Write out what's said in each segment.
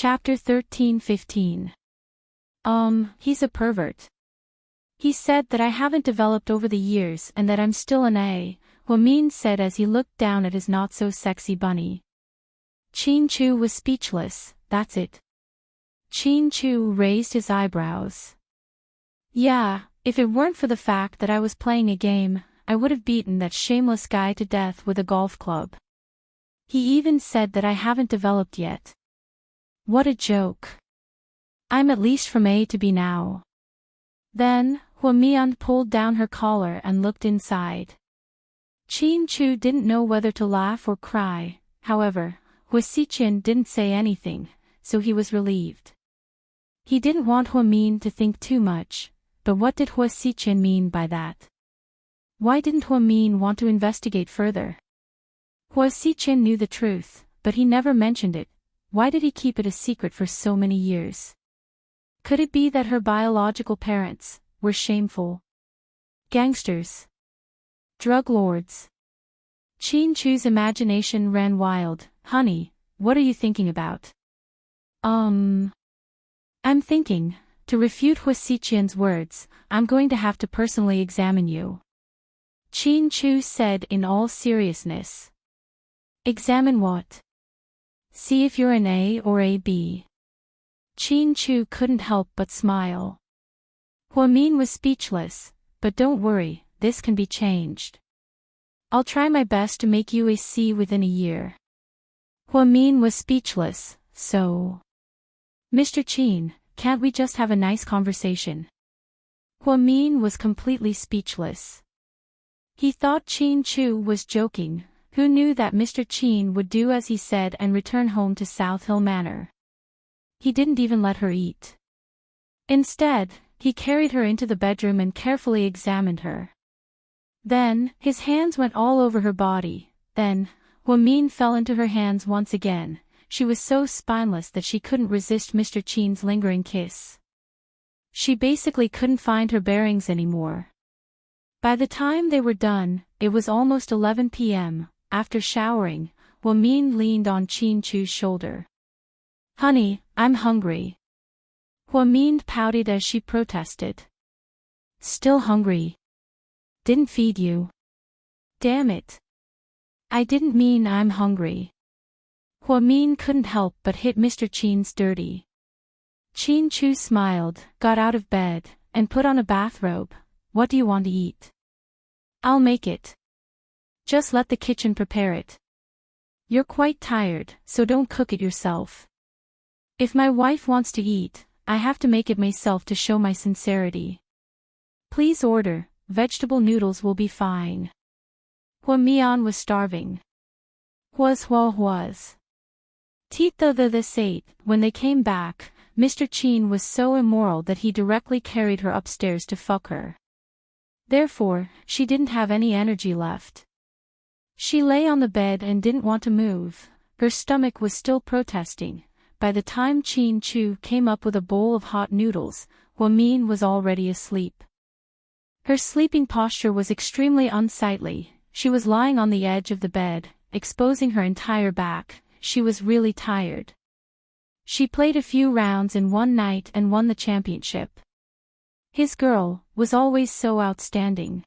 Chapter 13-15. He's a pervert. He said that I haven't developed over the years and that I'm still an A, Hwamin said as he looked down at his not-so-sexy bunny. Chin-Chu was speechless. That's it. Chin-Chu raised his eyebrows. Yeah, if it weren't for the fact that I was playing a game, I would have beaten that shameless guy to death with a golf club. He even said that I haven't developed yet. What a joke. I'm at least from A to B now. Then, Hwamian pulled down her collar and looked inside. Chin-Chu didn't know whether to laugh or cry. However, Hwasichen didn't say anything, so he was relieved. He didn't want Hwamin to think too much, but what did Hwasichen mean by that? Why didn't Hwamin want to investigate further? Hwasichen knew the truth, but he never mentioned it. Why did he keep it a secret for so many years? Could it be that her biological parents were shameful gangsters? Drug lords? Chin-Chu's imagination ran wild. Honey, what are you thinking about? I'm thinking, to refute Hwasichen's words, I'm going to have to personally examine you. Chin-Chu said in all seriousness. Examine what? See if you're an A or a B. Chin-Chu couldn't help but smile. Hwamin was speechless, but don't worry, this can be changed. I'll try my best to make you a C within a year. Hwamin was speechless, so... Mr. Chin, can't we just have a nice conversation? Hwamin was completely speechless. He thought Chin-Chu was joking. Who knew that Mr. Chin would do as he said and return home to South Hill Manor? He didn't even let her eat. Instead, he carried her into the bedroom and carefully examined her. Then, his hands went all over her body. Then, Hwamin fell into her hands once again. She was so spineless that she couldn't resist Mr. Chin's lingering kiss. She basically couldn't find her bearings anymore. By the time they were done, it was almost 11 p.m. After showering, Hwamin leaned on Chin-Chu's shoulder. Honey, I'm hungry. Hwamin pouted as she protested. Still hungry. Didn't feed you. Damn it. I didn't mean I'm hungry. Hwamin couldn't help but hit Mr. Chin's dirty. Chin-Chu smiled, got out of bed, and put on a bathrobe. What do you want to eat? I'll make it. Just let the kitchen prepare it. You're quite tired, so don't cook it yourself. If my wife wants to eat, I have to make it myself to show my sincerity. Please order, vegetable noodles will be fine. Hwamian was starving. Was. Tita the sate, when they came back, Mr. Chin was so immoral that he directly carried her upstairs to fuck her. Therefore, she didn't have any energy left. She lay on the bed and didn't want to move. Her stomach was still protesting. By the time Chin-Chu came up with a bowl of hot noodles, Hwamin was already asleep. Her sleeping posture was extremely unsightly. She was lying on the edge of the bed, exposing her entire back. She was really tired. She played a few rounds in one night and won the championship. His girl was always so outstanding.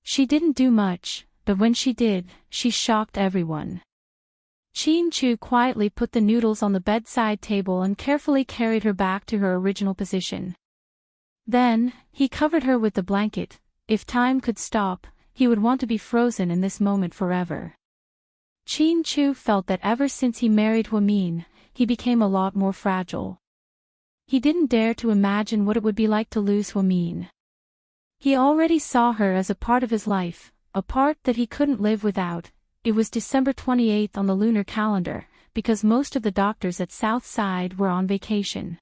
She didn't do much, but when she did, she shocked everyone. Chin-Chu quietly put the noodles on the bedside table and carefully carried her back to her original position. Then, he covered her with the blanket. If time could stop, he would want to be frozen in this moment forever. Chin-Chu felt that ever since he married Hwamin, he became a lot more fragile. He didn't dare to imagine what it would be like to lose Hwamin. He already saw her as a part of his life, a part that he couldn't live without. It was December 28th on the lunar calendar, because most of the doctors at Southside were on vacation.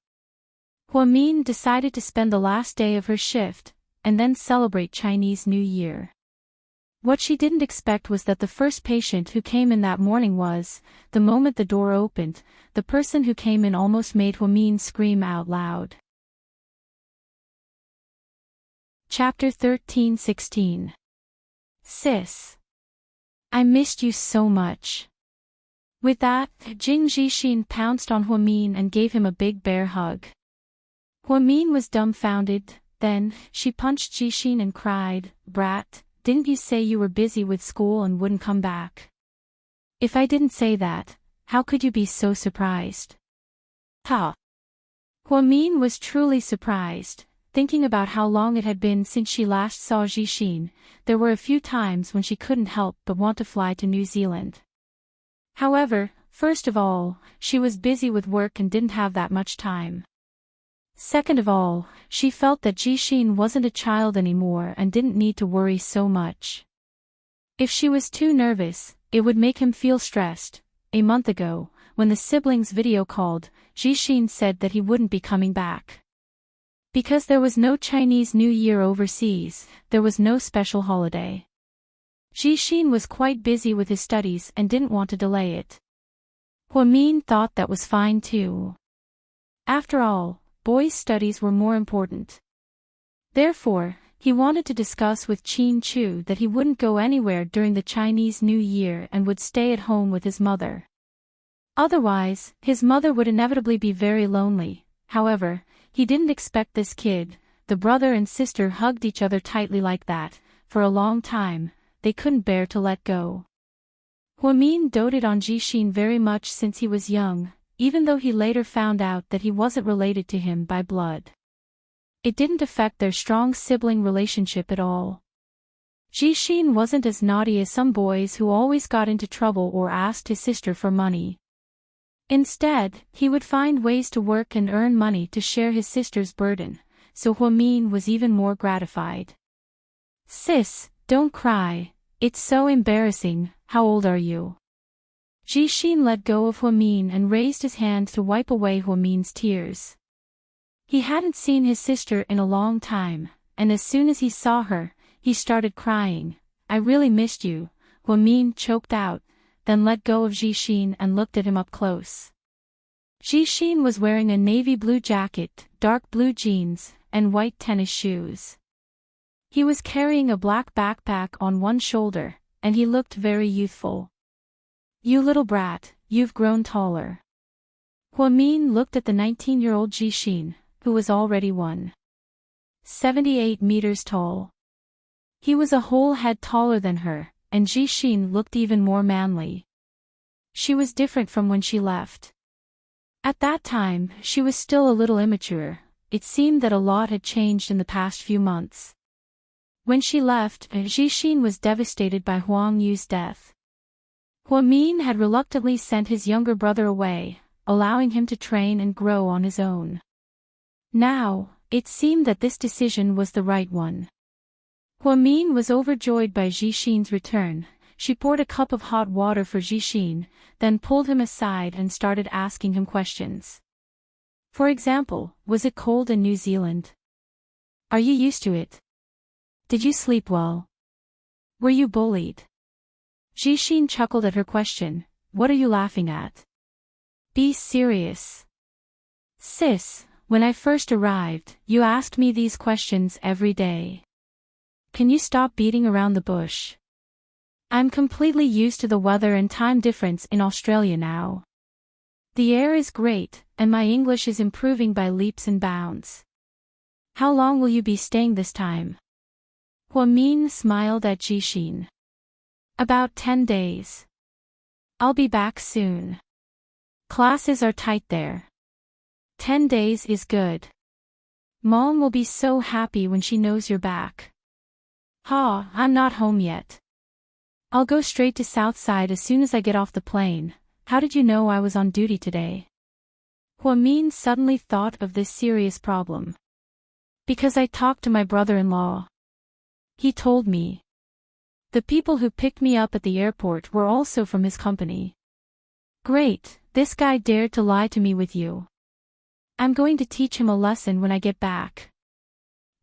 Hwamin decided to spend the last day of her shift, and then celebrate Chinese New Year. What she didn't expect was that the first patient who came in that morning was, the moment the door opened, the person who came in almost made Hwamin scream out loud. Chapter 13-16. Sis. I missed you so much. With that, Jing Jixin pounced on Huamin and gave him a big bear hug. Huamin was dumbfounded, then, she punched Jixin and cried, "Brat, didn't you say you were busy with school and wouldn't come back?" "If I didn't say that, how could you be so surprised?" Ha! Huamin was truly surprised, thinking about how long it had been since she last saw Jixin. There were a few times when she couldn't help but want to fly to New Zealand. However, first of all, she was busy with work and didn't have that much time. Second of all, she felt that Jixin wasn't a child anymore and didn't need to worry so much. If she was too nervous, it would make him feel stressed. A month ago, when the siblings video called, Jixin said that he wouldn't be coming back. Because there was no Chinese New Year overseas, there was no special holiday. Jixin was quite busy with his studies and didn't want to delay it. Huamin thought that was fine too. After all, boys' studies were more important. Therefore, he wanted to discuss with Qin Chu that he wouldn't go anywhere during the Chinese New Year and would stay at home with his mother. Otherwise, his mother would inevitably be very lonely. However, he didn't expect this kid. The brother and sister hugged each other tightly like that. For a long time, they couldn't bear to let go. Huamin doted on Jixin very much since he was young, even though he later found out that he wasn't related to him by blood. It didn't affect their strong sibling relationship at all. Jixin wasn't as naughty as some boys who always got into trouble or asked his sister for money. Instead, he would find ways to work and earn money to share his sister's burden, so Huamin was even more gratified. "Sis, don't cry, it's so embarrassing, how old are you?" Jixin let go of Huamin and raised his hand to wipe away Huamin's tears. He hadn't seen his sister in a long time, and as soon as he saw her, he started crying. "I really missed you," Huamin choked out, then let go of Jixin and looked at him up close. Jixin was wearing a navy blue jacket, dark blue jeans, and white tennis shoes. He was carrying a black backpack on one shoulder, and he looked very youthful. "You little brat, you've grown taller." Huamin looked at the 19-year-old Jixin, who was already 1.78 meters tall. He was a whole head taller than her, and Jixin looked even more manly. She was different from when she left. At that time, she was still a little immature. It seemed that a lot had changed in the past few months. When she left, Jixin was devastated by Huang Yu's death. Huamin had reluctantly sent his younger brother away, allowing him to train and grow on his own. Now, it seemed that this decision was the right one. Huamin was overjoyed by Jixin's return. She poured a cup of hot water for Jixin, then pulled him aside and started asking him questions. For example, was it cold in New Zealand? Are you used to it? Did you sleep well? Were you bullied? Jixin chuckled at her question. "What are you laughing at? Be serious." "Sis, when I first arrived, you asked me these questions every day. Can you stop beating around the bush? I'm completely used to the weather and time difference in Australia now. The air is great, and my English is improving by leaps and bounds. How long will you be staying this time?" Huamin smiled at Jixin. "About 10 days. I'll be back soon. Classes are tight there. 10 days is good. Mom will be so happy when she knows you're back." "Ha, I'm not home yet. I'll go straight to Southside as soon as I get off the plane. How did you know I was on duty today?" Huamin suddenly thought of this serious problem. "Because I talked to my brother-in-law. He told me. The people who picked me up at the airport were also from his company." "Great, this guy dared to lie to me with you. I'm going to teach him a lesson when I get back."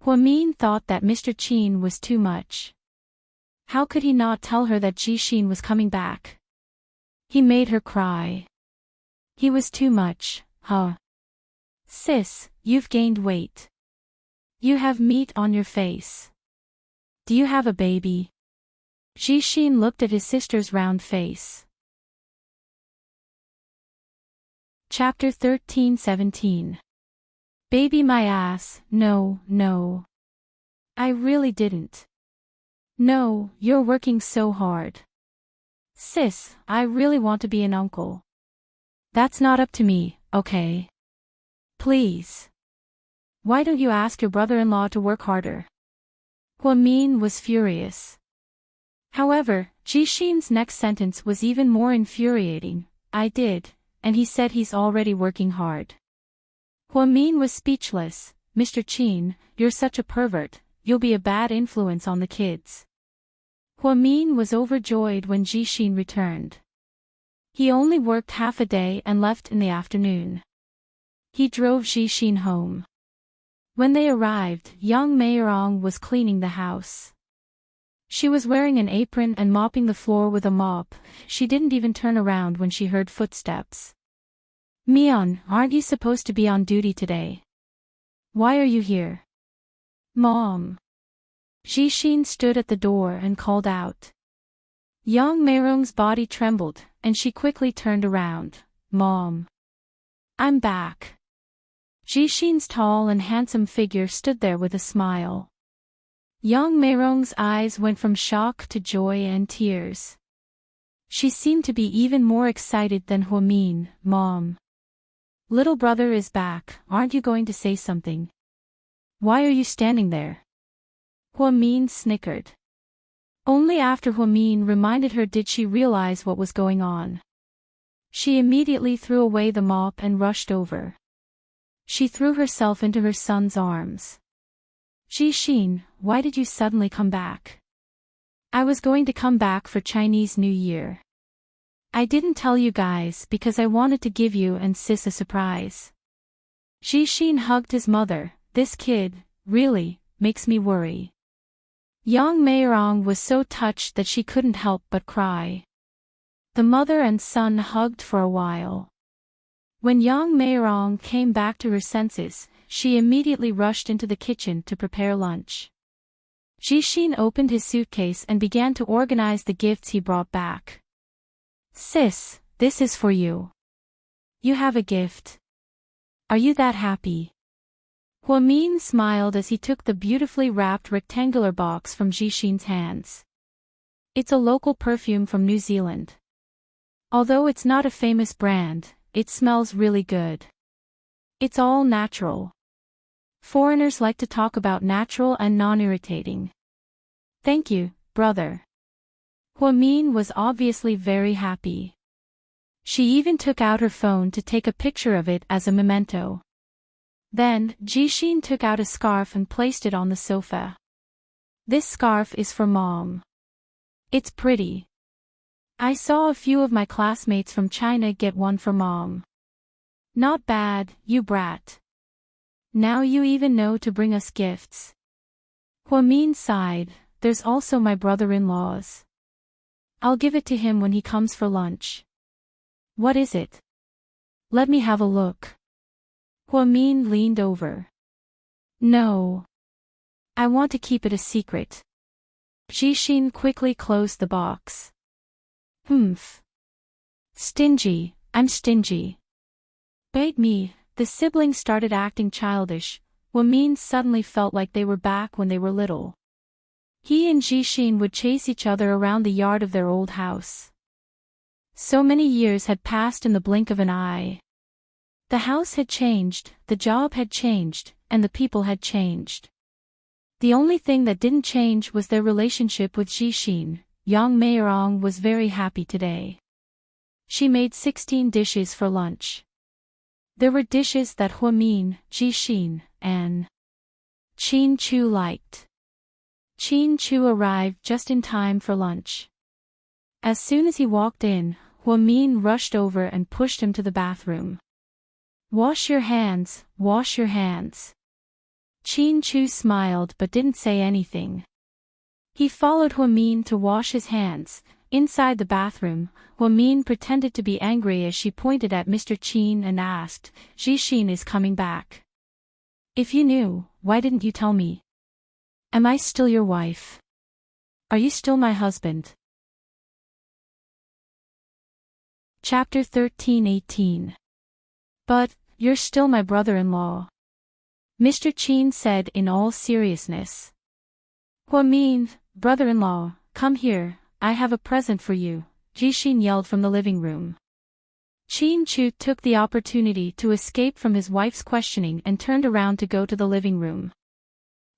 Huamin thought that Mr. Qin was too much. How could he not tell her that Jixin was coming back? He made her cry. He was too much, huh? "Sis, you've gained weight. You have meat on your face. Do you have a baby?" Jixin looked at his sister's round face. Chapter 13-17. Baby my ass, no, no. I really didn't. No, you're working so hard. Sis, I really want to be an uncle. That's not up to me, okay? Please. Why don't you ask your brother-in-law to work harder? Huamin was furious. However, Jishin's next sentence was even more infuriating. I did, and he said he's already working hard. Huamin was speechless. Mr. Qin, you're such a pervert, you'll be a bad influence on the kids. Huamin was overjoyed when Jishin returned. He only worked half a day and left in the afternoon. He drove Jishin home. When they arrived, young Meirong was cleaning the house. She was wearing an apron and mopping the floor with a mop. She didn't even turn around when she heard footsteps. Mion, aren't you supposed to be on duty today? Why are you here? Mom. Jishin stood at the door and called out. Young Meirong's body trembled, and she quickly turned around. Mom. I'm back. Jishin's tall and handsome figure stood there with a smile. Young Meirong's eyes went from shock to joy and tears. She seemed to be even more excited than Huamin. Mom. Little brother is back, aren't you going to say something? Why are you standing there? Huamin snickered. Only after Huamin reminded her did she realize what was going on. She immediately threw away the mop and rushed over. She threw herself into her son's arms. Jishin, why did you suddenly come back? I was going to come back for Chinese New Year. I didn't tell you guys because I wanted to give you and sis a surprise. Jishin hugged his mother. This kid, really, makes me worry. Young Meirong was so touched that she couldn't help but cry. The mother and son hugged for a while. When young Meirong came back to her senses, she immediately rushed into the kitchen to prepare lunch. Jishin opened his suitcase and began to organize the gifts he brought back. Sis, this is for you. You have a gift. Are you that happy? Huamin smiled as he took the beautifully wrapped rectangular box from Jishin's hands. It's a local perfume from New Zealand. Although it's not a famous brand, it smells really good. It's all natural. Foreigners like to talk about natural and non-irritating. Thank you, brother. Huamin was obviously very happy. She even took out her phone to take a picture of it as a memento. Then, Jishin took out a scarf and placed it on the sofa. This scarf is for Mom. It's pretty. I saw a few of my classmates from China get one for Mom. Not bad, you brat. Now you even know to bring us gifts. Huamin sighed. There's also my brother-in-law's. I'll give it to him when he comes for lunch. What is it? Let me have a look. Huamin leaned over. No. I want to keep it a secret. Jishin quickly closed the box. Humph. Stingy, I'm stingy. Bite me. The siblings started acting childish. Huamin suddenly felt like they were back when they were little. He and Jishin would chase each other around the yard of their old house. So many years had passed in the blink of an eye. The house had changed, the job had changed, and the people had changed. The only thing that didn't change was their relationship with Jishin. Young Meirong was very happy today. She made 16 dishes for lunch. There were dishes that Huamin, Jishin, and Qin Chu liked. Qin Chu arrived just in time for lunch. As soon as he walked in, Huamin rushed over and pushed him to the bathroom. Wash your hands, wash your hands. Qin Chu smiled but didn't say anything. He followed Huamin to wash his hands. Inside the bathroom, Huamin pretended to be angry as she pointed at Mr. Qin and asked, Jishin is coming back. If you knew, why didn't you tell me? Am I still your wife? Are you still my husband? Chapter 13-18. But, you're still my brother-in-law. Mr. Chin said in all seriousness. Huamin, brother-in-law, come here, I have a present for you, Jishin yelled from the living room. Chin Chu took the opportunity to escape from his wife's questioning and turned around to go to the living room.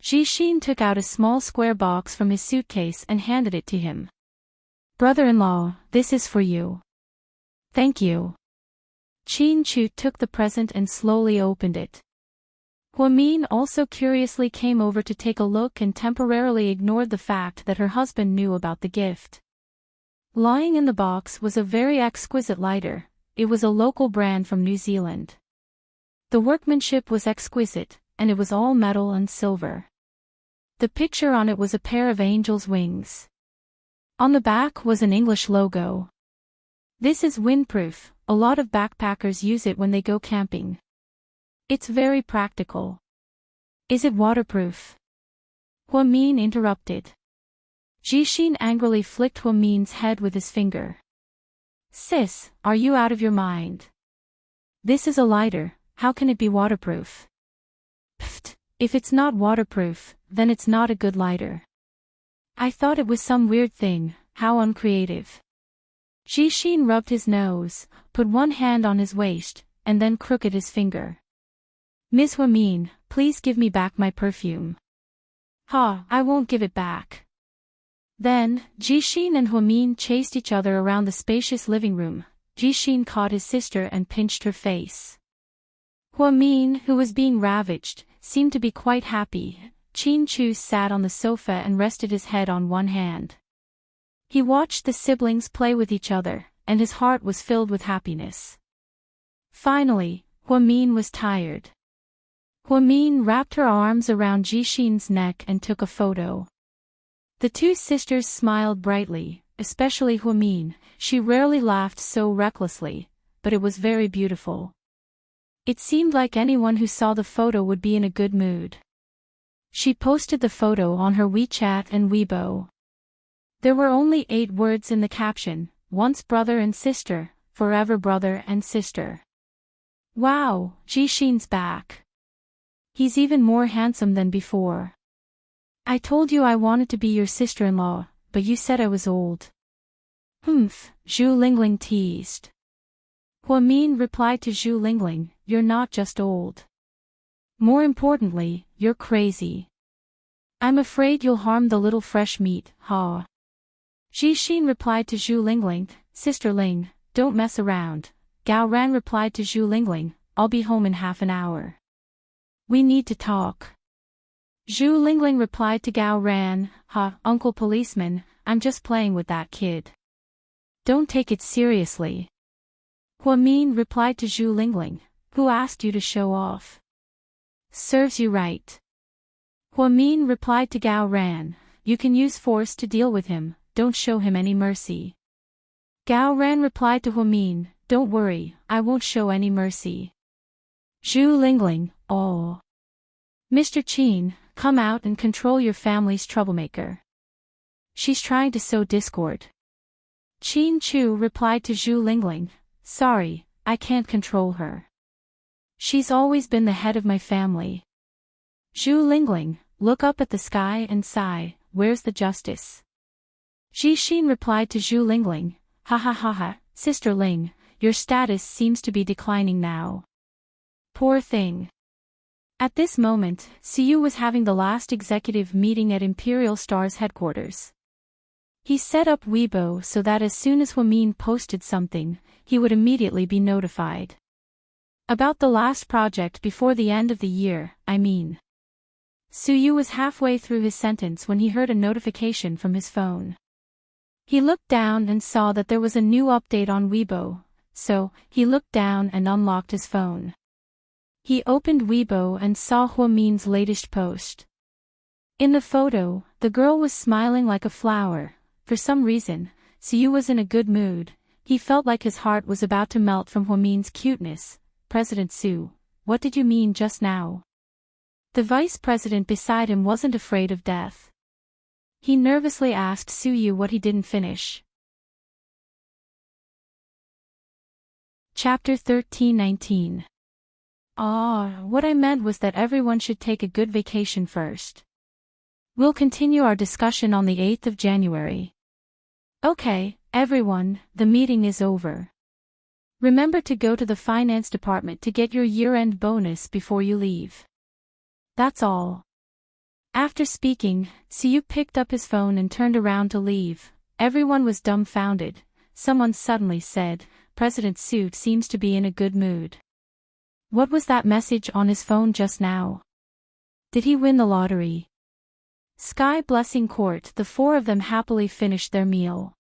Jishin took out a small square box from his suitcase and handed it to him. Brother-in-law, this is for you. Thank you. Chin Chu took the present and slowly opened it. Huamin also curiously came over to take a look and temporarily ignored the fact that her husband knew about the gift. Lying in the box was a very exquisite lighter. It was a local brand from New Zealand. The workmanship was exquisite, and it was all metal and silver. The picture on it was a pair of angels' wings. On the back was an English logo. This is windproof, a lot of backpackers use it when they go camping. It's very practical. Is it waterproof? Huamin interrupted. Jishin angrily flicked Huamin's head with his finger. Sis, are you out of your mind? This is a lighter, how can it be waterproof? Pfft, if it's not waterproof, then it's not a good lighter. I thought it was some weird thing, how uncreative. Jishin rubbed his nose, put one hand on his waist, and then crooked his finger. Miss Huamin, please give me back my perfume. Ha, I won't give it back. Then, Jishin and Huamin chased each other around the spacious living room. Jishin caught his sister and pinched her face. Huamin, who was being ravaged, seemed to be quite happy. Chin Chu sat on the sofa and rested his head on one hand. He watched the siblings play with each other, and his heart was filled with happiness. Finally, Huamin was tired. Huamin wrapped her arms around Jishin's neck and took a photo. The two sisters smiled brightly, especially Huamin. She rarely laughed so recklessly, but it was very beautiful. It seemed like anyone who saw the photo would be in a good mood. She posted the photo on her WeChat and Weibo. There were only 8 words in the caption: once brother and sister, forever brother and sister. Wow, Jishin's back. He's even more handsome than before. I told you I wanted to be your sister-in-law, but you said I was old. Humph, Zhu Lingling teased. Huamin replied to Zhu Lingling, you're not just old. More importantly, you're crazy. I'm afraid you'll harm the little fresh meat, ha. Jishin replied to Zhu Lingling, Sister Ling, don't mess around. Gao Ran replied to Zhu Lingling, I'll be home in half an hour. We need to talk. Zhu Lingling replied to Gao Ran, Uncle Policeman, I'm just playing with that kid. Don't take it seriously. Huamin replied to Zhu Lingling, who asked you to show off? Serves you right. Huamin replied to Gao Ran, you can use force to deal with him, don't show him any mercy. Gao Ran replied to Huamin, don't worry, I won't show any mercy. Zhu Lingling, oh. Mr. Qin, come out and control your family's troublemaker. She's trying to sow discord. Qin Chu replied to Zhu Lingling, sorry, I can't control her. She's always been the head of my family. Zhu Lingling, look up at the sky and sigh, where's the justice? Jishin replied to Zhu Lingling, ha ha ha ha, Sister Ling, your status seems to be declining now. Poor thing. At this moment, Siyu was having the last executive meeting at Imperial Star's headquarters. He set up Weibo so that as soon as Huamin posted something, he would immediately be notified. About the last project before the end of the year, I mean. Siyu was halfway through his sentence when he heard a notification from his phone. He looked down and saw that there was a new update on Weibo, so he looked down and unlocked his phone. He opened Weibo and saw Huamin's latest post. In the photo, the girl was smiling like a flower. For some reason, Siyu was in a good mood. He felt like his heart was about to melt from Huamin's cuteness. President Su, what did you mean just now? The vice president beside him wasn't afraid of death. He nervously asked Suyu what he didn't finish. Chapter 13:19 What I meant was that everyone should take a good vacation first. We'll continue our discussion on the 8th of January. Okay, everyone, the meeting is over. Remember to go to the finance department to get your year-end bonus before you leave. That's all. After speaking, Siyu picked up his phone and turned around to leave. Everyone was dumbfounded. Someone suddenly said, "President Su seems to be in a good mood." What was that message on his phone just now? Did he win the lottery? Sky Blessing Court, the four of them happily finished their meal.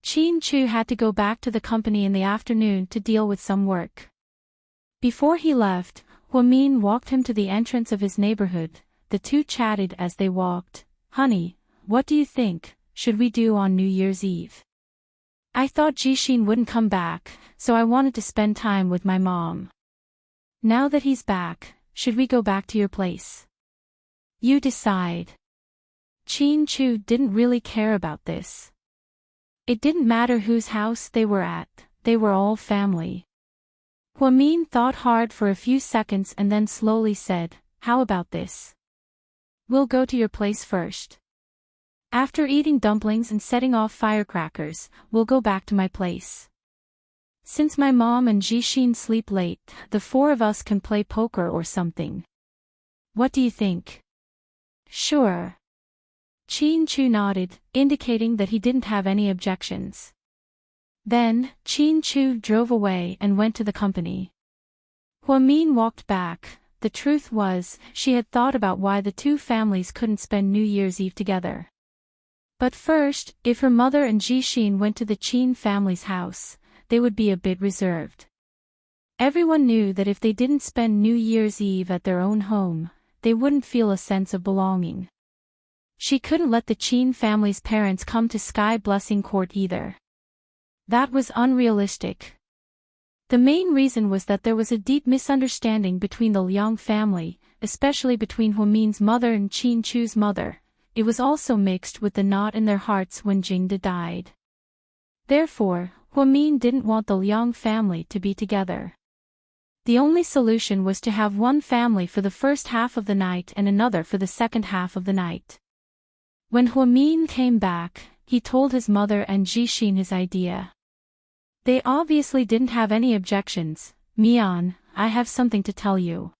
Chin Chu had to go back to the company in the afternoon to deal with some work. Before he left, Huamin walked him to the entrance of his neighborhood. The two chatted as they walked. "Honey, what do you think, should we do on New Year's Eve? I thought Jixin wouldn't come back, so I wanted to spend time with my mom. Now that he's back, should we go back to your place? You decide." Chin Chu didn't really care about this. It didn't matter whose house they were at, they were all family. Huamin thought hard for a few seconds and then slowly said, "How about this? We'll go to your place first. After eating dumplings and setting off firecrackers, we'll go back to my place. Since my mom and Jixin sleep late, the four of us can play poker or something. What do you think?" "Sure." Chin Chu nodded, indicating that he didn't have any objections. Then, Chin Chu drove away and went to the company. Huamin walked back. The truth was, she had thought about why the two families couldn't spend New Year's Eve together. But first, if her mother and Jixin went to the Qin family's house, they would be a bit reserved. Everyone knew that if they didn't spend New Year's Eve at their own home, they wouldn't feel a sense of belonging. She couldn't let the Qin family's parents come to Sky Blessing Court either. That was unrealistic. The main reason was that there was a deep misunderstanding between the Liang family, especially between Huamin's mother and Chin Chu's mother. It was also mixed with the knot in their hearts when Jingde died. Therefore, Huamin didn't want the Liang family to be together. The only solution was to have one family for the first half of the night and another for the second half of the night. When Huamin came back, he told his mother and Jixin his idea. They obviously didn't have any objections. "Mian, I have something to tell you."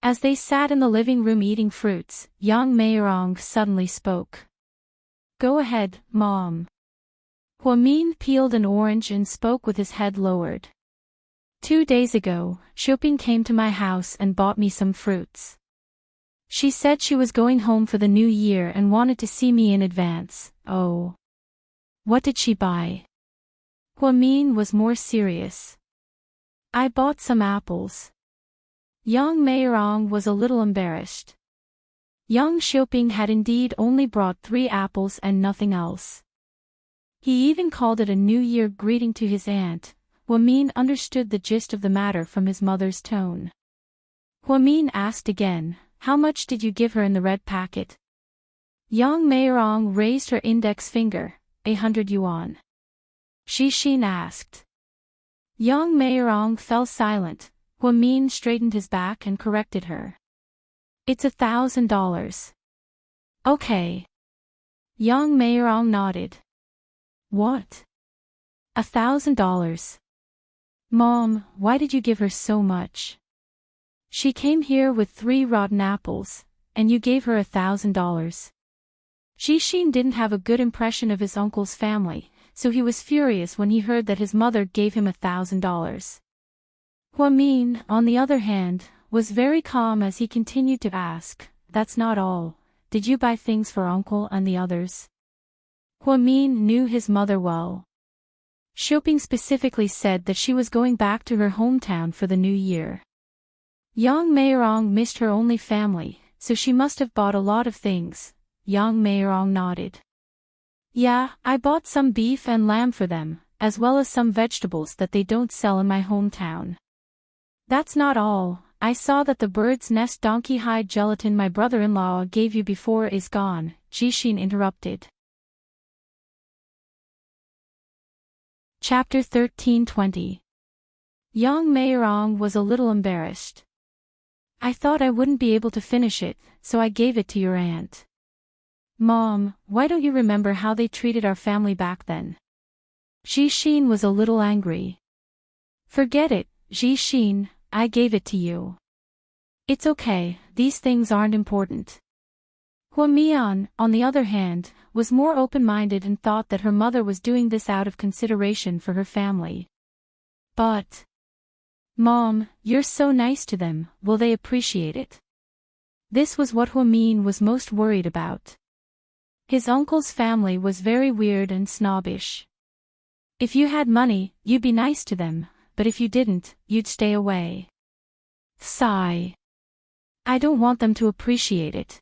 As they sat in the living room eating fruits, Yang Meirong suddenly spoke. "Go ahead, Mom." Huamin peeled an orange and spoke with his head lowered. 2 days ago, Shopping came to my house and bought me some fruits. She said she was going home for the new year and wanted to see me in advance. Oh. What did she buy? Huamin was more serious. "I bought some apples." Yang Meirong was a little embarrassed. Young Shopping had indeed only brought 3 apples and nothing else. He even called it a New Year greeting to his aunt. Huamin understood the gist of the matter from his mother's tone. Huamin asked again, "How much did you give her in the red packet?" Yang Meirong raised her index finger. 100 yuan. Jixin asked. Yang Meirong fell silent. Huamin straightened his back and corrected her. "It's $1,000. Okay." Yang Meirong nodded. "What? $1,000? Mom, why did you give her so much? She came here with 3 rotten apples, and you gave her $1,000. Jixin didn't have a good impression of his uncle's family, so he was furious when he heard that his mother gave him $1,000. Huamin, on the other hand, was very calm as he continued to ask, "That's not all. Did you buy things for uncle and the others?" Huamin knew his mother well. Shopping specifically said that she was going back to her hometown for the new year. Yang Meirong missed her only family, so she must have bought a lot of things. Yang Meirong nodded. "Yeah, I bought some beef and lamb for them, as well as some vegetables that they don't sell in my hometown. That's not all. I saw that the bird's nest donkey hide gelatin my brother-in-law gave you before is gone," Jixin interrupted. Chapter 13:20. Yang Meirong was a little embarrassed. I thought I wouldn't be able to finish it, so I gave it to your aunt. Mom, why don't you remember how they treated our family back then? Jixin was a little angry. Forget it, Jixin, I gave it to you. It's okay, these things aren't important. Huamian, on the other hand, was more open-minded and thought that her mother was doing this out of consideration for her family. But, Mom, you're so nice to them, will they appreciate it? This was what Huamin was most worried about. His uncle's family was very weird and snobbish. If you had money, you'd be nice to them, but if you didn't, you'd stay away. Sigh. I don't want them to appreciate it.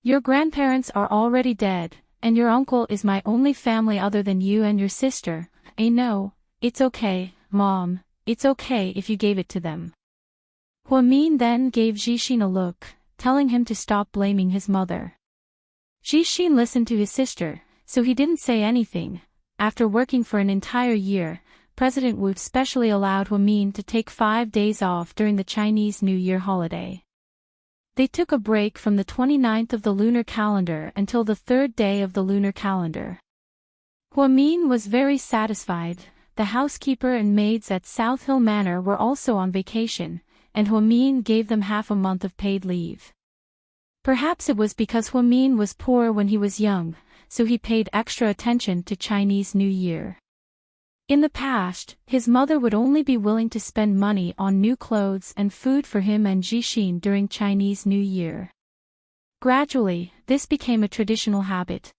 Your grandparents are already dead, and your uncle is my only family other than you and your sister. No, it's okay, Mom, it's okay if you gave it to them. Huamin then gave Jixin a look, telling him to stop blaming his mother. Jixin listened to his sister, so he didn't say anything. After working for an entire year, President Wu specially allowed Huamin to take 5 days off during the Chinese New Year holiday. They took a break from the 29th of the lunar calendar until the 3rd day of the lunar calendar. Huamin was very satisfied. The housekeeper and maids at South Hill Manor were also on vacation, and Huamin gave them half a month of paid leave. Perhaps it was because Huamin was poor when he was young, so he paid extra attention to Chinese New Year. In the past, his mother would only be willing to spend money on new clothes and food for him and Jixin during Chinese New Year. Gradually, this became a traditional habit.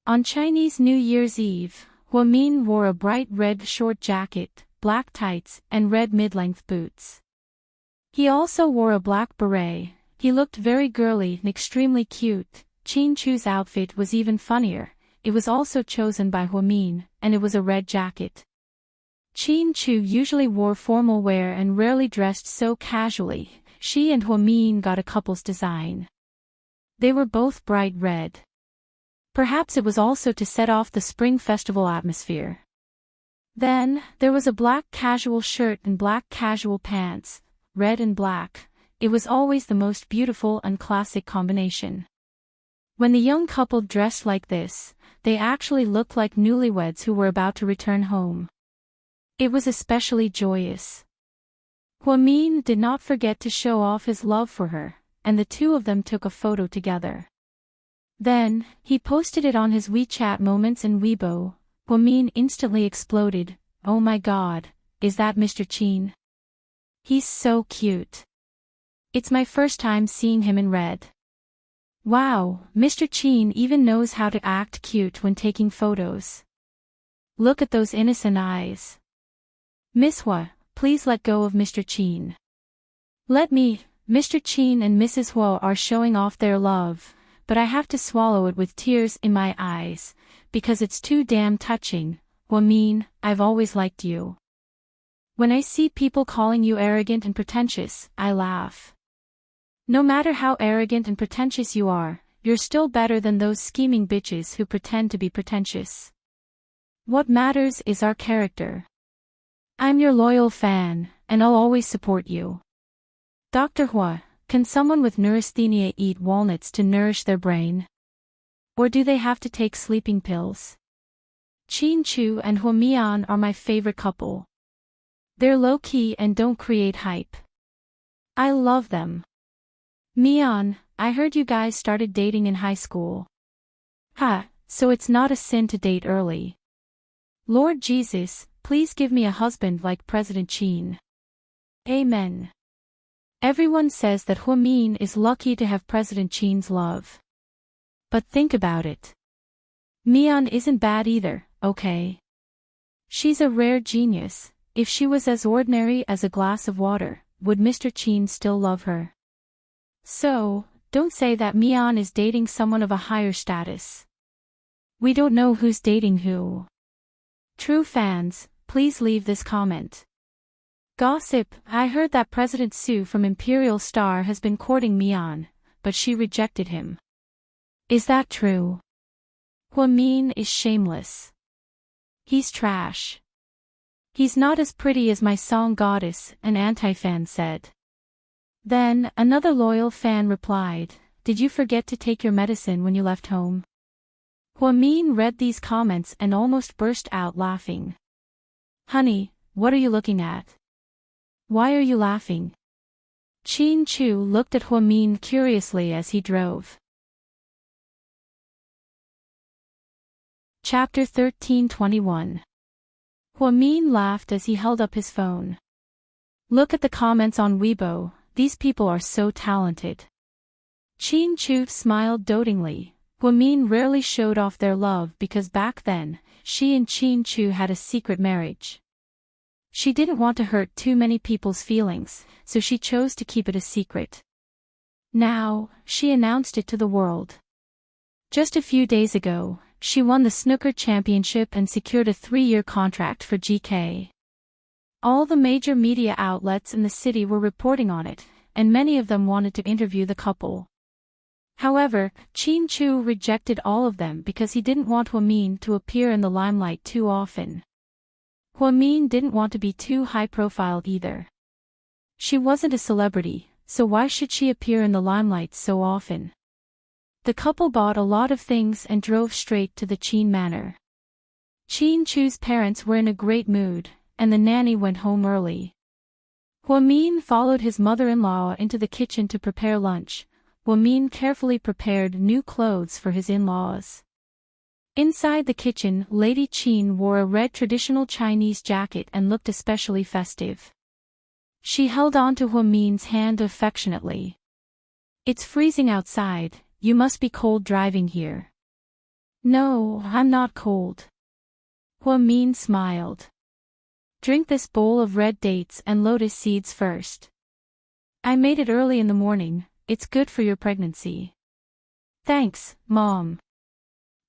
On Chinese New Year's Eve, Huamin wore a bright red short jacket, black tights, and red mid-length boots. He also wore a black beret. He looked very girly and extremely cute. Qin Chu's outfit was even funnier. It was also chosen by Huamin, and it was a red jacket. Qin Chu usually wore formal wear and rarely dressed so casually. She and Huamin got a couple's design. They were both bright red. Perhaps it was also to set off the spring festival atmosphere. Then, there was a black casual shirt and black casual pants, red and black. It was always the most beautiful and classic combination. When the young couple dressed like this, they actually looked like newlyweds who were about to return home. It was especially joyous. Huamin did not forget to show off his love for her, and the two of them took a photo together. Then, he posted it on his WeChat Moments and Weibo. Huamin instantly exploded. Oh my god, is that Mr. Qin? He's so cute. It's my first time seeing him in red. Wow, Mr. Qin even knows how to act cute when taking photos. Look at those innocent eyes. Miss Hua, please let go of Mr. Qin. Let me. Mr. Qin and Mrs. Hua are showing off their love, but I have to swallow it with tears in my eyes, because it's too damn touching. Huamin, I've always liked you. When I see people calling you arrogant and pretentious, I laugh. No matter how arrogant and pretentious you are, you're still better than those scheming bitches who pretend to be pretentious. What matters is our character. I'm your loyal fan, and I'll always support you. Dr. Hua, can someone with neurasthenia eat walnuts to nourish their brain? Or do they have to take sleeping pills? Qin Chu and Huamian are my favorite couple. They're low-key and don't create hype. I love them. Mian, I heard you guys started dating in high school. Ha, so it's not a sin to date early. Lord Jesus, please give me a husband like President Qin. Amen. Everyone says that Huamin is lucky to have President Qin's love. But think about it. Mian isn't bad either, okay? She's a rare genius. If she was as ordinary as a glass of water, would Mr. Qin still love her? So, don't say that Mian is dating someone of a higher status. We don't know who's dating who. True fans, please leave this comment. Gossip, I heard that President Su from Imperial Star has been courting Mian, but she rejected him. Is that true? Huamin is shameless. He's trash. He's not as pretty as my song goddess, an anti-fan said. Then, another loyal fan replied, did you forget to take your medicine when you left home? Huamin read these comments and almost burst out laughing. Honey, what are you looking at? Why are you laughing? Qin Chu looked at Huamin curiously as he drove. Chapter 13:21. Huamin laughed as he held up his phone. Look at the comments on Weibo, these people are so talented. Qin Chu smiled dotingly. Huamin rarely showed off their love because back then, she and Qin Chu had a secret marriage. She didn't want to hurt too many people's feelings, so she chose to keep it a secret. Now, she announced it to the world. Just a few days ago, she won the snooker championship and secured a 3-year contract for GK. All the major media outlets in the city were reporting on it, and many of them wanted to interview the couple. However, Qin Chu rejected all of them because he didn't want Huamin to appear in the limelight too often. Huamin didn't want to be too high-profile either. She wasn't a celebrity, so why should she appear in the limelight so often? The couple bought a lot of things and drove straight to the Qin manor. Qin Chu's parents were in a great mood, and the nanny went home early. Huamin followed his mother-in-law into the kitchen to prepare lunch. Huamin carefully prepared new clothes for his in-laws. Inside the kitchen, Lady Qin wore a red traditional Chinese jacket and looked especially festive. She held on to Huamin's hand affectionately. It's freezing outside, you must be cold driving here. No, I'm not cold. Huamin smiled. Drink this bowl of red dates and lotus seeds first. I made it early in the morning, it's good for your pregnancy. Thanks, Mom.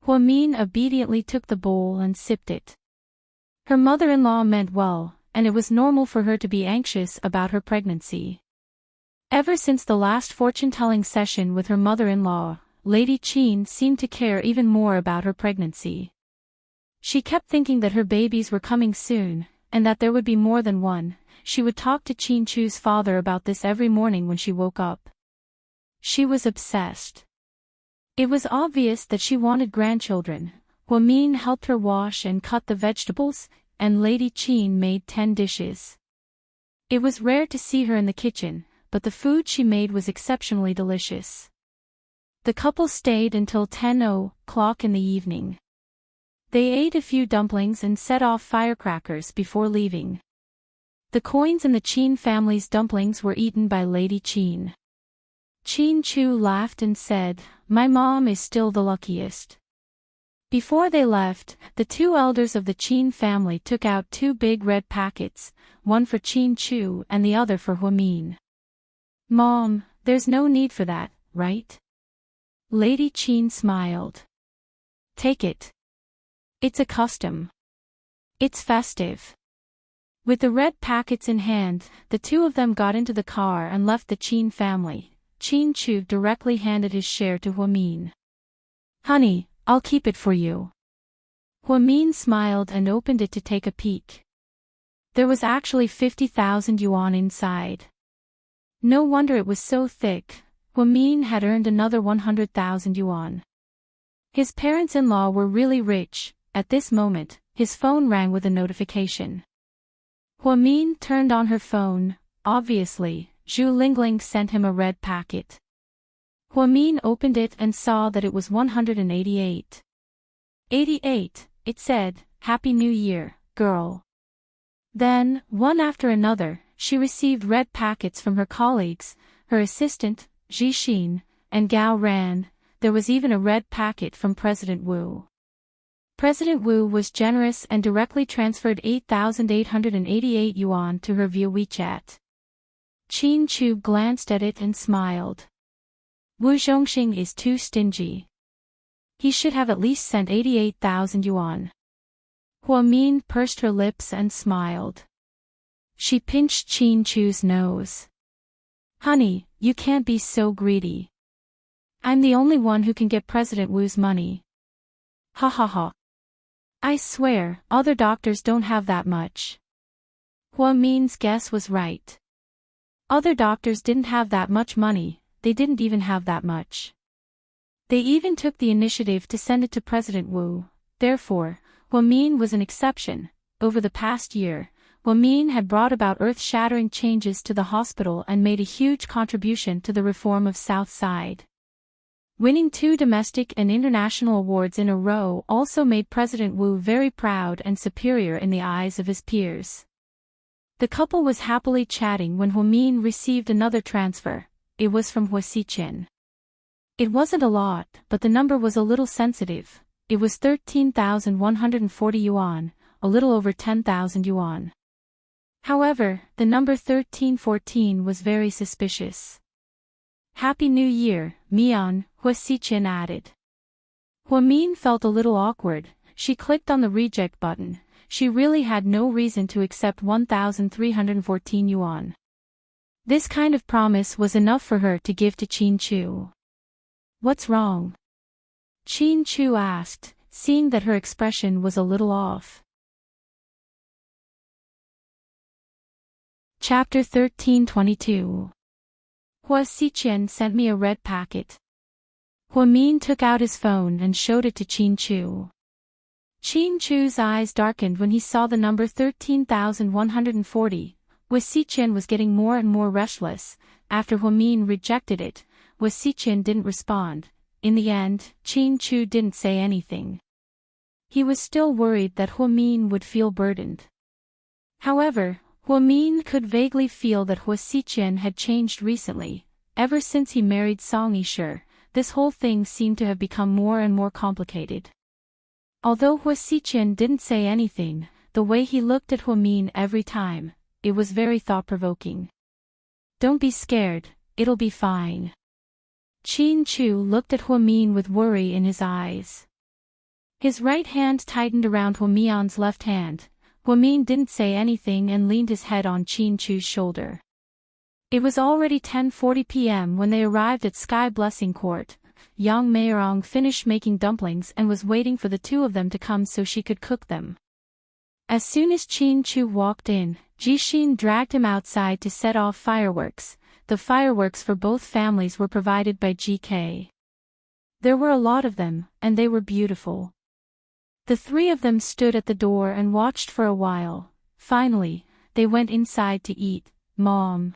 Huamin obediently took the bowl and sipped it. Her mother-in-law meant well, and it was normal for her to be anxious about her pregnancy. Ever since the last fortune-telling session with her mother-in-law, Lady Qin seemed to care even more about her pregnancy. She kept thinking that her babies were coming soon, and that there would be more than one. She would talk to Qin Chu's father about this every morning when she woke up. She was obsessed. It was obvious that she wanted grandchildren. Huamin helped her wash and cut the vegetables, and Lady Qin made 10 dishes. It was rare to see her in the kitchen, but the food she made was exceptionally delicious. The couple stayed until 10:00 in the evening. They ate a few dumplings and set off firecrackers before leaving. The coins in the Qin family's dumplings were eaten by Lady Qin. Qin Chu laughed and said, "My mom is still the luckiest." Before they left, the 2 elders of the Qin family took out 2 big red packets, one for Qin Chu and the other for Huamin. Mom, there's no need for that, right? Lady Qin smiled. Take it. It's a custom. It's festive. With the red packets in hand, the 2 of them got into the car and left the Qin family. Qin Chu directly handed his share to Huamin. Honey, I'll keep it for you. Huamin smiled and opened it to take a peek. There was actually 50,000 yuan inside. No wonder it was so thick. Huamin had earned another 100,000 yuan. His parents-in-law were really rich. At this moment, his phone rang with a notification. Huamin turned on her phone. Obviously, Zhu Lingling sent him a red packet. Huamin opened it and saw that it was 188. 88, it said, Happy New Year, girl. Then, one after another, she received red packets from her colleagues, her assistant, Zhixin, and Gao Ran. There was even a red packet from President Wu. President Wu was generous and directly transferred 8,888 yuan to her via WeChat. Qin Chu glanced at it and smiled. Wu Zhongxing is too stingy. He should have at least sent 88,000 yuan. Huamin pursed her lips and smiled. She pinched Qin Chu's nose. Honey, you can't be so greedy. I'm the only one who can get President Wu's money. Ha ha ha. I swear, other doctors don't have that much. Hua Min's guess was right. Other doctors didn't have that much money, they didn't even have that much. They even took the initiative to send it to President Wu. Therefore, Hua Min was an exception. Over the past year, Hua Min had brought about earth-shattering changes to the hospital and made a huge contribution to the reform of South Side. Winning 2 domestic and international awards in a row also made President Wu very proud and superior in the eyes of his peers. The couple was happily chatting when Hua Min received another transfer. It was from Hua Xichen. It wasn't a lot, but the number was a little sensitive. It was 13,140 yuan, a little over 10,000 yuan. However, the number 1314 was very suspicious. Happy New Year, Mian, Hua Xichen added. Hua Min felt a little awkward. She clicked on the reject button. She really had no reason to accept 1,314 yuan. This kind of promise was enough for her to give to Qin Chu. What's wrong? Qin Chu asked, seeing that her expression was a little off. Chapter 1322. Hua Xichen sent me a red packet. Hua Min took out his phone and showed it to Qin Chu. Qin Chu's eyes darkened when he saw the number 13,140. Hua Xichen was getting more and more restless. After Hua Min rejected it, Hua Xichen didn't respond. In the end, Qin Chu didn't say anything. He was still worried that Hua Min would feel burdened. However, Hua Min could vaguely feel that Hua Xichen had changed recently. Ever since he married Song Yishe, this whole thing seemed to have become more and more complicated. Although Hua Xichen didn't say anything, the way he looked at Hua Min every time, it was very thought-provoking. Don't be scared, it'll be fine. Qin Chu looked at Hua Min with worry in his eyes. His right hand tightened around Hua Mian's left hand. Hua Min didn't say anything and leaned his head on Qin Chu's shoulder. It was already 10:40 p.m. when they arrived at Sky Blessing Court. Yang Meirong finished making dumplings and was waiting for the two of them to come so she could cook them. As soon as Qin Chu walked in, Jixin dragged him outside to set off fireworks. The fireworks for both families were provided by GK. There were a lot of them, and they were beautiful. The three of them stood at the door and watched for a while. Finally, they went inside to eat. Mom.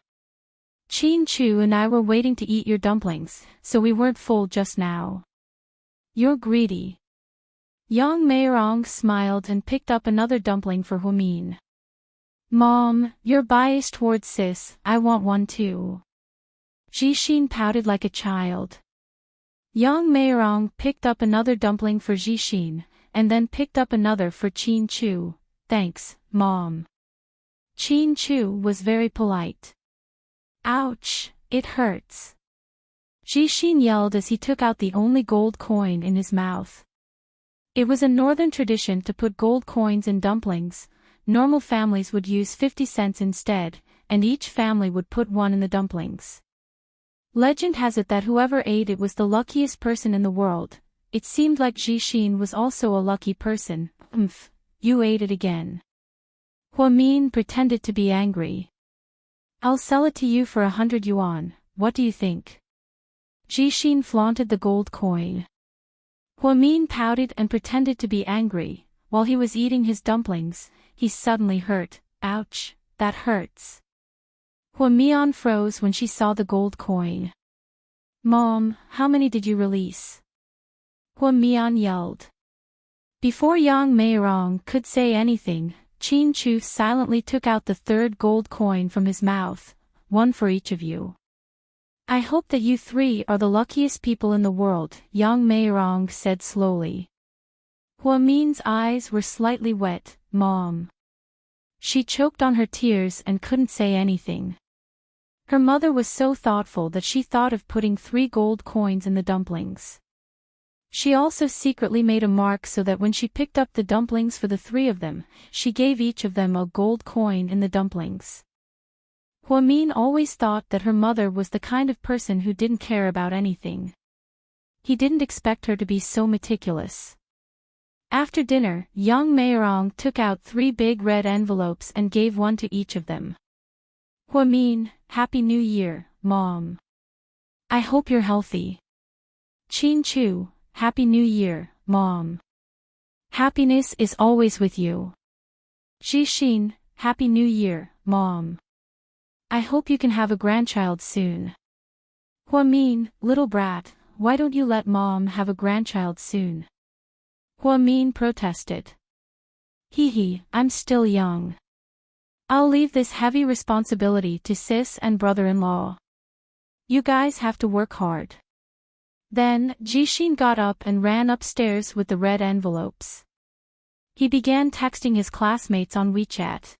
Qin Chu and I were waiting to eat your dumplings, so we weren't full just now. You're greedy. Yang Meirong smiled and picked up another dumpling for Hua Min. Mom, you're biased towards sis, I want one too. Jixin pouted like a child. Yang Meirong picked up another dumpling for Jixin, and then picked up another for Qin Chu. Thanks, Mom. Qin Chu was very polite. Ouch, it hurts. Jixin yelled as he took out the only gold coin in his mouth. It was a northern tradition to put gold coins in dumplings. Normal families would use 50 cents instead, and each family would put one in the dumplings. Legend has it that whoever ate it was the luckiest person in the world. It seemed like Jixin was also a lucky person. You ate it again. Hua Min pretended to be angry. I'll sell it to you for 100 yuan, what do you think? Jixin flaunted the gold coin. Hua Min pouted and pretended to be angry. While he was eating his dumplings, he suddenly hurt. Ouch, that hurts. Hua Mian froze when she saw the gold coin. Mom, how many did you release? Hua Mian yelled. Before Yang Meirong could say anything, Qin Chu silently took out the third gold coin from his mouth. One for each of you. I hope that you three are the luckiest people in the world, Yang Meirong said slowly. Hua Min's eyes were slightly wet. Mom. She choked on her tears and couldn't say anything. Her mother was so thoughtful that she thought of putting 3 gold coins in the dumplings. She also secretly made a mark so that when she picked up the dumplings for the 3 of them, she gave each of them a gold coin in the dumplings. Hua Min always thought that her mother was the kind of person who didn't care about anything. He didn't expect her to be so meticulous. After dinner, young Mayorong took out 3 big red envelopes and gave one to each of them. Huamin, Happy New Year, Mom. I hope you're healthy. Chin Chu, Happy New Year, Mom. Happiness is always with you. Jixin, Happy New Year, Mom. I hope you can have a grandchild soon. Huamin, little brat, why don't you let Mom have a grandchild soon? Huamin protested. Hee, I'm still young. I'll leave this heavy responsibility to sis and brother-in-law. You guys have to work hard. Then, Jixin got up and ran upstairs with the red envelopes. He began texting his classmates on WeChat.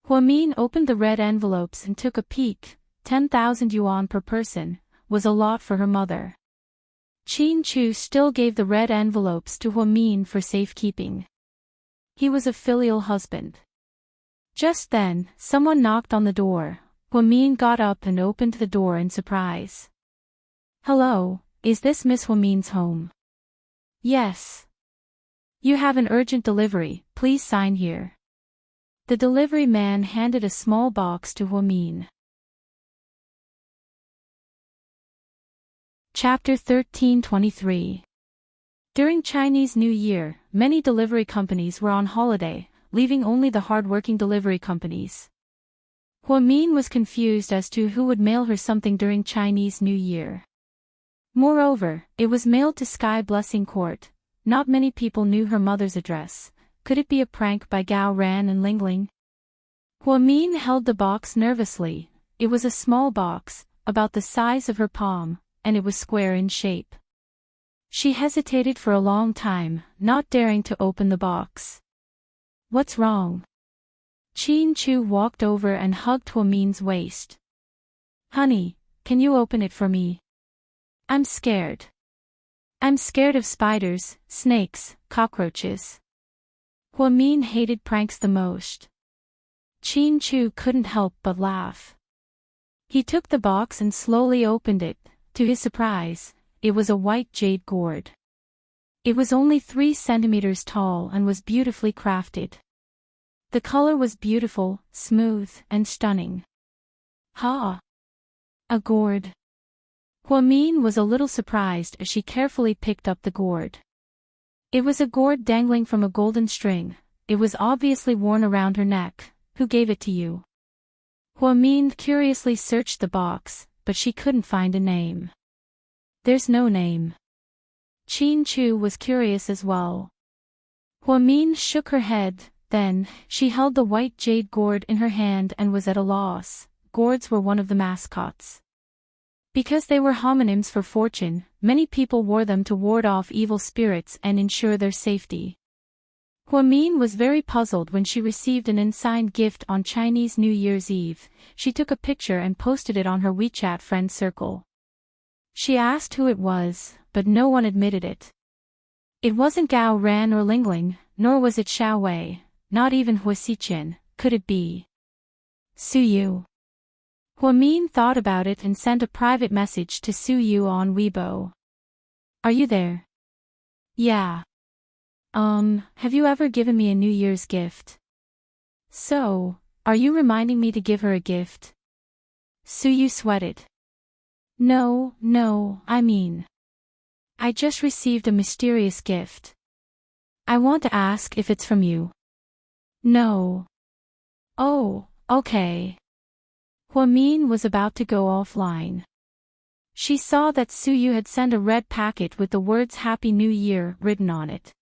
Huamin opened the red envelopes and took a peek. 10,000 yuan per person was a lot for her mother. Chin Chu still gave the red envelopes to Huamin for safekeeping. He was a filial husband. Just then, someone knocked on the door. Huamin got up and opened the door in surprise. Hello, is this Miss Huamin's home? Yes. You have an urgent delivery, please sign here. The delivery man handed a small box to Huamin. Chapter 13:23. During Chinese New Year, many delivery companies were on holiday, leaving only the hard-working delivery companies. Huamin was confused as to who would mail her something during Chinese New Year. Moreover, it was mailed to Sky Blessing Court. Not many people knew her mother's address. Could it be a prank by Gao Ran and Lingling? Huamin held the box nervously. It was a small box, about the size of her palm, and it was square in shape. She hesitated for a long time, not daring to open the box. What's wrong? Chin Chu walked over and hugged Huamin's waist. Honey, can you open it for me? I'm scared. I'm scared of spiders, snakes, cockroaches. Huamin hated pranks the most. Chin Chu couldn't help but laugh. He took the box and slowly opened it. To his surprise, it was a white jade gourd. It was only 3 centimeters tall and was beautifully crafted. The color was beautiful, smooth, and stunning. Ha! A gourd. Huamin was a little surprised as she carefully picked up the gourd. It was a gourd dangling from a golden string. It was obviously worn around her neck. Who gave it to you? Huamin curiously searched the box, but she couldn't find a name. There's no name. Chin Chu was curious as well. Huamin shook her head, then, she held the white jade gourd in her hand and was at a loss. Gourds were one of the mascots. Because they were homonyms for fortune, many people wore them to ward off evil spirits and ensure their safety. Huamin was very puzzled when she received an unsigned gift on Chinese New Year's Eve. She took a picture and posted it on her WeChat friend circle. She asked who it was, but no one admitted it. It wasn't Gao Ran or Lingling, nor was it Xiao Wei, not even Hua Xiqin. Could it be Su Yu? Huamin thought about it and sent a private message to Su Yu on Weibo. Are you there? Yeah. Have you ever given me a New Year's gift? So, are you reminding me to give her a gift? Su Yu sweated. No, I mean, I just received a mysterious gift. I want to ask if it's from you. No. Oh, okay. Huamin was about to go offline. She saw that Su Yu had sent a red packet with the words Happy New Year written on it.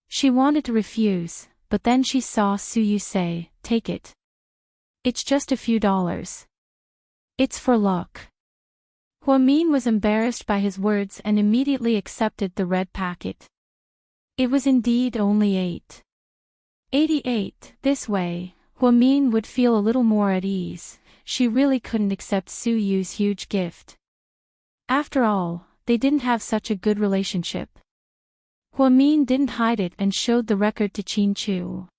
She wanted to refuse, but then she saw Su Yu say, "Take it. It's just a few dollars. It's for luck." Huamin was embarrassed by his words and immediately accepted the red packet. It was indeed only 88. This way, Huamin would feel a little more at ease. She really couldn't accept Su Yu's huge gift. After all, they didn't have such a good relationship. Huamin didn't hide it and showed the record to Chin Chu.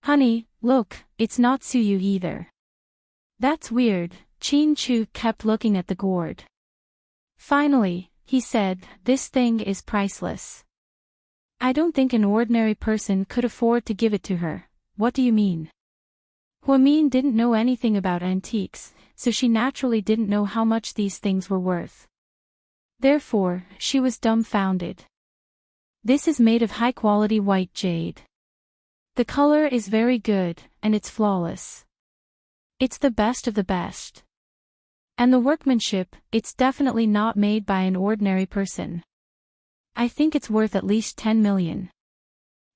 Honey, look, it's not Su Yu either. That's weird. Chin Chu kept looking at the gourd. Finally, he said, this thing is priceless. I don't think an ordinary person could afford to give it to her. What do you mean? Huamin didn't know anything about antiques, so she naturally didn't know how much these things were worth. Therefore, she was dumbfounded. This is made of high-quality white jade. The color is very good, and it's flawless. It's the best of the best. And the workmanship, it's definitely not made by an ordinary person. I think it's worth at least 10 million.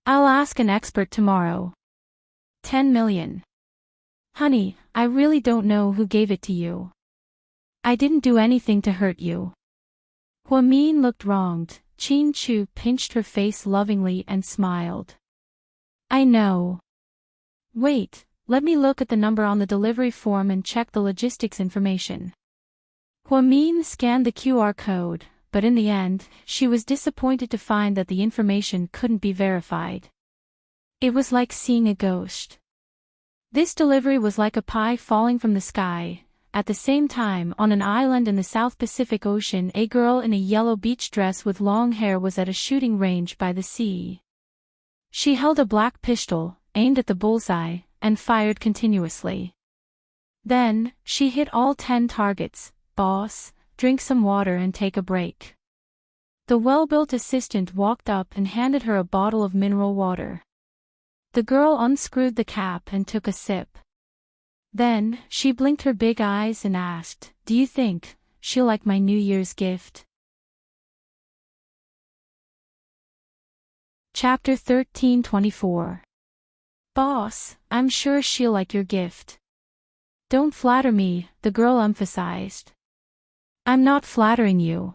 I'll ask an expert tomorrow. 10 million. Honey, I really don't know who gave it to you. I didn't do anything to hurt you. Huamin looked wronged. Qin Chu pinched her face lovingly and smiled. I know. Wait, let me look at the number on the delivery form and check the logistics information. Huamin scanned the QR code, but in the end, she was disappointed to find that the information couldn't be verified. It was like seeing a ghost. This delivery was like a pie falling from the sky. At the same time, on an island in the South Pacific Ocean, a girl in a yellow beach dress with long hair was at a shooting range by the sea. She held a black pistol, aimed at the bullseye, and fired continuously. Then, she hit all 10 targets. Boss, drink some water and take a break. The well-built assistant walked up and handed her a bottle of mineral water. The girl unscrewed the cap and took a sip. Then, she blinked her big eyes and asked, "Do you think she'll like my New Year's gift?" Chapter 13:24. Boss, I'm sure she'll like your gift. Don't flatter me, the girl emphasized. I'm not flattering you.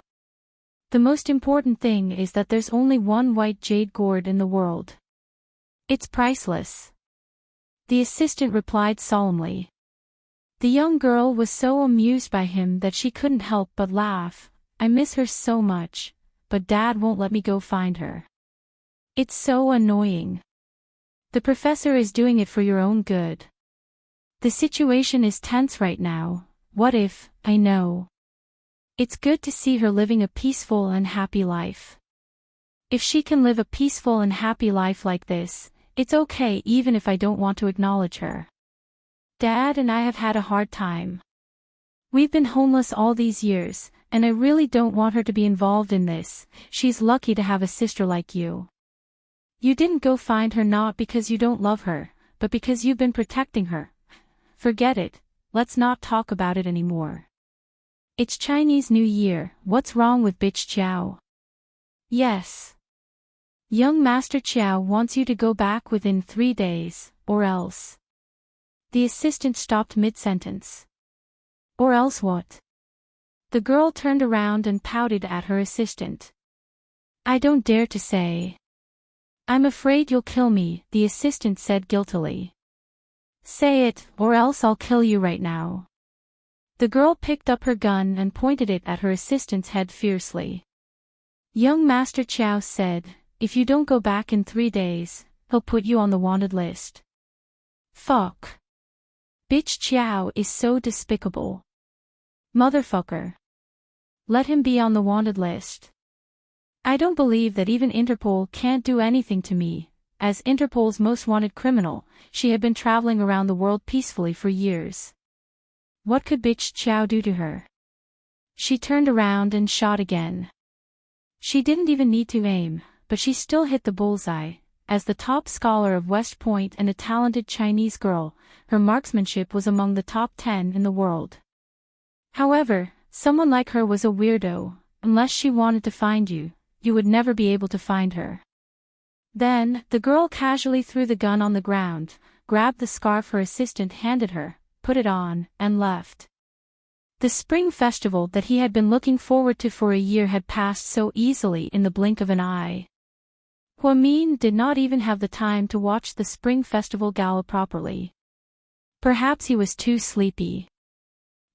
The most important thing is that there's only one white jade gourd in the world. It's priceless. The assistant replied solemnly. The young girl was so amused by him that she couldn't help but laugh. I miss her so much, but Dad won't let me go find her. It's so annoying. The professor is doing it for your own good. The situation is tense right now. What if, I know. It's good to see her living a peaceful and happy life. If she can live a peaceful and happy life like this, it's okay even if I don't want to acknowledge her. Dad and I have had a hard time. We've been homeless all these years, and I really don't want her to be involved in this. She's lucky to have a sister like you. You didn't go find her not because you don't love her, but because you've been protecting her. Forget it, let's not talk about it anymore. It's Chinese New Year, what's wrong with bitch Qiao? Yes. Young Master Qiao wants you to go back within 3 days, or else. The assistant stopped mid-sentence. Or else what? The girl turned around and pouted at her assistant. I don't dare to say. I'm afraid you'll kill me, the assistant said guiltily. Say it, or else I'll kill you right now. The girl picked up her gun and pointed it at her assistant's head fiercely. Young Master Qiao said, if you don't go back in 3 days, he'll put you on the wanted list. Fuck. Bitch Qiao is so despicable. Motherfucker. Let him be on the wanted list. I don't believe that even Interpol can't do anything to me. As Interpol's most wanted criminal, she had been traveling around the world peacefully for years. What could bitch Qiao do to her? She turned around and shot again. She didn't even need to aim, but she still hit the bullseye. As the top scholar of West Point and a talented Chinese girl, her marksmanship was among the top 10 in the world. However, someone like her was a weirdo. Unless she wanted to find you, you would never be able to find her. Then, the girl casually threw the gun on the ground, grabbed the scarf her assistant handed her, put it on, and left. The spring festival that he had been looking forward to for a year had passed so easily in the blink of an eye. Huamin did not even have the time to watch the spring festival gala properly. Perhaps he was too sleepy.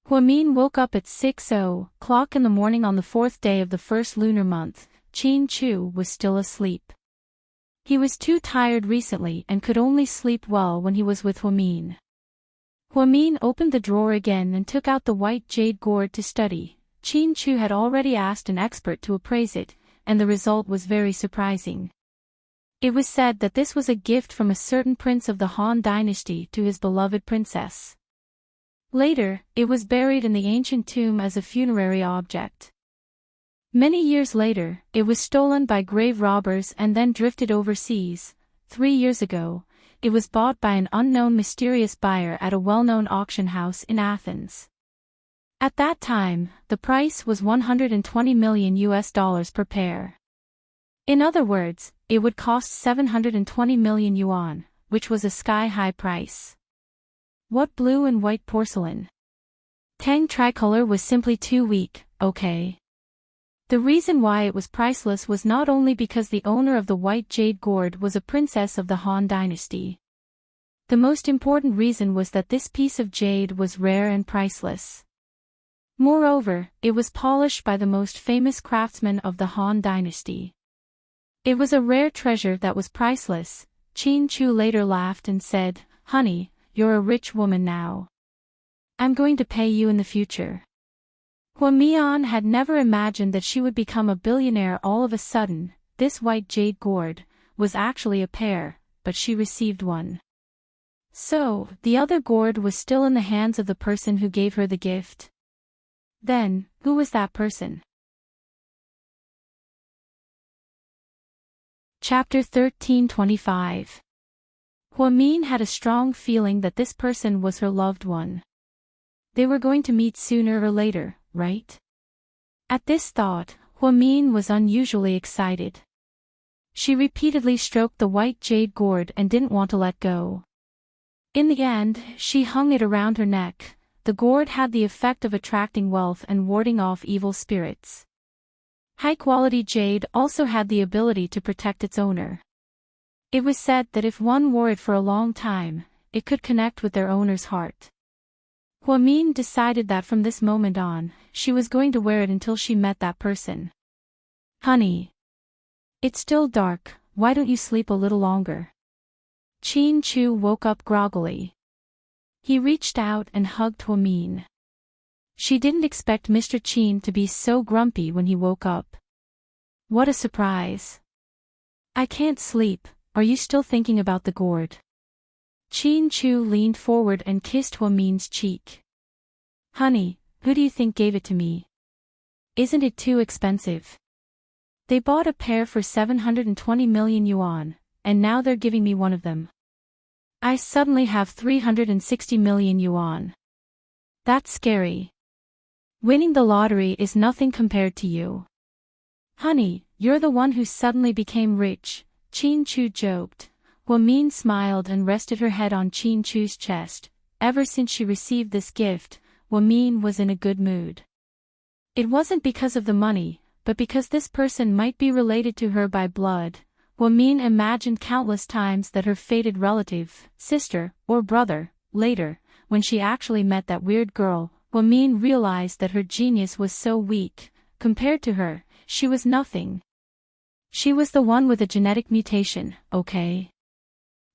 Huamin woke up at 6:00 in the morning on the 4th day of the first lunar month. Qin Chu was still asleep. He was too tired recently and could only sleep well when he was with Huamin. Huamin opened the drawer again and took out the white jade gourd to study. Qin Chu had already asked an expert to appraise it, and the result was very surprising. It was said that this was a gift from a certain prince of the Han dynasty to his beloved princess. Later, it was buried in the ancient tomb as a funerary object. Many years later, it was stolen by grave robbers and then drifted overseas. 3 years ago, it was bought by an unknown mysterious buyer at a well-known auction house in Athens. At that time, the price was $120 million per pair. In other words, it would cost 720 million yuan, which was a sky-high price. What blue and white porcelain? Tang tricolor was simply too weak, okay? The reason why it was priceless was not only because the owner of the white jade gourd was a princess of the Han dynasty. The most important reason was that this piece of jade was rare and priceless. Moreover, it was polished by the most famous craftsman of the Han dynasty. It was a rare treasure that was priceless. Qin Chu later laughed and said, "Honey, you're a rich woman now. I'm going to pay you in the future." Hua Mian had never imagined that she would become a billionaire all of a sudden. This white jade gourd was actually a pair, but she received one. So, the other gourd was still in the hands of the person who gave her the gift. Then, who was that person? Chapter 13:25. Hua Min had a strong feeling that this person was her loved one. They were going to meet sooner or later, right? At this thought, Hua Min was unusually excited. She repeatedly stroked the white jade gourd and didn't want to let go. In the end, she hung it around her neck. The gourd had the effect of attracting wealth and warding off evil spirits. High-quality jade also had the ability to protect its owner. It was said that if one wore it for a long time, it could connect with their owner's heart. Hua Min decided that from this moment on, she was going to wear it until she met that person. "Honey. It's still dark, why don't you sleep a little longer?" Qin Chu woke up groggily. He reached out and hugged Hua Min. She didn't expect Mr. Qin to be so grumpy when he woke up. What a surprise. "I can't sleep, are you still thinking about the gourd?" Qin Chu leaned forward and kissed Hua Min's cheek. "Honey, who do you think gave it to me? Isn't it too expensive? They bought a pair for 720 million yuan, and now they're giving me one of them. I suddenly have 360 million yuan. That's scary. Winning the lottery is nothing compared to you. Honey, you're the one who suddenly became rich," Qin Chu joked. Hua Min smiled and rested her head on Qin Chu's chest. Ever since she received this gift, Hua Min was in a good mood. It wasn't because of the money, but because this person might be related to her by blood. Hua Min imagined countless times that her fated relative, sister, or brother. Later, when she actually met that weird girl, Hua Min realized that her genius was so weak. Compared to her, she was nothing. She was the one with a genetic mutation, okay?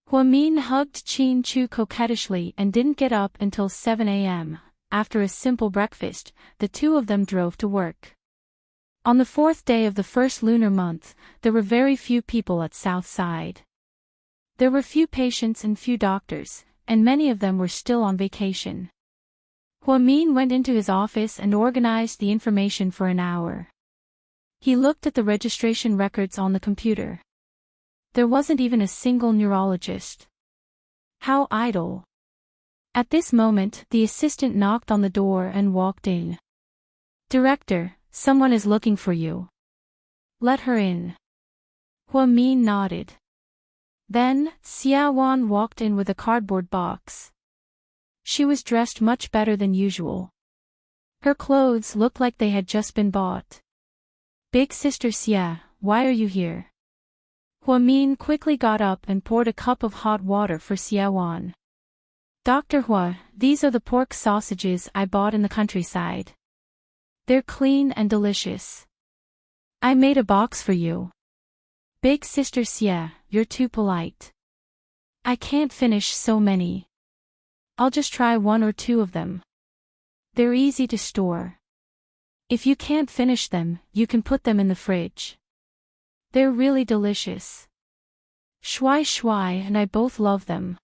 Hua Min hugged Qin Chu coquettishly and didn't get up until 7 a.m. After a simple breakfast, the two of them drove to work. On the 4th day of the first lunar month, there were very few people at South Side. There were few patients and few doctors, and many of them were still on vacation. Hua Min went into his office and organized the information for an hour. He looked at the registration records on the computer. There wasn't even a single neurologist. How idle. At this moment, the assistant knocked on the door and walked in. "Director, someone is looking for you." "Let her in." Hua Min nodded. Then, Xia Wan walked in with a cardboard box. She was dressed much better than usual. Her clothes looked like they had just been bought. "Big sister Xia, why are you here?" Hua Min quickly got up and poured a cup of hot water for Xia Wan. "Dr. Hua, these are the pork sausages I bought in the countryside. They're clean and delicious. I made a box for you." "Big sister Xia, you're too polite. I can't finish so many. I'll just try 1 or 2 of them. They're easy to store. If you can't finish them, you can put them in the fridge. They're really delicious." Shui Shui and I both love them.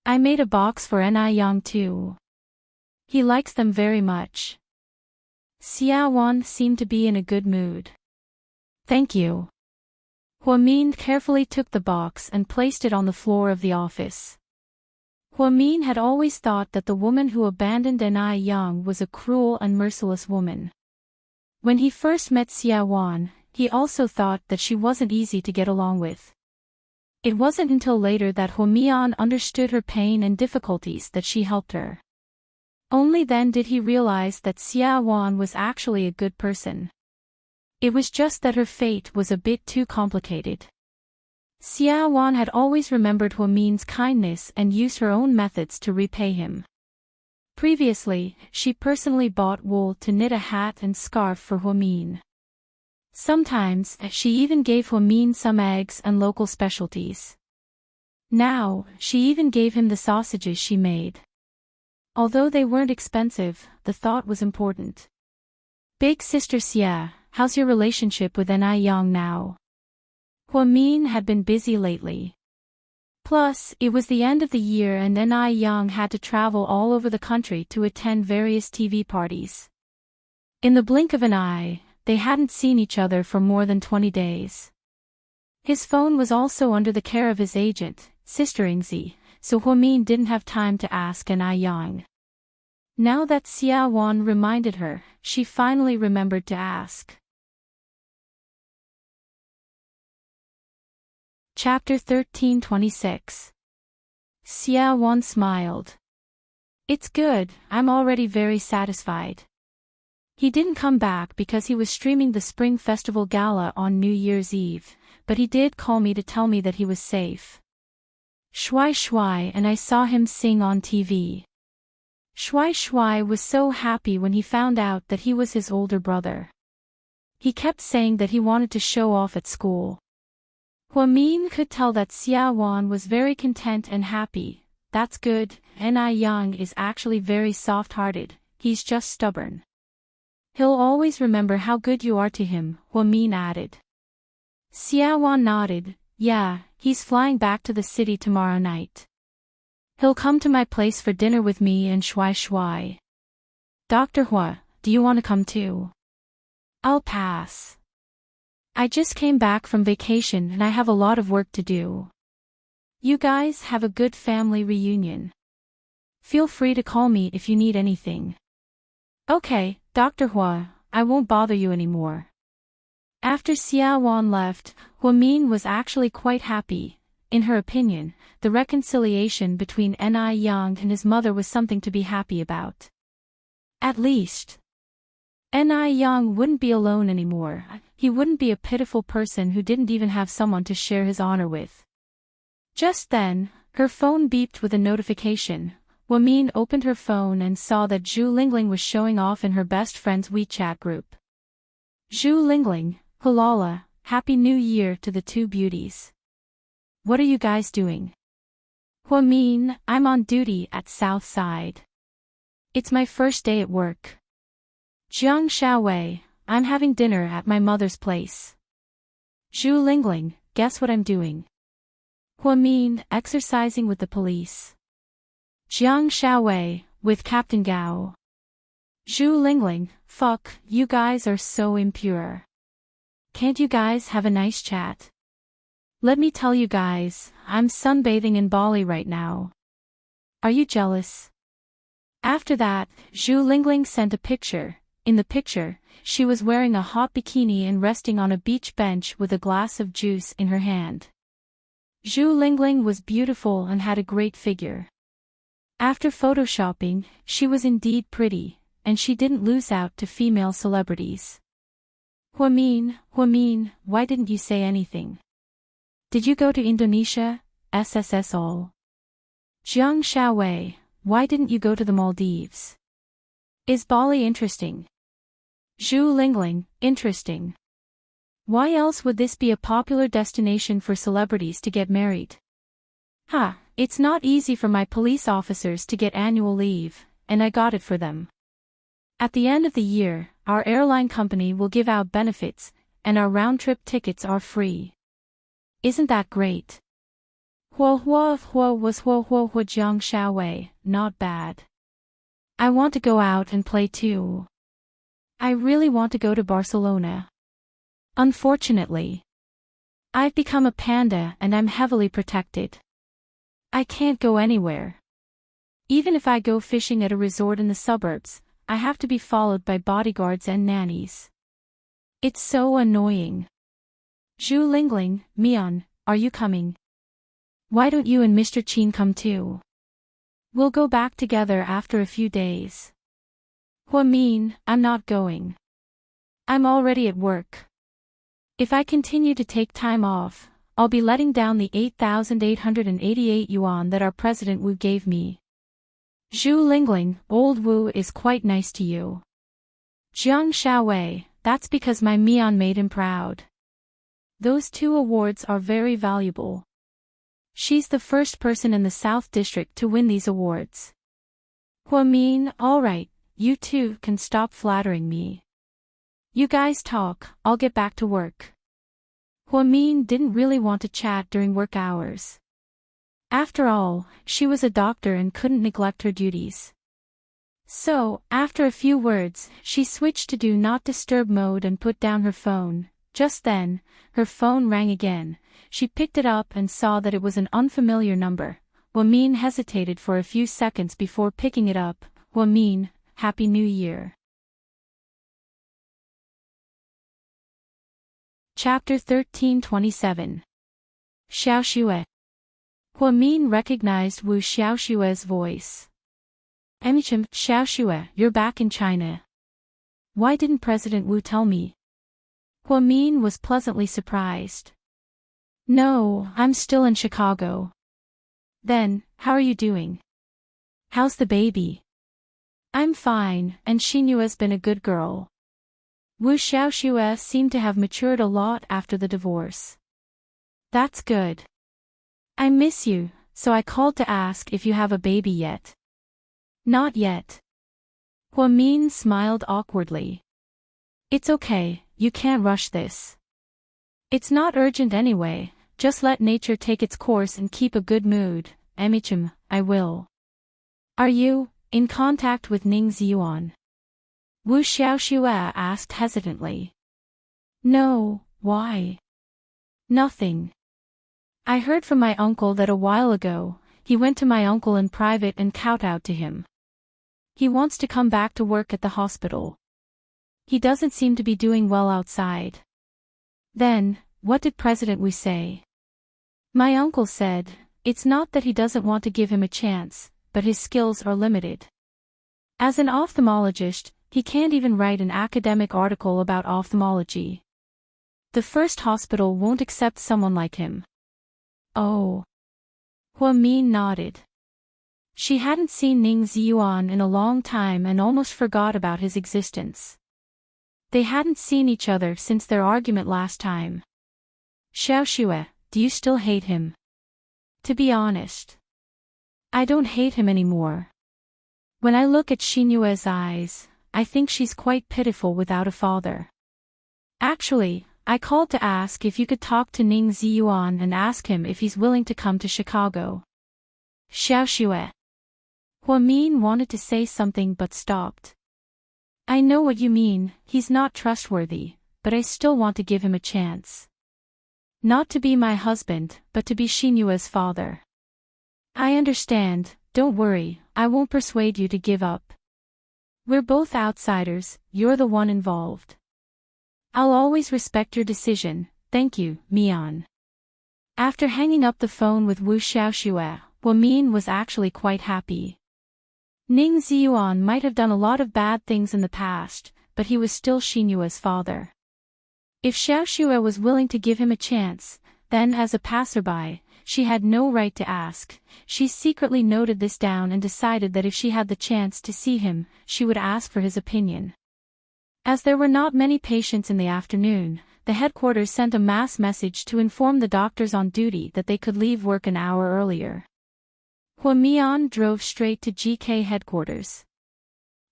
I made a box for Ni Yang too. He likes them very much. Xia Wan seemed to be in a good mood. Thank you. Huamin carefully took the box and placed it on the floor of the office. Huamin had always thought that the woman who abandoned Ni Yang was a cruel and merciless woman. When he first met Xia Wan, he also thought that she wasn't easy to get along with. It wasn't until later that Huamian understood her pain and difficulties that she helped her. Only then did he realize that Xia Wan was actually a good person. It was just that her fate was a bit too complicated. Xia Wan had always remembered Huamin's kindness and used her own methods to repay him. Previously, she personally bought wool to knit a hat and scarf for Huamin. Sometimes, she even gave Huamin some eggs and local specialties. Now, she even gave him the sausages she made. Although they weren't expensive, the thought was important. Big Sister Xia, how's your relationship with Ni Yang now? Huamin had been busy lately. Plus, it was the end of the year and Ni Yang had to travel all over the country to attend various TV parties. In the blink of an eye, they hadn't seen each other for more than 20 days. His phone was also under the care of his agent, Sister Ingzi, so Huamin didn't have time to ask Ni Yang. Now that Xia Wan reminded her, she finally remembered to ask. Chapter 1326. Xia Wan smiled. It's good, I'm already very satisfied. He didn't come back because he was streaming the Spring Festival Gala on New Year's Eve, but he did call me to tell me that he was safe. Shui Shui and I saw him sing on TV. Shui Shui was so happy when he found out that he was his older brother. He kept saying that he wanted to show off at school. Huamin could tell that Xia Wan was very content and happy. That's good, Ni Yang is actually very soft-hearted, he's just stubborn. He'll always remember how good you are to him, Huamin added. Xia Wan nodded, yeah, he's flying back to the city tomorrow night. He'll come to my place for dinner with me and Shui Shui. Dr. Hua, do you want to come too? I'll pass. I just came back from vacation and I have a lot of work to do. You guys have a good family reunion. Feel free to call me if you need anything. Okay, Dr. Hua, I won't bother you anymore. After Xia Wan left, Huamin was actually quite happy. In her opinion, the reconciliation between Ni Yang and his mother was something to be happy about. At least, Ni Yang wouldn't be alone anymore. He wouldn't be a pitiful person who didn't even have someone to share his honor with. Just then, her phone beeped with a notification. Huamin opened her phone and saw that Zhu Lingling was showing off in her best friend's WeChat group. Zhu Lingling, Halala, Happy New Year to the two beauties. What are you guys doing? Huamin, I'm on duty at South Side. It's my first day at work. Jiang Xiaowei, I'm having dinner at my mother's place. Zhu Lingling, guess what I'm doing? Huamin, exercising with the police. Jiang Xiaowei, with Captain Gao. Zhu Lingling, fuck, you guys are so impure. Can't you guys have a nice chat? Let me tell you guys, I'm sunbathing in Bali right now. Are you jealous? After that, Zhu Lingling sent a picture. In the picture, she was wearing a hot bikini and resting on a beach bench with a glass of juice in her hand. Zhu Lingling was beautiful and had a great figure. After photoshopping, she was indeed pretty, and she didn't lose out to female celebrities. Huamin, why didn't you say anything? Did you go to Indonesia, SSS all? Jiang Xiaowei, why didn't you go to the Maldives? Is Bali interesting? Zhu Lingling, interesting. Why else would this be a popular destination for celebrities to get married? It's not easy for my police officers to get annual leave, and I got it for them. At the end of the year, our airline company will give out benefits, and our round-trip tickets are free. Isn't that great? Hua was hua jiang xiao wei, not bad. I want to go out and play too. I really want to go to Barcelona. Unfortunately, I've become a panda and I'm heavily protected. I can't go anywhere. Even if I go fishing at a resort in the suburbs, I have to be followed by bodyguards and nannies. It's so annoying. Zhu Lingling, Mian, are you coming? Why don't you and Mr. Qin come too? We'll go back together after a few days. Hua Min, I'm not going. I'm already at work. If I continue to take time off, I'll be letting down the 8,888 yuan that our President Wu gave me. Zhu Lingling, old Wu is quite nice to you. Jiang Xiaowei, that's because my Mian made him proud. Those 2 awards are very valuable. She's the first person in the South District to win these awards. Hua Min, alright, you two can stop flattering me. You guys talk, I'll get back to work. Hua Min didn't really want to chat during work hours. After all, she was a doctor and couldn't neglect her duties. So, after a few words, she switched to Do Not Disturb mode and put down her phone. Just then, her phone rang again. She picked it up and saw that it was an unfamiliar number. Hua Min hesitated for a few seconds before picking it up. Hua Min, Happy New Year. Chapter 1327. Xiaoxue. Hua Min recognized Wu Xiaoxue's voice. Emichim, Xiaoxue, you're back in China. Why didn't President Wu tell me? Hua Min was pleasantly surprised. No, I'm still in Chicago. Then, how are you doing? How's the baby? I'm fine, and Xinyue's been a good girl. Wu Xiaoxue seemed to have matured a lot after the divorce. That's good. I miss you, so I called to ask if you have a baby yet. Not yet. Hua Min smiled awkwardly. It's okay, you can't rush this. It's not urgent anyway, just let nature take its course and keep a good mood. Emichim, I will. Are you in contact with Ning Ziyuan? Wu Xiaoxue asked hesitantly. No, why? Nothing. I heard from my uncle that a while ago, he went to my uncle in private and kowtowed to him. He wants to come back to work at the hospital. He doesn't seem to be doing well outside. Then, what did President Wu say? My uncle said, it's not that he doesn't want to give him a chance, but his skills are limited. As an ophthalmologist, he can't even write an academic article about ophthalmology. The first hospital won't accept someone like him. Oh. Hua Min nodded. She hadn't seen Ning Ziyuan in a long time and almost forgot about his existence. They hadn't seen each other since their argument last time. Xiaoxue, do you still hate him? To be honest, I don't hate him anymore. When I look at Xinyue's eyes, I think she's quite pitiful without a father. Actually, I called to ask if you could talk to Ning Ziyuan and ask him if he's willing to come to Chicago. Xiaoxue. Hua Min wanted to say something but stopped. I know what you mean, he's not trustworthy, but I still want to give him a chance. Not to be my husband, but to be Xinyue's father. I understand, don't worry, I won't persuade you to give up. We're both outsiders, you're the one involved. I'll always respect your decision, thank you, Mian. After hanging up the phone with Wu Xiaoxue, Hua Min was actually quite happy. Ning Ziyuan might have done a lot of bad things in the past, but he was still Xinyue's father. If Xiaoxue was willing to give him a chance, then as a passerby, she had no right to ask. She secretly noted this down and decided that if she had the chance to see him, she would ask for his opinion. As there were not many patients in the afternoon, the headquarters sent a mass message to inform the doctors on duty that they could leave work an hour earlier. Hua Mian drove straight to GK headquarters.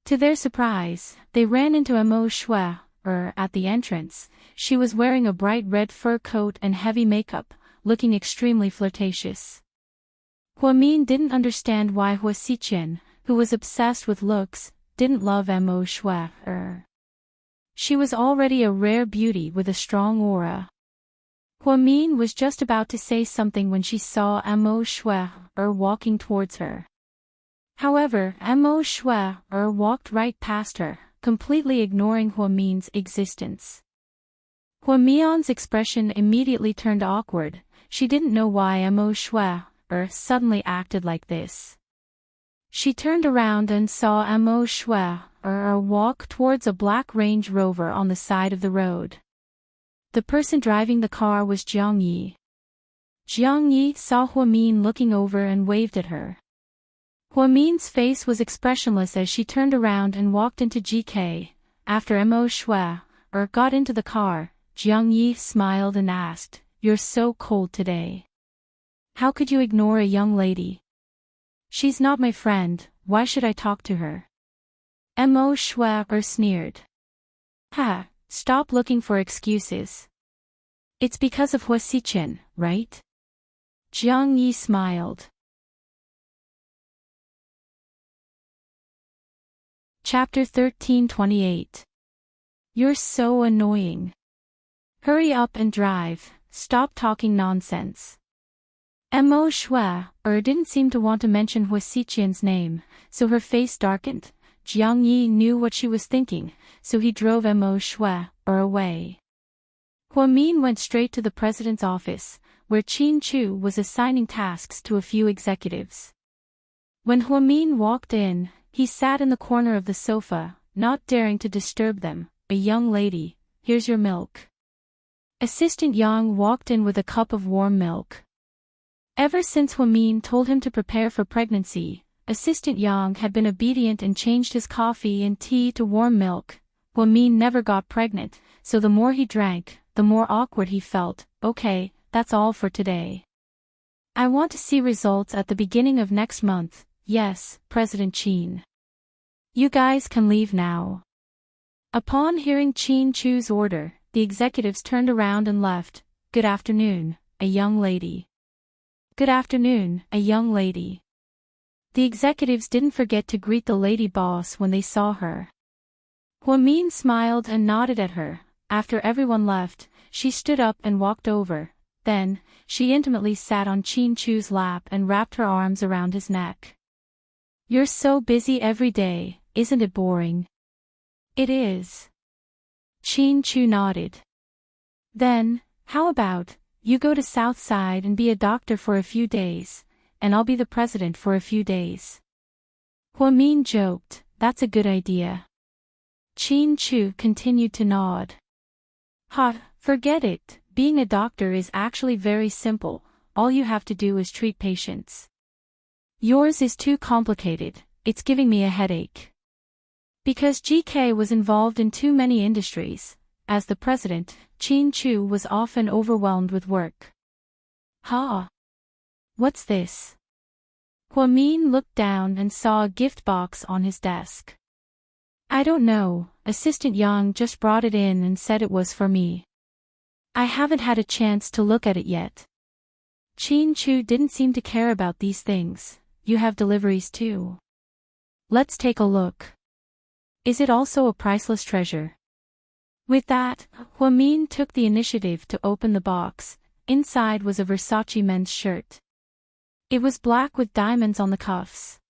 To their surprise, they ran into Mo Shui, at the entrance. She was wearing a bright red fur coat and heavy makeup, looking extremely flirtatious. Huamin didn't understand why Hua Xiqian, who was obsessed with looks, didn't love Mo Shui. She was already a rare beauty with a strong aura. Huamin was just about to say something when she saw Mo Shui walking towards her. However, Mo Shui walked right past her, completely ignoring Huamin's existence. Huamian's expression immediately turned awkward. She didn't know why Mo Shui suddenly acted like this. She turned around and saw Mo Shui walk towards a black Range Rover on the side of the road. The person driving the car was Jiang Yi. Jiang Yi saw Huamin looking over and waved at her. Huamin's face was expressionless as she turned around and walked into GK. After Mo Shui got into the car, Jiang Yi smiled and asked, "You're so cold today. How could you ignore a young lady? She's not my friend, why should I talk to her?" Mo Shui sneered. "Ha, stop looking for excuses. It's because of Hua Xiqian, right?" Jiang Yi smiled. Chapter 13:28. You're so annoying. Hurry up and drive, stop talking nonsense. Mo Shui didn't seem to want to mention Hua Xiqian's name, so her face darkened. Jiang Yi knew what she was thinking, so he drove Mo Shui away. Huamin went straight to the president's office, where Qin Chu was assigning tasks to a few executives. When Huamin walked in, he sat in the corner of the sofa, not daring to disturb them. "A young lady, here's your milk." Assistant Yang walked in with a cup of warm milk. Ever since Huamin told him to prepare for pregnancy, Assistant Yang had been obedient and changed his coffee and tea to warm milk. Huamin never got pregnant, so the more he drank, the more awkward he felt. "Okay, that's all for today. I want to see results at the beginning of next month." "Yes, President Qin. You guys can leave now." Upon hearing Qin Chu's order, the executives turned around and left. "Good afternoon, a young lady." "Good afternoon, a young lady." The executives didn't forget to greet the lady boss when they saw her. Huamin smiled and nodded at her. After everyone left, she stood up and walked over. Then, she intimately sat on Qin Chu's lap and wrapped her arms around his neck. "You're so busy every day, isn't it boring?" "It is." Qin Chu nodded. "Then, how about, you go to Southside and be a doctor for a few days, and I'll be the president for a few days." Huamin joked, "That's a good idea." Qin Chu continued to nod. "Ha, forget it, being a doctor is actually very simple, all you have to do is treat patients. Yours is too complicated, it's giving me a headache." Because GK was involved in too many industries, as the president, Qin Chu was often overwhelmed with work. "Ha! What's this?" Huamin looked down and saw a gift box on his desk. "I don't know, Assistant Yang just brought it in and said it was for me. I haven't had a chance to look at it yet." Qin Chu didn't seem to care about these things. "You have deliveries too. Let's take a look. Is it also a priceless treasure?" With that, Huamin took the initiative to open the box. Inside was a Versace men's shirt. It was black with diamonds on the cuffs.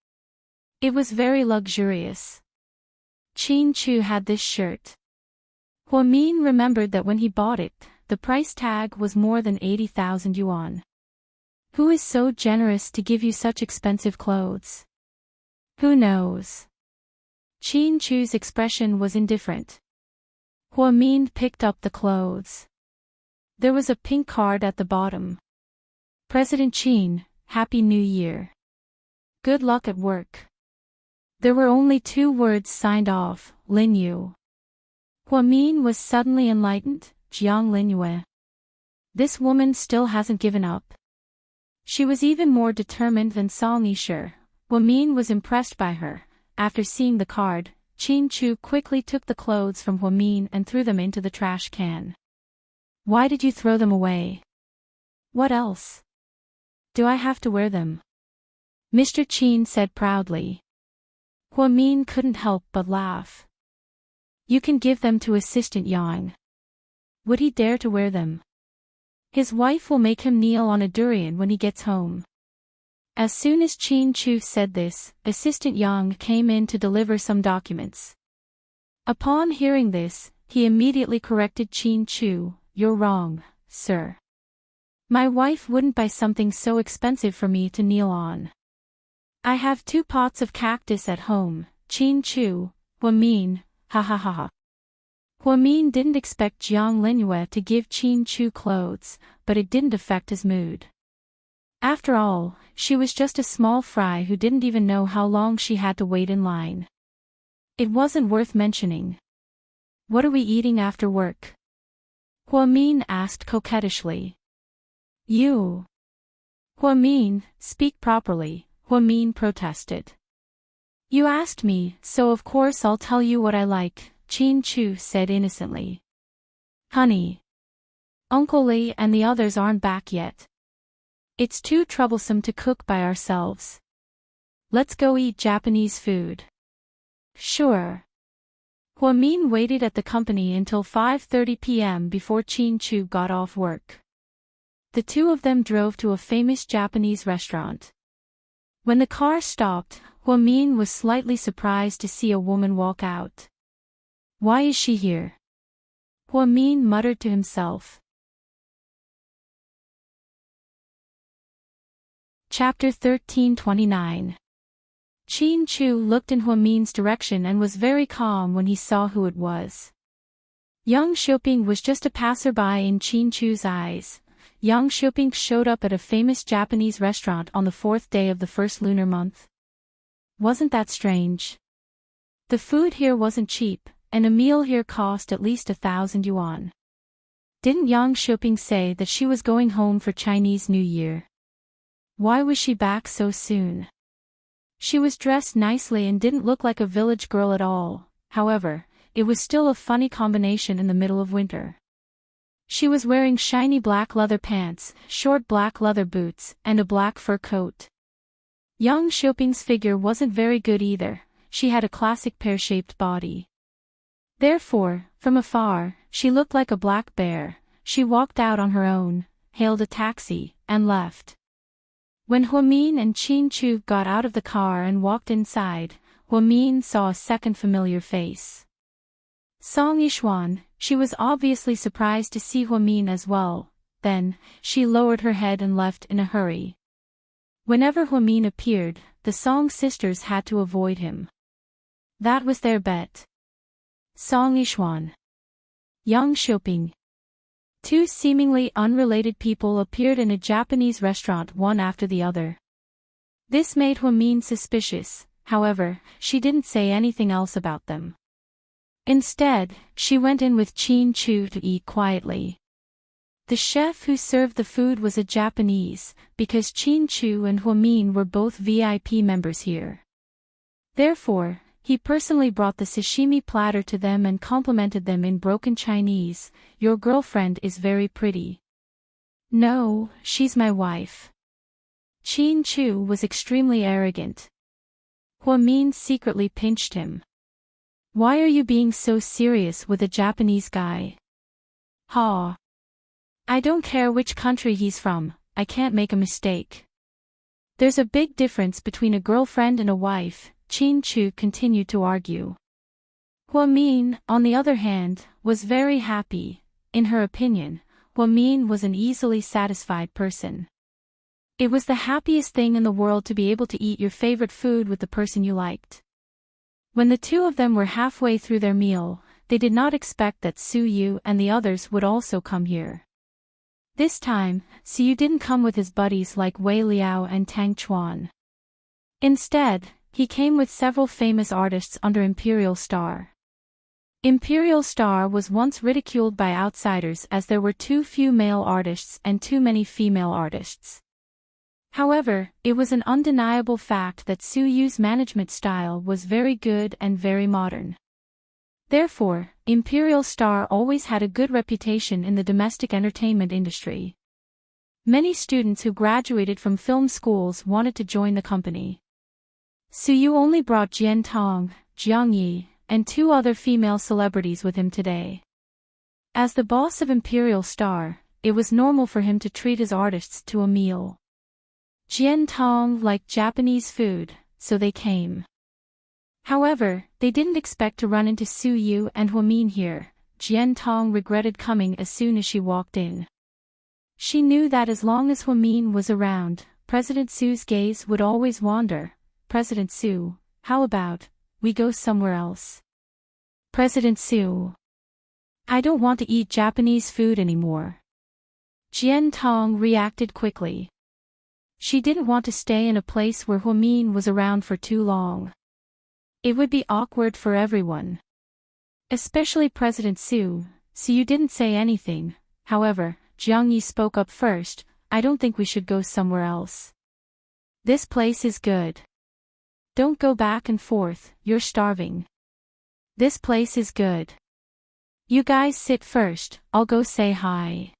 It was very luxurious. Qin Chu had this shirt. Huamin remembered that when he bought it, the price tag was more than 80,000 yuan. Who is so generous to give you such expensive clothes? Who knows? Qin Chu's expression was indifferent. Huamin picked up the clothes. There was a pink card at the bottom. "President Qin, Happy New Year. Good luck at work." There were only 2 words signed off, Lin Yu. Huamin was suddenly enlightened. Jiang Lin Yue. This woman still hasn't given up. She was even more determined than Song Yishe. Huamin was impressed by her. After seeing the card, Qin Chu quickly took the clothes from Huamin and threw them into the trash can. "Why did you throw them away?" "What else? Do I have to wear them?" Mr. Chin said proudly. Huamin couldn't help but laugh. You can give them to Assistant Yang. Would he dare to wear them? His wife will make him kneel on a durian when he gets home. As soon as Chin Chu said this, Assistant Yang came in to deliver some documents. Upon hearing this, he immediately corrected Chin Chu. You're wrong, sir. My wife wouldn't buy something so expensive for me to kneel on. I have 2 pots of cactus at home, Chin Chu, Huamin, ha ha ha ha. Huamin didn't expect Jiang Linhua to give Chin Chu clothes, but it didn't affect his mood. After all, she was just a small fry who didn't even know how long she had to wait in line. It wasn't worth mentioning. What are we eating after work? Huamin asked coquettishly. You. Huamin, speak properly, Huamin protested. You asked me, so of course I'll tell you what I like, Chin Chu said innocently. Honey. Uncle Lee and the others aren't back yet. It's too troublesome to cook by ourselves. Let's go eat Japanese food. Sure. Huamin waited at the company until 5:30 p.m. before Chin Chu got off work. The two of them drove to a famous Japanese restaurant. When the car stopped, Huamin was slightly surprised to see a woman walk out. Why is she here? Huamin muttered to himself. Chapter 13:29. Chin Chu looked in Huamin's direction and was very calm when he saw who it was. Yang Xiaoping was just a passerby in Chin Chu's eyes. Yang Xiaoping showed up at a famous Japanese restaurant on the 4th day of the first lunar month. Wasn't that strange? The food here wasn't cheap, and a meal here cost at least 1,000 yuan. Didn't Yang Xiaoping say that she was going home for Chinese New Year? Why was she back so soon? She was dressed nicely and didn't look like a village girl at all. However, it was still a funny combination in the middle of winter. She was wearing shiny black leather pants, short black leather boots, and a black fur coat. Yang Xiaoping's figure wasn't very good either. She had a classic pear-shaped body. Therefore, from afar, she looked like a black bear. She walked out on her own, hailed a taxi, and left. When Huamin and Chin Chu got out of the car and walked inside, Huamin saw a second familiar face. Song Yishuan. She was obviously surprised to see Huamin as well. Then, she lowered her head and left in a hurry. Whenever Huamin appeared, the Song sisters had to avoid him. That was their bet. Song Yishuan. Yang Xiaoping. 2 seemingly unrelated people appeared in a Japanese restaurant one after the other. This made Huamin suspicious. However, she didn't say anything else about them. Instead, she went in with Chin Chu to eat quietly. The chef who served the food was a Japanese, because Chin Chu and Huamin were both VIP members here. Therefore, he personally brought the sashimi platter to them and complimented them in broken Chinese. Your girlfriend is very pretty. No, she's my wife. Chin Chu was extremely arrogant. Huamin secretly pinched him. Why are you being so serious with a Japanese guy? Ha. I don't care which country he's from, I can't make a mistake. There's a big difference between a girlfriend and a wife, Chin Chu continued to argue. Huamin, on the other hand, was very happy. In her opinion, Huamin was an easily satisfied person. It was the happiest thing in the world to be able to eat your favorite food with the person you liked. When the two of them were halfway through their meal, they did not expect that Su Yu and the others would also come here. This time, Su Yu didn't come with his buddies like Wei Liao and Tang Chuan. Instead, he came with several famous artists under Imperial Star. Imperial Star was once ridiculed by outsiders as there were too few male artists and too many female artists. However, it was an undeniable fact that Su Yu's management style was very good and very modern. Therefore, Imperial Star always had a good reputation in the domestic entertainment industry. Many students who graduated from film schools wanted to join the company. Suyu only brought Jian Tong, Jiang Yi, and 2 other female celebrities with him today. As the boss of Imperial Star, it was normal for him to treat his artists to a meal. Jian Tong liked Japanese food, so they came. However, they didn't expect to run into Suyu and Huamin here. Jian Tong regretted coming as soon as she walked in. She knew that as long as Huamin was around, President Su's gaze would always wander. President Su, how about we go somewhere else? President Su. I don't want to eat Japanese food anymore. Jian Tong reacted quickly. She didn't want to stay in a place where Huamin was around for too long. It would be awkward for everyone. Especially President Su, so you didn't say anything. However, Jiang Yi spoke up first. I don't think we should go somewhere else. This place is good. Don't go back and forth, you're starving. This place is good. You guys sit first, I'll go say hi.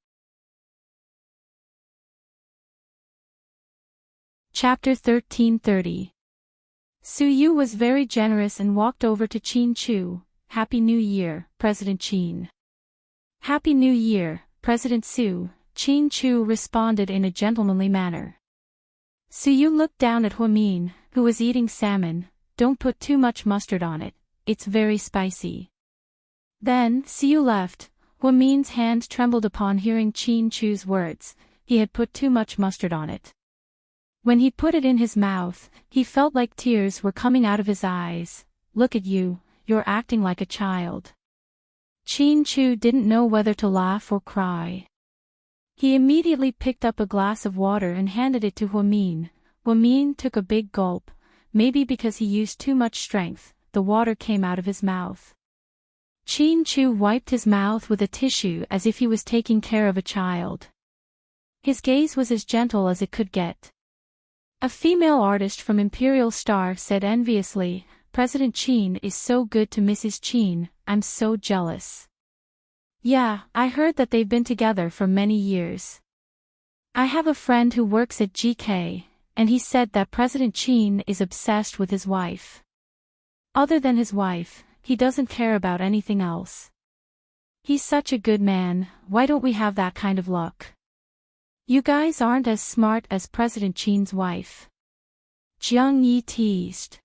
Chapter 1330. Suyu was very generous and walked over to Qin Chu. Happy New Year, President Qin. Happy New Year, President Su, Qin Chu responded in a gentlemanly manner. Suyu looked down at Huamin, who was eating salmon. Don't put too much mustard on it, it's very spicy. Then, Suyu left. Huamin's hand trembled upon hearing Qin Chu's words. He had put too much mustard on it. When he put it in his mouth, he felt like tears were coming out of his eyes. Look at you, you're acting like a child. Qin Chu didn't know whether to laugh or cry. He immediately picked up a glass of water and handed it to Huamin. Huamin took a big gulp. Maybe because he used too much strength, the water came out of his mouth. Qin Chu wiped his mouth with a tissue as if he was taking care of a child. His gaze was as gentle as it could get. A female artist from Imperial Star said enviously, President Qin is so good to Mrs. Qin, I'm so jealous. Yeah, I heard that they've been together for many years. I have a friend who works at GK, and he said that President Qin is obsessed with his wife. Other than his wife, he doesn't care about anything else. He's such a good man, why don't we have that kind of luck? You guys aren't as smart as President Qin's wife. Jiang Yi teased.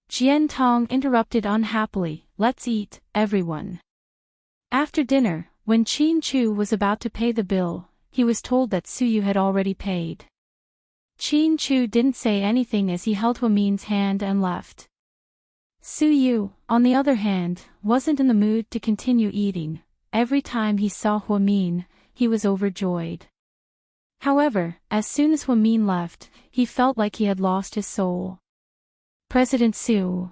Jian Tong interrupted unhappily, let's eat, everyone. After dinner, when Qin Chu was about to pay the bill, he was told that Suyu had already paid. Qin Chu didn't say anything as he held Huamin's hand and left. Suyu, on the other hand, wasn't in the mood to continue eating. Every time he saw Huamin, he was overjoyed. However, as soon as Huamin left, he felt like he had lost his soul. President Su.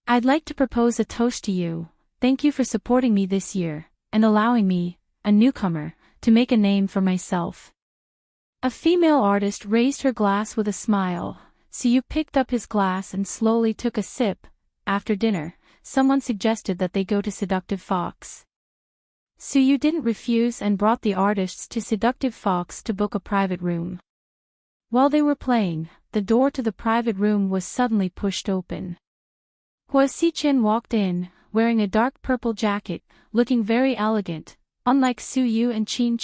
I'd like to propose a toast to you. Thank you for supporting me this year, and allowing me, a newcomer, to make a name for myself. A female artist raised her glass with a smile. Suyu picked up his glass and slowly took a sip. After dinner, someone suggested that they go to Seductive Fox. Suyu didn't refuse and brought the artists to Seductive Fox to book a private room. While they were playing, the door to the private room was suddenly pushed open. Hua Xichen walked in, wearing a dark purple jacket, looking very elegant. Unlike Suyu and Qin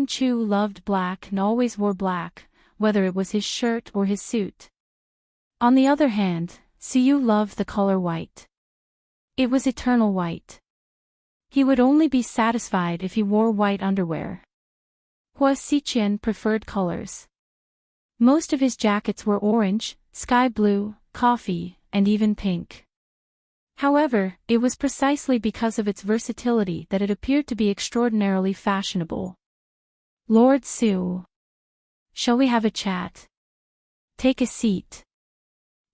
Chu loved black and always wore black, whether it was his shirt or his suit. On the other hand, Suyu loved the color white. It was eternal white. He would only be satisfied if he wore white underwear. Hua Xichen preferred colors. Most of his jackets were orange, sky blue, coffee, and even pink. However, it was precisely because of its versatility that it appeared to be extraordinarily fashionable. Lord Su. Shall we have a chat? Take a seat.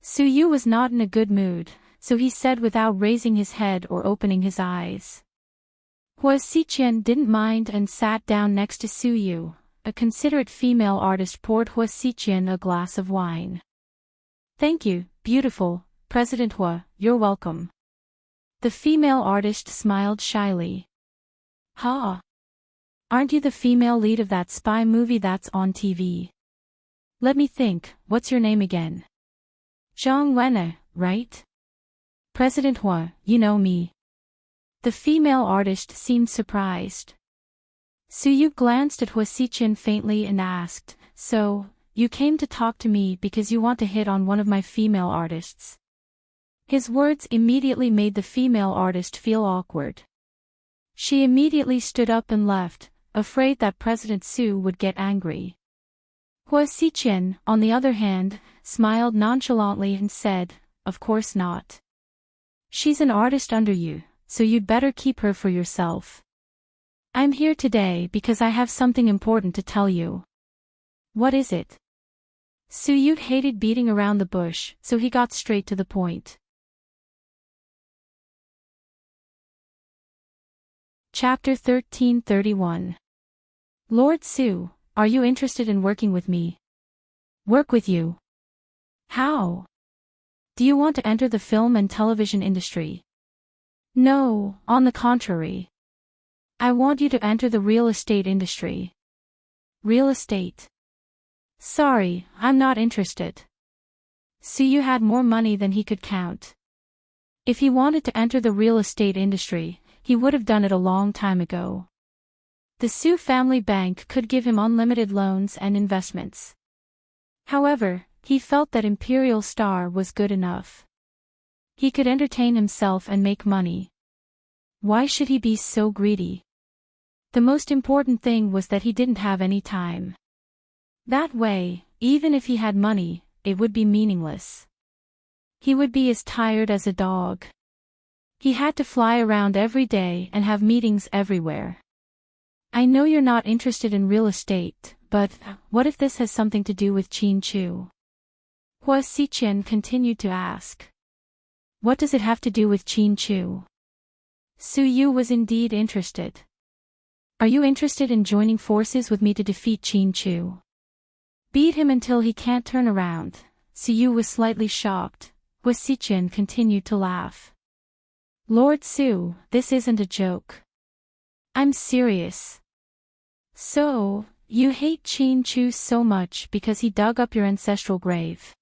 Suyu was not in a good mood, so he said without raising his head or opening his eyes. Hua Xichen didn't mind and sat down next to Suyu. A considerate female artist poured Hua Xichen a glass of wine. Thank you, beautiful, President Hua, you're welcome. The female artist smiled shyly. Ha! Aren't you the female lead of that spy movie that's on TV? Let me think, what's your name again? Zhang Wenna, right? President Hua, you know me. The female artist seemed surprised. Su Yu glanced at Hua Xichen faintly and asked, "So, you came to talk to me because you want to hit on one of my female artists?" His words immediately made the female artist feel awkward. She immediately stood up and left, afraid that President Su would get angry. Hua Xichen, on the other hand, smiled nonchalantly and said, "Of course not. She's an artist under you, so you'd better keep her for yourself. I'm here today because I have something important to tell you." "What is it?" Su Yu hated beating around the bush, so he got straight to the point. Chapter 1331. Lord Su, are you interested in working with me? Work with you? How? Do you want to enter the film and television industry? No, on the contrary. I want you to enter the real estate industry. Real estate? Sorry, I'm not interested. Su Yu had more money than he could count. If he wanted to enter the real estate industry, he would have done it a long time ago. The Su family bank could give him unlimited loans and investments. However, he felt that Imperial Star was good enough. He could entertain himself and make money. Why should he be so greedy? The most important thing was that he didn't have any time. That way, even if he had money, it would be meaningless. He would be as tired as a dog. He had to fly around every day and have meetings everywhere. I know you're not interested in real estate, but what if this has something to do with Qin Chu? Hua Xichen continued to ask. What does it have to do with Qin Chu? Su Yu was indeed interested. Are you interested in joining forces with me to defeat Qin Chu? Beat him until he can't turn around. Su Yu was slightly shocked. Hua Xichen continued to laugh. Lord Su, this isn't a joke. I'm serious. So, you hate Qin Chu so much because he dug up your ancestral grave?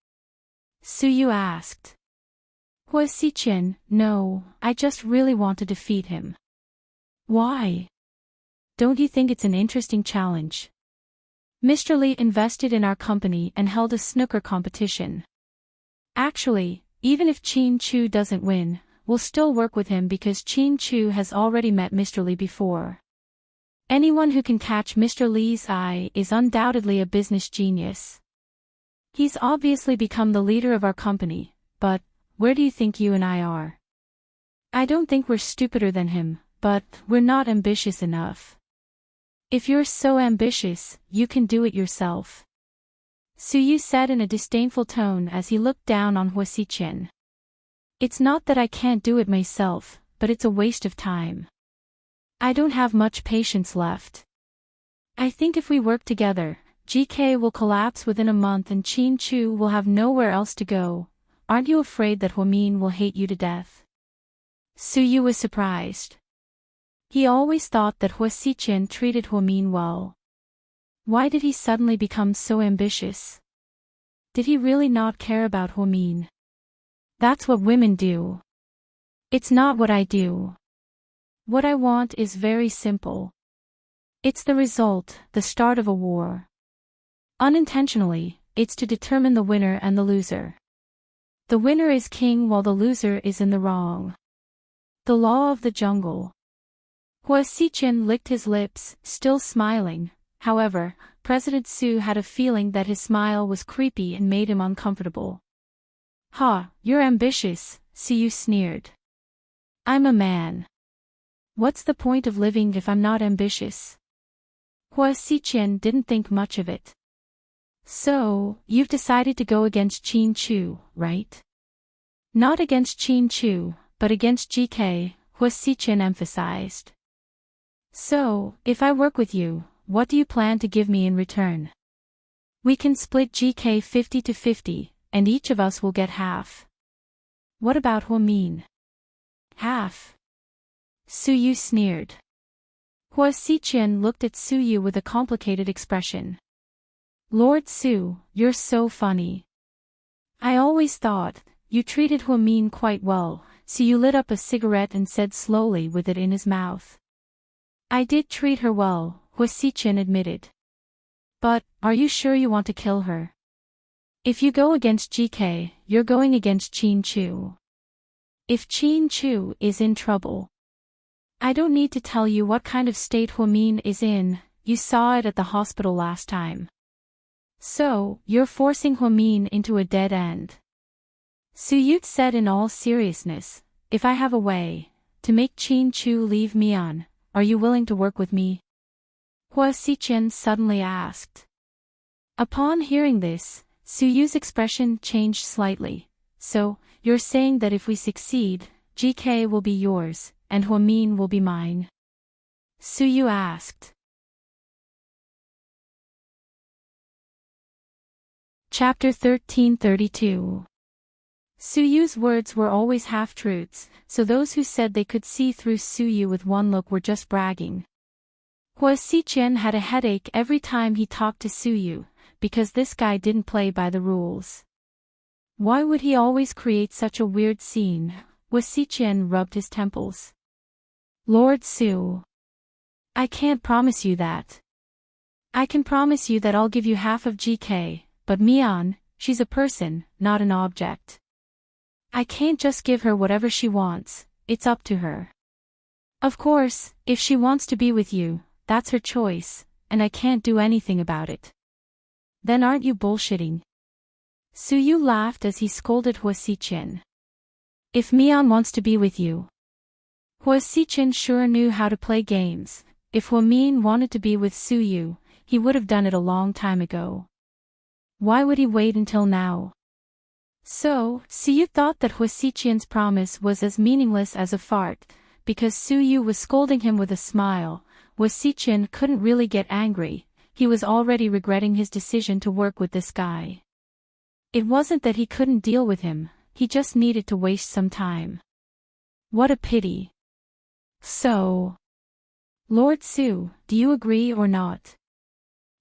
Su Yu asked. Hua Xichen, no, I just really want to defeat him. Why? Don't you think it's an interesting challenge? Mr. Li invested in our company and held a snooker competition. Actually, even if Qin Chu doesn't win, we'll still work with him because Qin Chu has already met Mr. Li before. Anyone who can catch Mr. Li's eye is undoubtedly a business genius. He's obviously become the leader of our company, but where do you think you and I are? I don't think we're stupider than him, but we're not ambitious enough. If you're so ambitious, you can do it yourself. Su Yu said in a disdainful tone as he looked down on Hua Xichen. It's not that I can't do it myself, but it's a waste of time. I don't have much patience left. I think if we work together, GK will collapse within a month and Qin Chu will have nowhere else to go. Aren't you afraid that Huamin will hate you to death? Su Yu was surprised. He always thought that Hua Xichen treated Huamin well. Why did he suddenly become so ambitious? Did he really not care about Huamin? That's what women do. It's not what I do. What I want is very simple. It's the result, the start of a war. Unintentionally, it's to determine the winner and the loser. The winner is king while the loser is in the wrong. The law of the jungle. Hua Xichen licked his lips, still smiling. However, President Su had a feeling that his smile was creepy and made him uncomfortable. Ha, you're ambitious, Su Yu sneered. I'm a man. What's the point of living if I'm not ambitious? Hua Xichen didn't think much of it. So, you've decided to go against Qin Chu, right? Not against Qin Chu, but against GK, Hua Xichen emphasized. So, if I work with you, what do you plan to give me in return? We can split GK 50-50, and each of us will get half. What about Huamin? Half? Su Yu sneered. Hua Xiqian looked at Su Yu with a complicated expression. Lord Su, you're so funny. I always thought you treated Hua Min quite well. Su Yu lit up a cigarette and said slowly with it in his mouth. I did treat her well, Hua Xiqian admitted. But, are you sure you want to kill her? If you go against GK, you're going against Qin Chu. If Qin Chu is in trouble. I don't need to tell you what kind of state Hua Min is in, you saw it at the hospital last time. So, you're forcing Hua Min into a dead end. Su Yu said in all seriousness, if I have a way to make Qin Chu leave Mian, are you willing to work with me? Hua Xiqian suddenly asked. Upon hearing this, Su Yu's expression changed slightly. So, you're saying that if we succeed, GK will be yours, and Hua Min will be mine? Su Yu asked. Chapter 1332. Su Yu's words were always half-truths, so those who said they could see through Su Yu with one look were just bragging. Hua Xiqian had a headache every time he talked to Su Yu, because this guy didn't play by the rules. Why would he always create such a weird scene? Hua Xiqian rubbed his temples. Lord Su. I can't promise you that. I can promise you that I'll give you half of GK, but Mian, she's a person, not an object. I can't just give her whatever she wants, it's up to her. Of course, if she wants to be with you, that's her choice, and I can't do anything about it. Then aren't you bullshitting? Su Yu laughed as he scolded Hua Xiqian. If Mian wants to be with you. Hua Xiqian sure knew how to play games. If Hua Min wanted to be with Su Yu, he would have done it a long time ago. Why would he wait until now? So, Su Yu thought that Hua Xiqian's promise was as meaningless as a fart. Because Su Yu was scolding him with a smile, Hua Xiqian couldn't really get angry. He was already regretting his decision to work with this guy. It wasn't that he couldn't deal with him, he just needed to waste some time. What a pity. So, Lord Su, do you agree or not?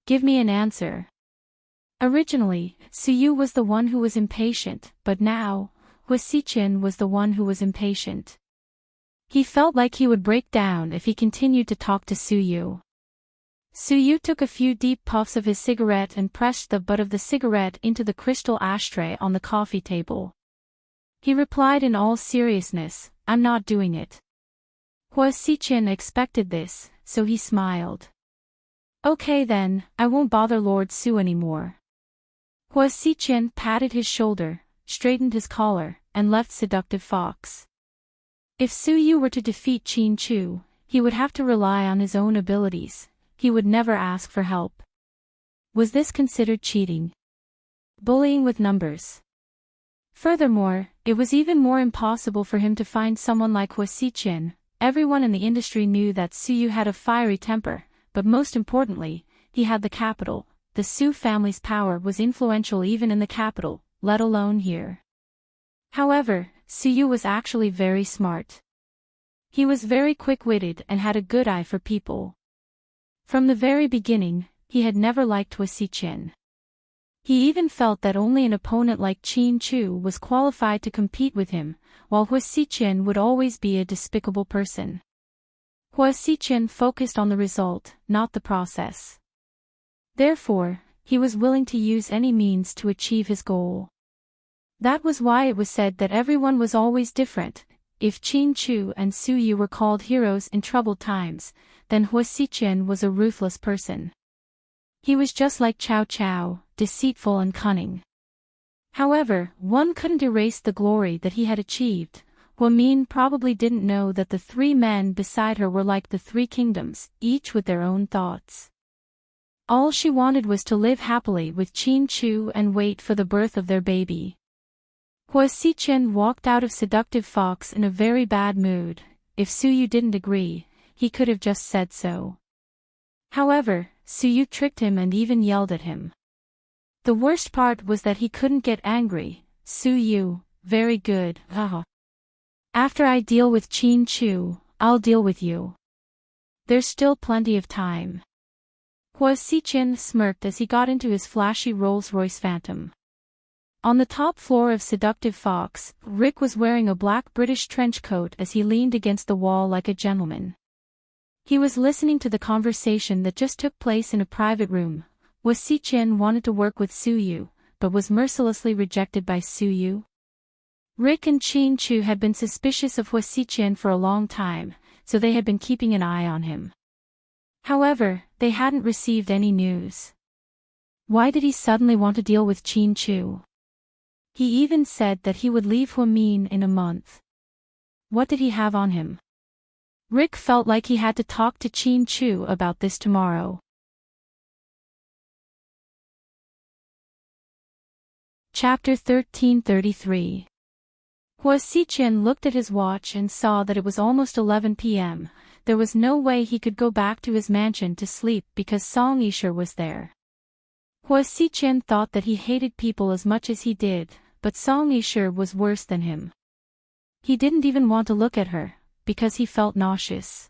Give me an answer. Originally, Su Yu was the one who was impatient, but now, Hua Xiqian was the one who was impatient. He felt like he would break down if he continued to talk to Su Yu. Su Yu took a few deep puffs of his cigarette and pressed the butt of the cigarette into the crystal ashtray on the coffee table. He replied in all seriousness, I'm not doing it. Hua Xiqian expected this, so he smiled. Okay then, I won't bother Lord Su anymore. Hua Xiqian patted his shoulder, straightened his collar, and left Seductive Fox. If Su Yu were to defeat Qin Chu, he would have to rely on his own abilities. He would never ask for help. Was this considered cheating? Bullying with numbers. Furthermore, it was even more impossible for him to find someone like Hua Xiqian. Everyone in the industry knew that Su Yu had a fiery temper, but most importantly, he had the capital. The Su family's power was influential even in the capital, let alone here. However, Su Yu was actually very smart. He was very quick-witted and had a good eye for people. From the very beginning, he had never liked Hua Xiqian. He even felt that only an opponent like Qin Chu was qualified to compete with him, while Hua Xiqian would always be a despicable person. Hua Xiqian focused on the result, not the process. Therefore, he was willing to use any means to achieve his goal. That was why it was said that everyone was always different. If Qin Chu and Su Yu were called heroes in troubled times, then Hua Xiqian was a ruthless person. He was just like Cao Cao, deceitful and cunning. However, one couldn't erase the glory that he had achieved. Hua Min probably didn't know that the three men beside her were like the three kingdoms, each with their own thoughts. All she wanted was to live happily with Qin Chu and wait for the birth of their baby. Hua Xiqian walked out of Seductive Fox in a very bad mood. If Su Yu didn't agree, he could have just said so. However, Su Yu tricked him and even yelled at him. The worst part was that he couldn't get angry. Su Yu, very good, haha. After I deal with Qin Chu, I'll deal with you. There's still plenty of time. Hua Xiqian smirked as he got into his flashy Rolls-Royce Phantom. On the top floor of Seductive Fox, Rick was wearing a black British trench coat as he leaned against the wall like a gentleman. He was listening to the conversation that just took place in a private room. Hua Xiqian wanted to work with Su Yu, but was mercilessly rejected by Su Yu. Rick and Qin Chu had been suspicious of Hua Xiqian for a long time, so they had been keeping an eye on him. However, they hadn't received any news. Why did he suddenly want to deal with Qin Chu? He even said that he would leave Huamin in a month. What did he have on him? Rick felt like he had to talk to Qin Chu about this tomorrow. Chapter 1333. Hua Xiqian looked at his watch and saw that it was almost 11 p.m. There was no way he could go back to his mansion to sleep because Song Yisher was there. Hua Xiqian thought that he hated people as much as he did, but Song Yisher was worse than him. He didn't even want to look at her, because he felt nauseous.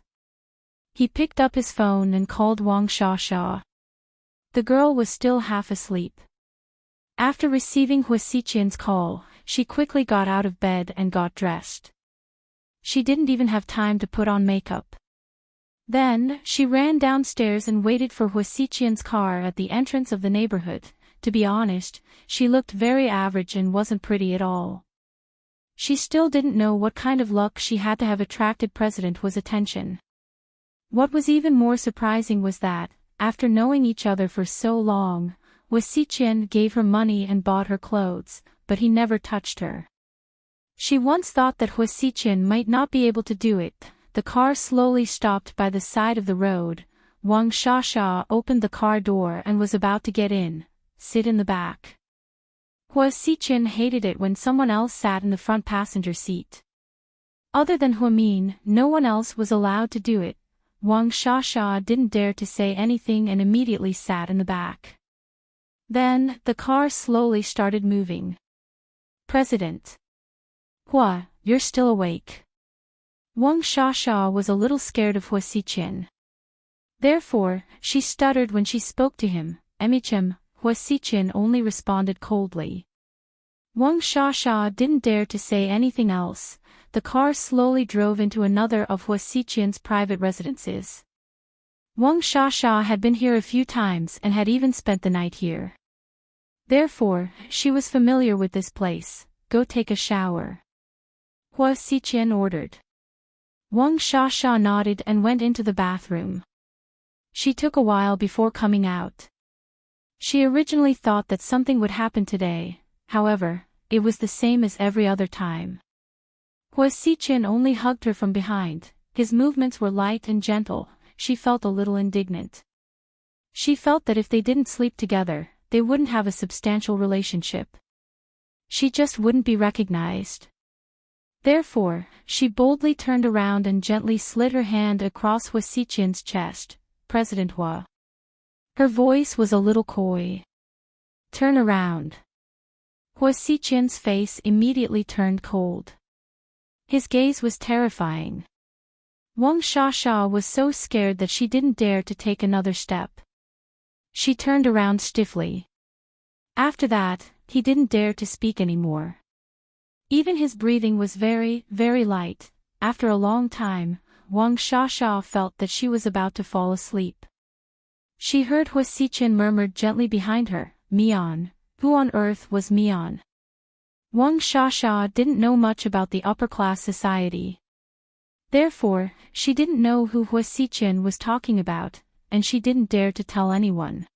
He picked up his phone and called Wang Shasha. The girl was still half asleep. After receiving Hua Xiqian's call, she quickly got out of bed and got dressed. She didn't even have time to put on makeup. Then, she ran downstairs and waited for Hua Xiqian's car at the entrance of the neighborhood. To be honest, she looked very average and wasn't pretty at all. She still didn't know what kind of luck she had to have attracted President Hua's attention. What was even more surprising was that, after knowing each other for so long, Hua Xiqian gave her money and bought her clothes, but he never touched her. She once thought that Hua Xiqian might not be able to do it. The car slowly stopped by the side of the road. Wang Shasha opened the car door and was about to get in. Sit in the back. Hua Xiqian hated it when someone else sat in the front passenger seat. Other than Huamin, no one else was allowed to do it. Wang Shasha didn't dare to say anything and immediately sat in the back. Then, the car slowly started moving. President. Hua, you're still awake. Wang Shasha was a little scared of Hua Xiqian. Therefore, she stuttered when she spoke to him. Emichem. Hua Xiqian only responded coldly. Wang Shasha didn't dare to say anything else. The car slowly drove into another of Hua Xiqian's private residences. Wang Shasha had been here a few times and had even spent the night here. Therefore, she was familiar with this place. Go take a shower. Hua Xiqian ordered. Wang Shasha nodded and went into the bathroom. She took a while before coming out. She originally thought that something would happen today, however, it was the same as every other time. Hua Xiqian only hugged her from behind. His movements were light and gentle. She felt a little indignant. She felt that if they didn't sleep together, they wouldn't have a substantial relationship. She just wouldn't be recognized. Therefore, she boldly turned around and gently slid her hand across Hua Xiqian's chest. President Hua. Her voice was a little coy. Turn around. Hua Xiqian's face immediately turned cold. His gaze was terrifying. Wang Shasha was so scared that she didn't dare to take another step. She turned around stiffly. After that, he didn't dare to speak anymore. Even his breathing was very, very light. After a long time, Wang Shasha felt that she was about to fall asleep. She heard Hua Xiqian murmured gently behind her, Mian. Who on earth was Mian? Wang Shasha didn't know much about the upper-class society. Therefore, she didn't know who Hua Xiqian was talking about, and she didn't dare to tell anyone.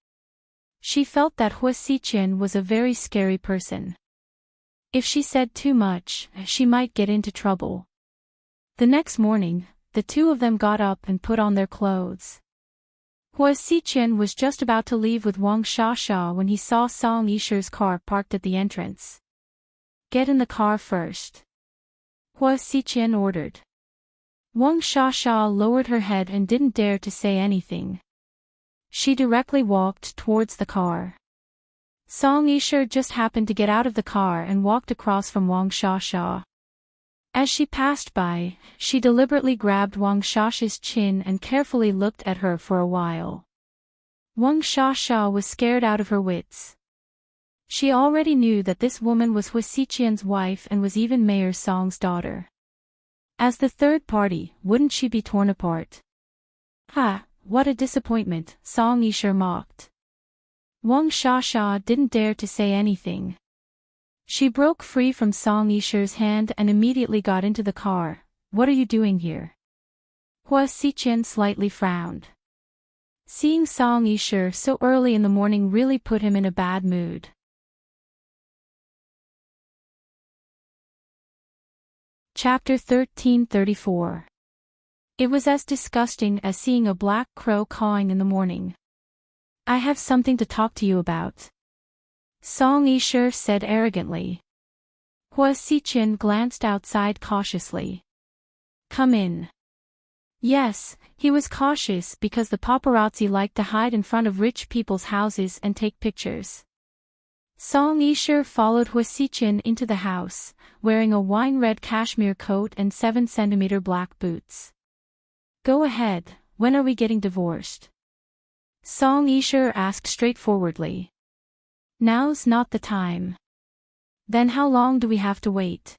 She felt that Hua Xiqian was a very scary person. If she said too much, she might get into trouble. The next morning, the two of them got up and put on their clothes. Hua Xiqian was just about to leave with Wang Shasha when he saw Song Yisher's car parked at the entrance. Get in the car first. Hua Xiqian ordered. Wang Shasha lowered her head and didn't dare to say anything. She directly walked towards the car. Song Yisher just happened to get out of the car and walked across from Wang Shasha. As she passed by, she deliberately grabbed Wang Shasha's chin and carefully looked at her for a while. Wang Shasha was scared out of her wits. She already knew that this woman was Hua Xiqian's wife and was even Mayor Song's daughter. As the third party, wouldn't she be torn apart? Ha, what a disappointment, Song Yisha mocked. Wang Shasha didn't dare to say anything. She broke free from Song Yisha's hand and immediately got into the car. What are you doing here? Hua Xiqian slightly frowned. Seeing Song Yisha so early in the morning really put him in a bad mood. Chapter 1334. It was as disgusting as seeing a black crow cawing in the morning. I have something to talk to you about, Song Yisha said arrogantly. Hua Xiqian glanced outside cautiously. Come in. Yes, he was cautious because the paparazzi liked to hide in front of rich people's houses and take pictures. Song Yisha followed Hua Xiqian into the house, wearing a wine-red cashmere coat and 7-centimeter black boots. Go ahead, when are we getting divorced? Song Yisha asked straightforwardly. Now's not the time. Then how long do we have to wait?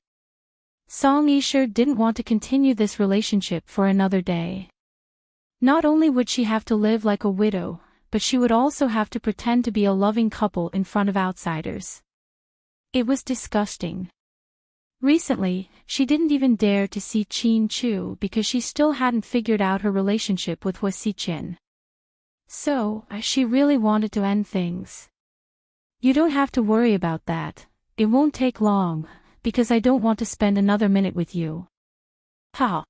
Song Yisha didn't want to continue this relationship for another day. Not only would she have to live like a widow, but she would also have to pretend to be a loving couple in front of outsiders. It was disgusting. Recently, she didn't even dare to see Qin Chu because she still hadn't figured out her relationship with Hua Xiqian. So, she really wanted to end things. You don't have to worry about that, it won't take long, because I don't want to spend another minute with you. Ha!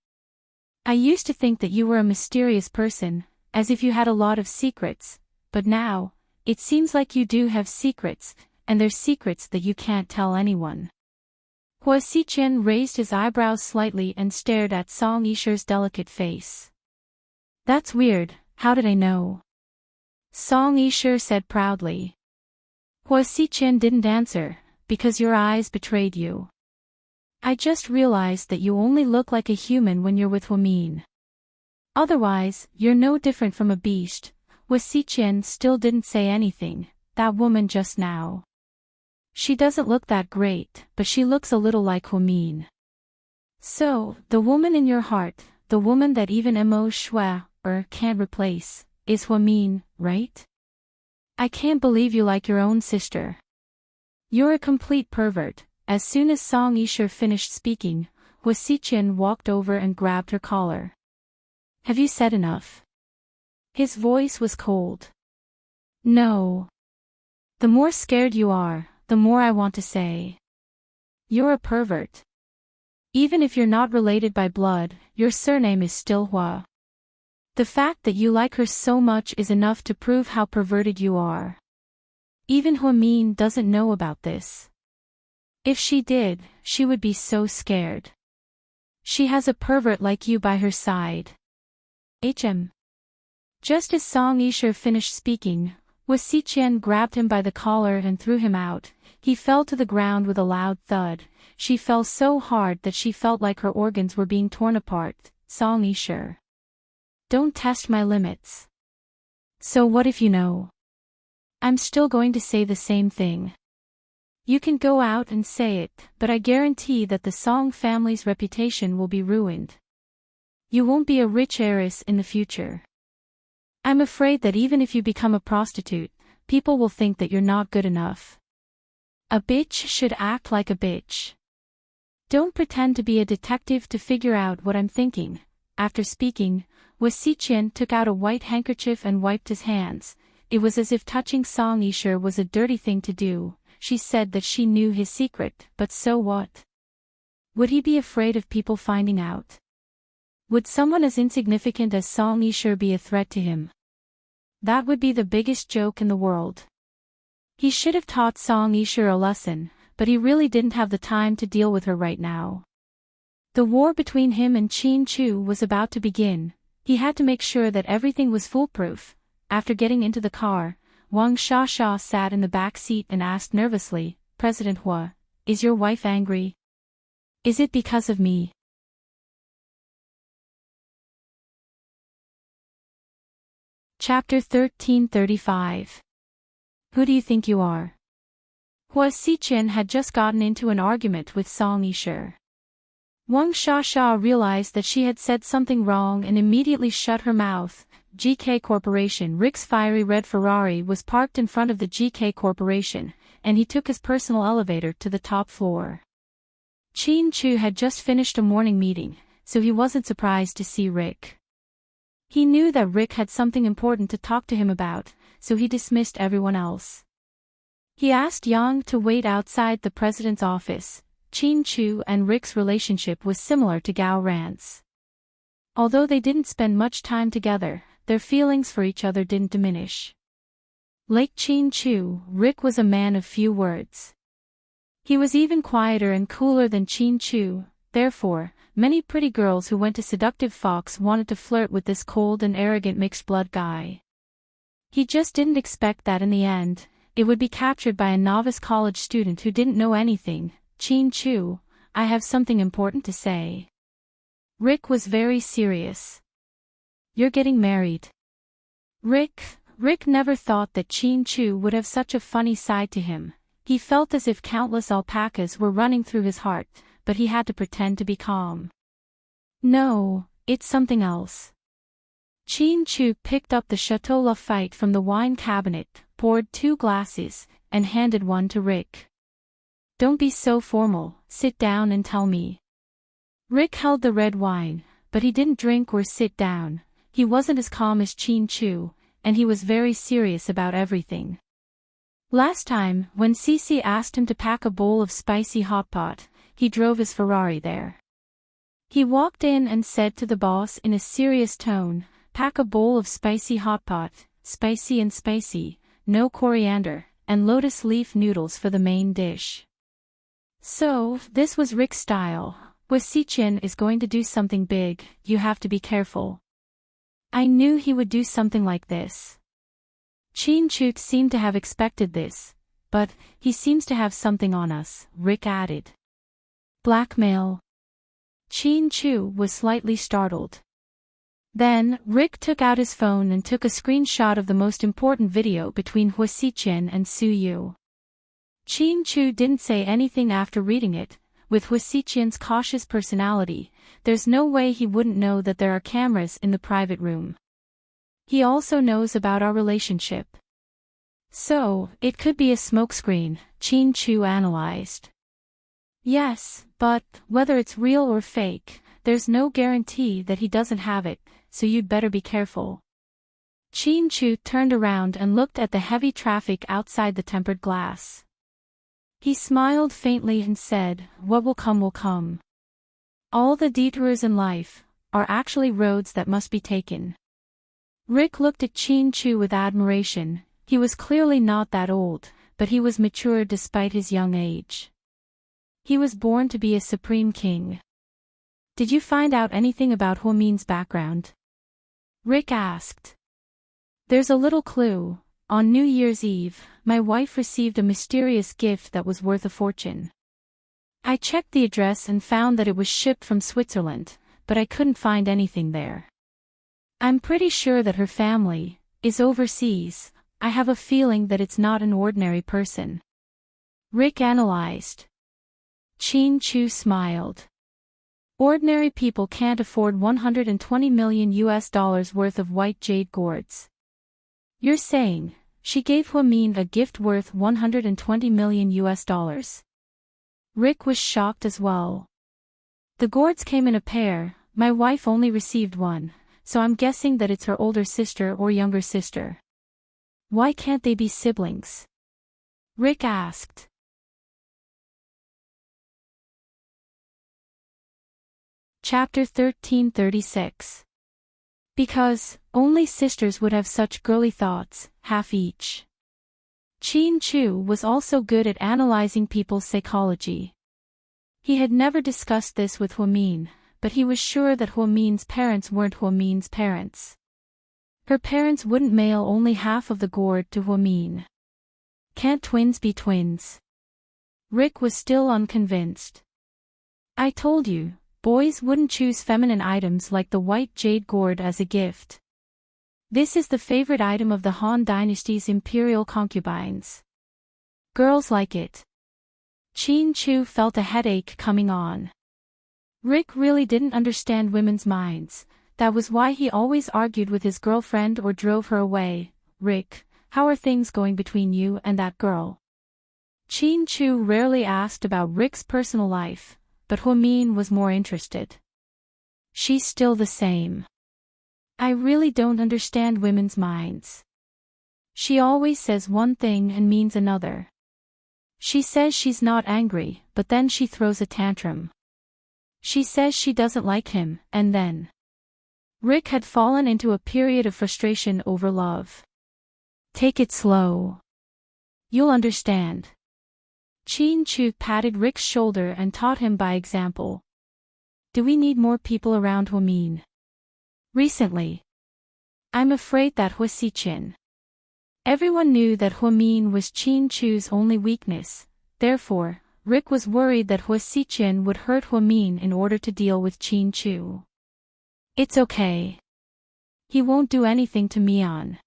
I used to think that you were a mysterious person, as if you had a lot of secrets, but now, it seems like you do have secrets, and they're secrets that you can't tell anyone. Hua Xiqian raised his eyebrows slightly and stared at Song Yisha's delicate face. That's weird, how did I know? Song Yisha said proudly. Hua Xiqian didn't answer, because your eyes betrayed you. I just realized that you only look like a human when you're with Huamin. Otherwise, you're no different from a beast. Hua Xiqian still didn't say anything, that woman just now. She doesn't look that great, but she looks a little like Huamin. So, the woman in your heart, the woman that even Mo Shui, can't replace, is Huamin, right? I can't believe you like your own sister. You're a complete pervert. As soon as Song Yisha finished speaking, Hua Xiqian walked over and grabbed her collar. Have you said enough? His voice was cold. No. The more scared you are, the more I want to say. You're a pervert. Even if you're not related by blood, your surname is still Hua. The fact that you like her so much is enough to prove how perverted you are. Even Huamin doesn't know about this. If she did, she would be so scared. She has a pervert like you by her side. Just as Song Yisha finished speaking, Hua Xiqian grabbed him by the collar and threw him out. He fell to the ground with a loud thud. She fell so hard that she felt like her organs were being torn apart. Song Yisha. Don't test my limits. So what if you know? I'm still going to say the same thing. You can go out and say it, but I guarantee that the Song family's reputation will be ruined. You won't be a rich heiress in the future. I'm afraid that even if you become a prostitute, people will think that you're not good enough. A bitch should act like a bitch. Don't pretend to be a detective to figure out what I'm thinking. After speaking, Hua Xiqian took out a white handkerchief and wiped his hands. It was as if touching Song Yisha was a dirty thing to do. She said that she knew his secret, but so what? Would he be afraid of people finding out? Would someone as insignificant as Song Yisha be a threat to him? That would be the biggest joke in the world. He should have taught Song Yisha a lesson, but he really didn't have the time to deal with her right now. The war between him and Qin Chu was about to begin. He had to make sure that everything was foolproof. After getting into the car, Wang Shasha sat in the back seat and asked nervously, President Hua, is your wife angry? Is it because of me? Chapter 1335. Who do you think you are? Hua Xiqian had just gotten into an argument with Song Yishe. Wang Xiaxia realized that she had said something wrong and immediately shut her mouth. GK Corporation. Rick's fiery red Ferrari was parked in front of the GK Corporation, and he took his personal elevator to the top floor. Qin Chu had just finished a morning meeting, so he wasn't surprised to see Rick. He knew that Rick had something important to talk to him about, so he dismissed everyone else. He asked Yang to wait outside the president's office. Qin Chu and Rick's relationship was similar to Gao Ran's. Although they didn't spend much time together, their feelings for each other didn't diminish. Like Qin Chu, Rick was a man of few words. He was even quieter and cooler than Qin Chu, therefore, many pretty girls who went to Seductive Fox wanted to flirt with this cold and arrogant mixed-blood guy. He just didn't expect that in the end, it would be captured by a novice college student who didn't know anything. Qin Chu, I have something important to say. Rick was very serious. You're getting married. Rick never thought that Qin Chu would have such a funny side to him. He felt as if countless alpacas were running through his heart, but he had to pretend to be calm. No, it's something else. Qin Chu picked up the Chateau Lafite from the wine cabinet, poured 2 glasses, and handed one to Rick. Don't be so formal, sit down and tell me. Rick held the red wine, but he didn't drink or sit down. He wasn't as calm as Qin Chu, and he was very serious about everything. Last time, when Cece asked him to pack a bowl of spicy hot pot, he drove his Ferrari there. He walked in and said to the boss in a serious tone, pack a bowl of spicy hot pot, spicy and spicy, no coriander, and lotus leaf noodles for the main dish. So, this was Rick's style. Hua Xiqian is going to do something big, you have to be careful. I knew he would do something like this. Qin Chu seemed to have expected this, but he seems to have something on us, Rick added. Blackmail. Qin Chu was slightly startled. Then, Rick took out his phone and took a screenshot of the most important video between Hua Xiqian and Su Yu. Qin Chu didn't say anything after reading it. With Hua Xiqian's cautious personality, there's no way he wouldn't know that there are cameras in the private room. He also knows about our relationship. So, it could be a smokescreen, Qin Chu analyzed. Yes, but, whether it's real or fake, there's no guarantee that he doesn't have it, so you'd better be careful. Qin Chu turned around and looked at the heavy traffic outside the tempered glass. He smiled faintly and said, what will come will come. All the detours in life are actually roads that must be taken. Rick looked at Qin Chu with admiration. He was clearly not that old, but he was mature despite his young age. He was born to be a supreme king. Did you find out anything about Hua Min's background? Rick asked. There's a little clue. On New Year's Eve, my wife received a mysterious gift that was worth a fortune. I checked the address and found that it was shipped from Switzerland, but I couldn't find anything there. I'm pretty sure that her family is overseas. I have a feeling that it's not an ordinary person. Rick analyzed. Qin Chu smiled. Ordinary people can't afford $120 million worth of white jade gourds. You're saying, she gave Hua Min a gift worth $120 million? Rick was shocked as well. The gourds came in a pair, my wife only received one, so I'm guessing that it's her older sister or younger sister. Why can't they be siblings? Rick asked. Chapter 1336. Because, only sisters would have such girly thoughts, half each. Qin Chu was also good at analyzing people's psychology. He had never discussed this with Hua Min, but he was sure that Hua Min's parents weren't Hua Min's parents. Her parents wouldn't mail only half of the gourd to Hua Min. Can't twins be twins? Rick was still unconvinced. I told you, boys wouldn't choose feminine items like the white jade gourd as a gift. This is the favorite item of the Han Dynasty's imperial concubines. Girls like it. Chin Chu felt a headache coming on. Rick really didn't understand women's minds. That was why he always argued with his girlfriend or drove her away. Rick, how are things going between you and that girl? Chin Chu rarely asked about Rick's personal life, but Huamin was more interested. She's still the same. I really don't understand women's minds. She always says one thing and means another. She says she's not angry, but then she throws a tantrum. She says she doesn't like him, and then. Rick had fallen into a period of frustration over love. Take it slow. You'll understand. Chin Chu patted Rick's shoulder and taught him by example. Do we need more people around Huamin? Recently. I'm afraid that Hua Xichin. Everyone knew that Huamin was Chin Chu's only weakness, therefore, Rick was worried that Hua Xichin would hurt Huamin in order to deal with Chin Chu. It's okay. He won't do anything to Mian.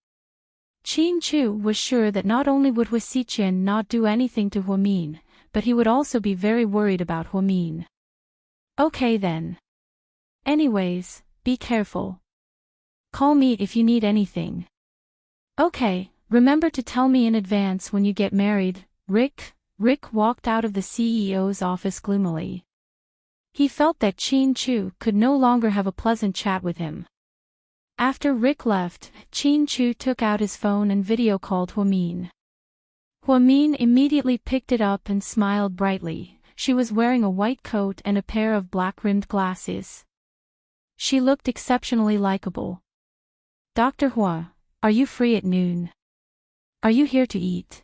Chin Chu was sure that not only would Hua Xichin not do anything to Huamin, but he would also be very worried about Huamin. Okay then. Anyways, be careful. Call me if you need anything. Okay. Remember to tell me in advance when you get married, Rick. Rick walked out of the CEO's office gloomily. He felt that Chin Chu could no longer have a pleasant chat with him. After Rick left, Chin Chu took out his phone and video called Huamin. Huamin immediately picked it up and smiled brightly. She was wearing a white coat and a pair of black-rimmed glasses. She looked exceptionally likable. Dr. Hua, are you free at noon? Are you here to eat?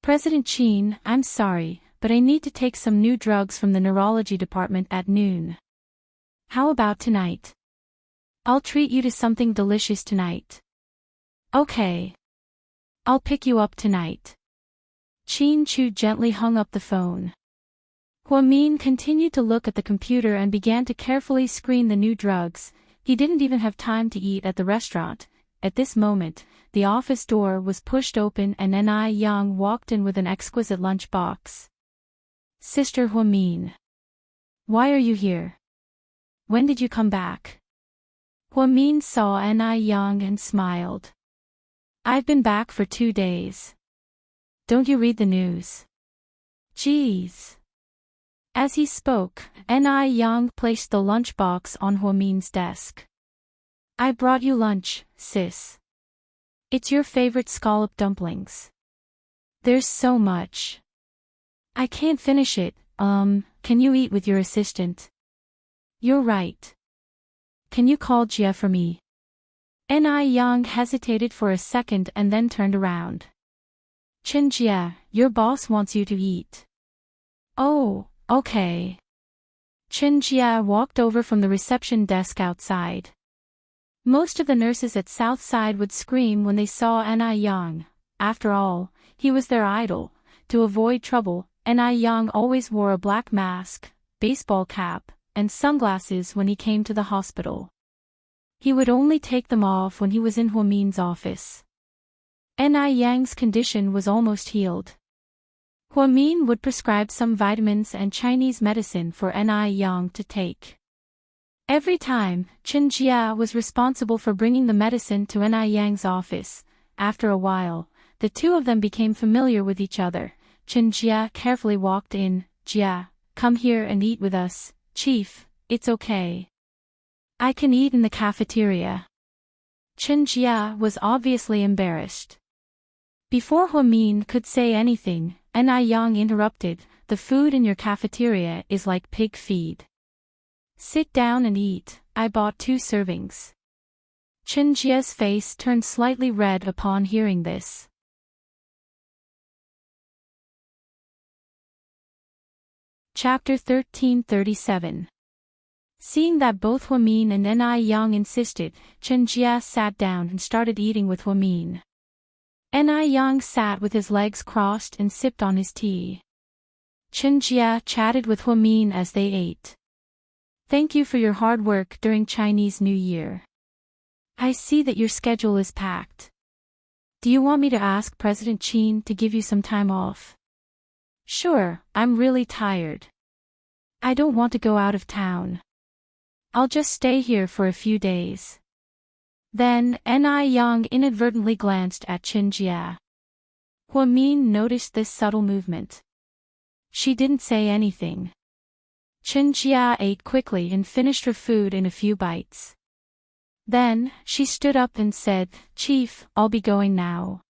President Chin, I'm sorry, but I need to take some new drugs from the neurology department at noon. How about tonight? I'll treat you to something delicious tonight. Okay. I'll pick you up tonight. Chin Chu gently hung up the phone. Huamin continued to look at the computer and began to carefully screen the new drugs. He didn't even have time to eat at the restaurant. At this moment, the office door was pushed open and Ni Yang walked in with an exquisite lunchbox. Sister Huamin. Why are you here? When did you come back? Huamin saw Ni Yang and smiled. I've been back for 2 days. Don't you read the news? Geez. As he spoke, Ni Yang placed the lunchbox on Huamin's desk. I brought you lunch, sis. It's your favorite scallop dumplings. There's so much. I can't finish it, can you eat with your assistant? You're right. Can you call Jia for me? Ni Yang hesitated for a second and then turned around. Chen Jia, your boss wants you to eat. Oh, okay. Chen Jia walked over from the reception desk outside. Most of the nurses at Southside would scream when they saw Ni Yang. After all, he was their idol. To avoid trouble, Ni Yang always wore a black mask, baseball cap, and sunglasses when he came to the hospital. He would only take them off when he was in Huamin's office. Ni Yang's condition was almost healed. Huamin would prescribe some vitamins and Chinese medicine for Ni Yang to take. Every time, Chen Jia was responsible for bringing the medicine to Ni Yang's office. After a while, the two of them became familiar with each other. Chen Jia carefully walked in. Jia, come here and eat with us, Chief, it's okay. I can eat in the cafeteria. Chen Jia was obviously embarrassed. Before Huamin could say anything, Ni Yang interrupted, the food in your cafeteria is like pig feed. Sit down and eat, I bought 2 servings. Chen Jia's face turned slightly red upon hearing this. Chapter 1337. Seeing that both Huamin and Ni Yang insisted, Chen Jia sat down and started eating with Huamin. Ni Yang sat with his legs crossed and sipped on his tea. Chen Jia chatted with Huamin as they ate. Thank you for your hard work during Chinese New Year. I see that your schedule is packed. Do you want me to ask President Qin to give you some time off? Sure, I'm really tired. I don't want to go out of town. I'll just stay here for a few days. Then, Ni Yang inadvertently glanced at Chen Jia. Huamin noticed this subtle movement. She didn't say anything. Chen Jia ate quickly and finished her food in a few bites. Then, she stood up and said, Chief, I'll be going now.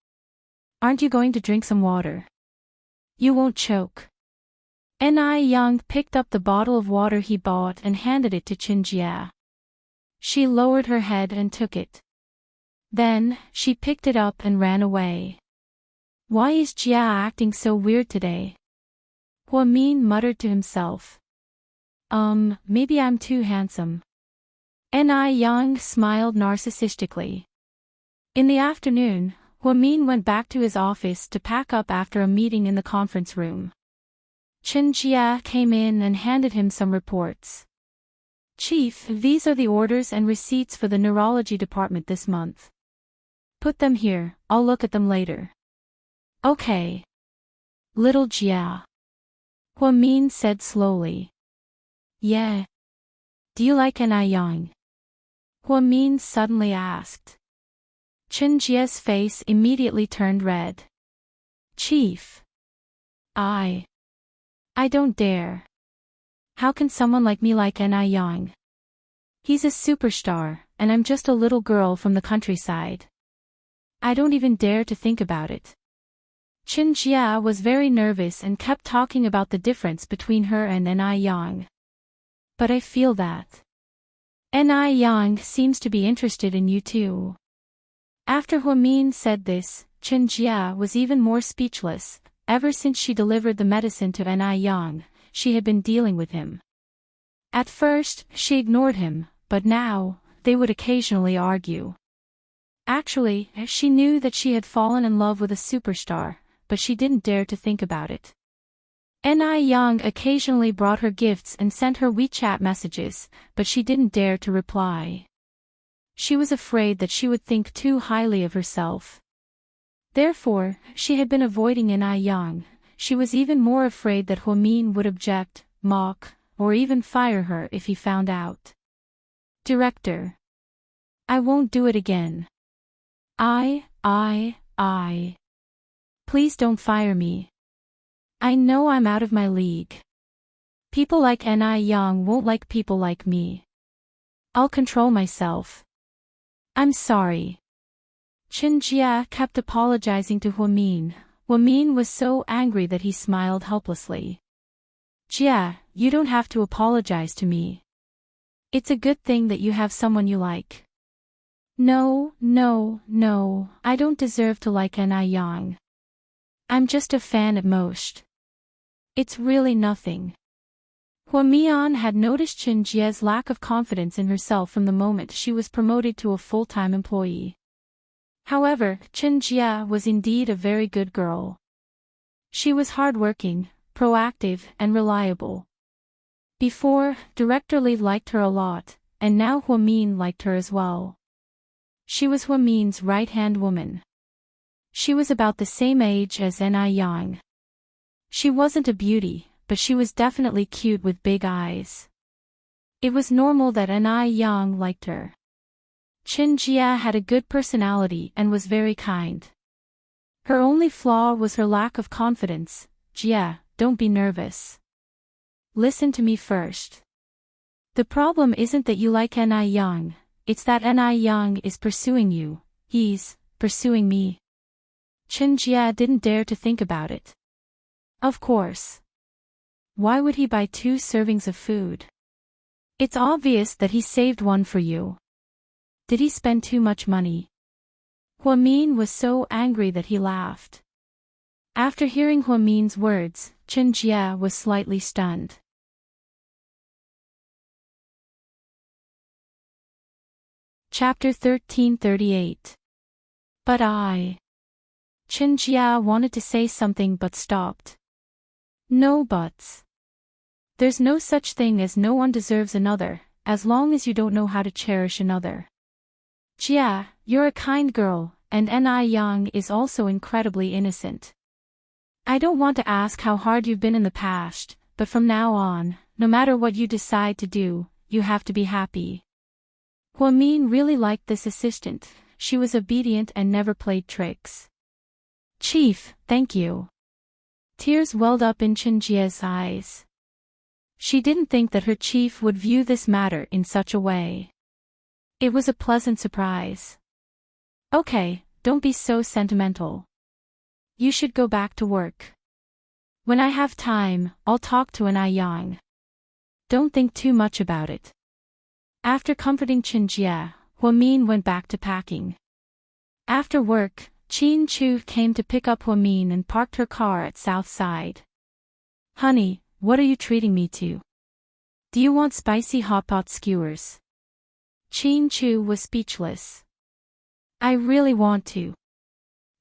Aren't you going to drink some water? You won't choke. Ni Yang picked up the bottle of water he bought and handed it to Chen Jia. She lowered her head and took it. Then, she picked it up and ran away. Why is Jia acting so weird today? Huamin muttered to himself. Maybe I'm too handsome. Ni Yang smiled narcissistically. In the afternoon, Huamin went back to his office to pack up after a meeting in the conference room. Chen Jia came in and handed him some reports. Chief, these are the orders and receipts for the neurology department this month. Put them here, I'll look at them later. Okay. Little Jia. Huamin said slowly. Yeah. Do you like Ni Yang? Huamin suddenly asked. Chen Jia's face immediately turned red. Chief. I don't dare. How can someone like me like Ni Yang? He's a superstar, and I'm just a little girl from the countryside. I don't even dare to think about it. Chen Jia was very nervous and kept talking about the difference between her and Ni Yang. But I feel that Ni Yang seems to be interested in you too. After Huamin said this, Chen Jia was even more speechless. Ever since she delivered the medicine to Ni Yang, she had been dealing with him. At first, she ignored him, but now, they would occasionally argue. Actually, she knew that she had fallen in love with a superstar, but she didn't dare to think about it. Ni Yang occasionally brought her gifts and sent her WeChat messages, but she didn't dare to reply. She was afraid that she would think too highly of herself. Therefore, she had been avoiding Ni Yang. She was even more afraid that Huamin would object, mock, or even fire her if he found out. Director. I won't do it again. Please don't fire me. I know I'm out of my league. People like Ni Yang won't like people like me. I'll control myself. I'm sorry. Chen Jia kept apologizing to Huamin. Huamin was so angry that he smiled helplessly. Jia, you don't have to apologize to me. It's a good thing that you have someone you like. No, I don't deserve to like Ni Yang. I'm just a fan at most. It's really nothing. Huamian had noticed Chen Jia's lack of confidence in herself from the moment she was promoted to a full-time employee. However, Chen Jia was indeed a very good girl. She was hardworking, proactive, and reliable. Before, Director Li liked her a lot, and now Huamin liked her as well. She was Huamin's right-hand woman. She was about the same age as Ni Yang. She wasn't a beauty, but she was definitely cute with big eyes. It was normal that Ni Yang liked her. Chen Jia had a good personality and was very kind. Her only flaw was her lack of confidence. Jia, don't be nervous. Listen to me first. The problem isn't that you like Ni Yang, it's that Ni Yang is pursuing you. He's pursuing me. Chen Jia didn't dare to think about it. Of course. Why would he buy 2 servings of food? It's obvious that he saved one for you. Did he spend too much money? Huamin was so angry that he laughed. After hearing Huamin's words, Chen Jia was slightly stunned. Chapter 1338. But Chen Jia wanted to say something but stopped. No buts. There's no such thing as no one deserves another, as long as you don't know how to cherish another. Jia, you're a kind girl, and Ni Yang is also incredibly innocent. I don't want to ask how hard you've been in the past, but from now on, no matter what you decide to do, you have to be happy. Huamin really liked this assistant. She was obedient and never played tricks. Chief, thank you. Tears welled up in Chenjia's eyes. She didn't think that her chief would view this matter in such a way. It was a pleasant surprise. Okay, don't be so sentimental. You should go back to work. When I have time, I'll talk to Ni Yang. Don't think too much about it. After comforting Chenjia, Huamin went back to packing. After work, Qin Chu came to pick up Huamin and parked her car at South Side. Honey, what are you treating me to? Do you want spicy hot pot skewers? Qin Chu was speechless. I really want to.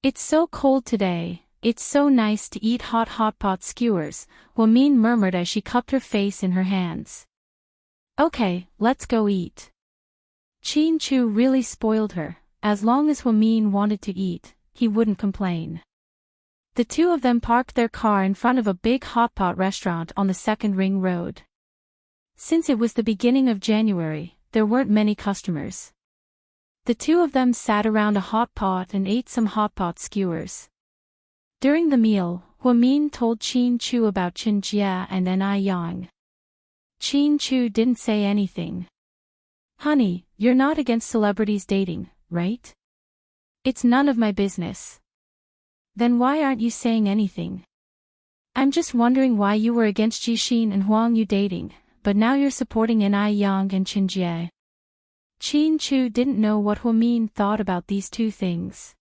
It's so cold today, it's so nice to eat hot pot skewers, Huamin murmured as she cupped her face in her hands. Okay, let's go eat. Qin Chu really spoiled her. As long as Huamin wanted to eat, he wouldn't complain. The two of them parked their car in front of a big hot pot restaurant on the second ring road. Since it was the beginning of January, there weren't many customers. The two of them sat around a hot pot and ate some hot pot skewers. During the meal, Huamin told Qin Chu about Chenjia and Ni Yang. Qin Chu didn't say anything. Honey, you're not against celebrities dating, right? It's none of my business. Then why aren't you saying anything? I'm just wondering why you were against Jixin and Huang Yu dating, but now you're supporting Ni Yang and Chenjie. Qin Chu didn't know what Huamin thought about these two things.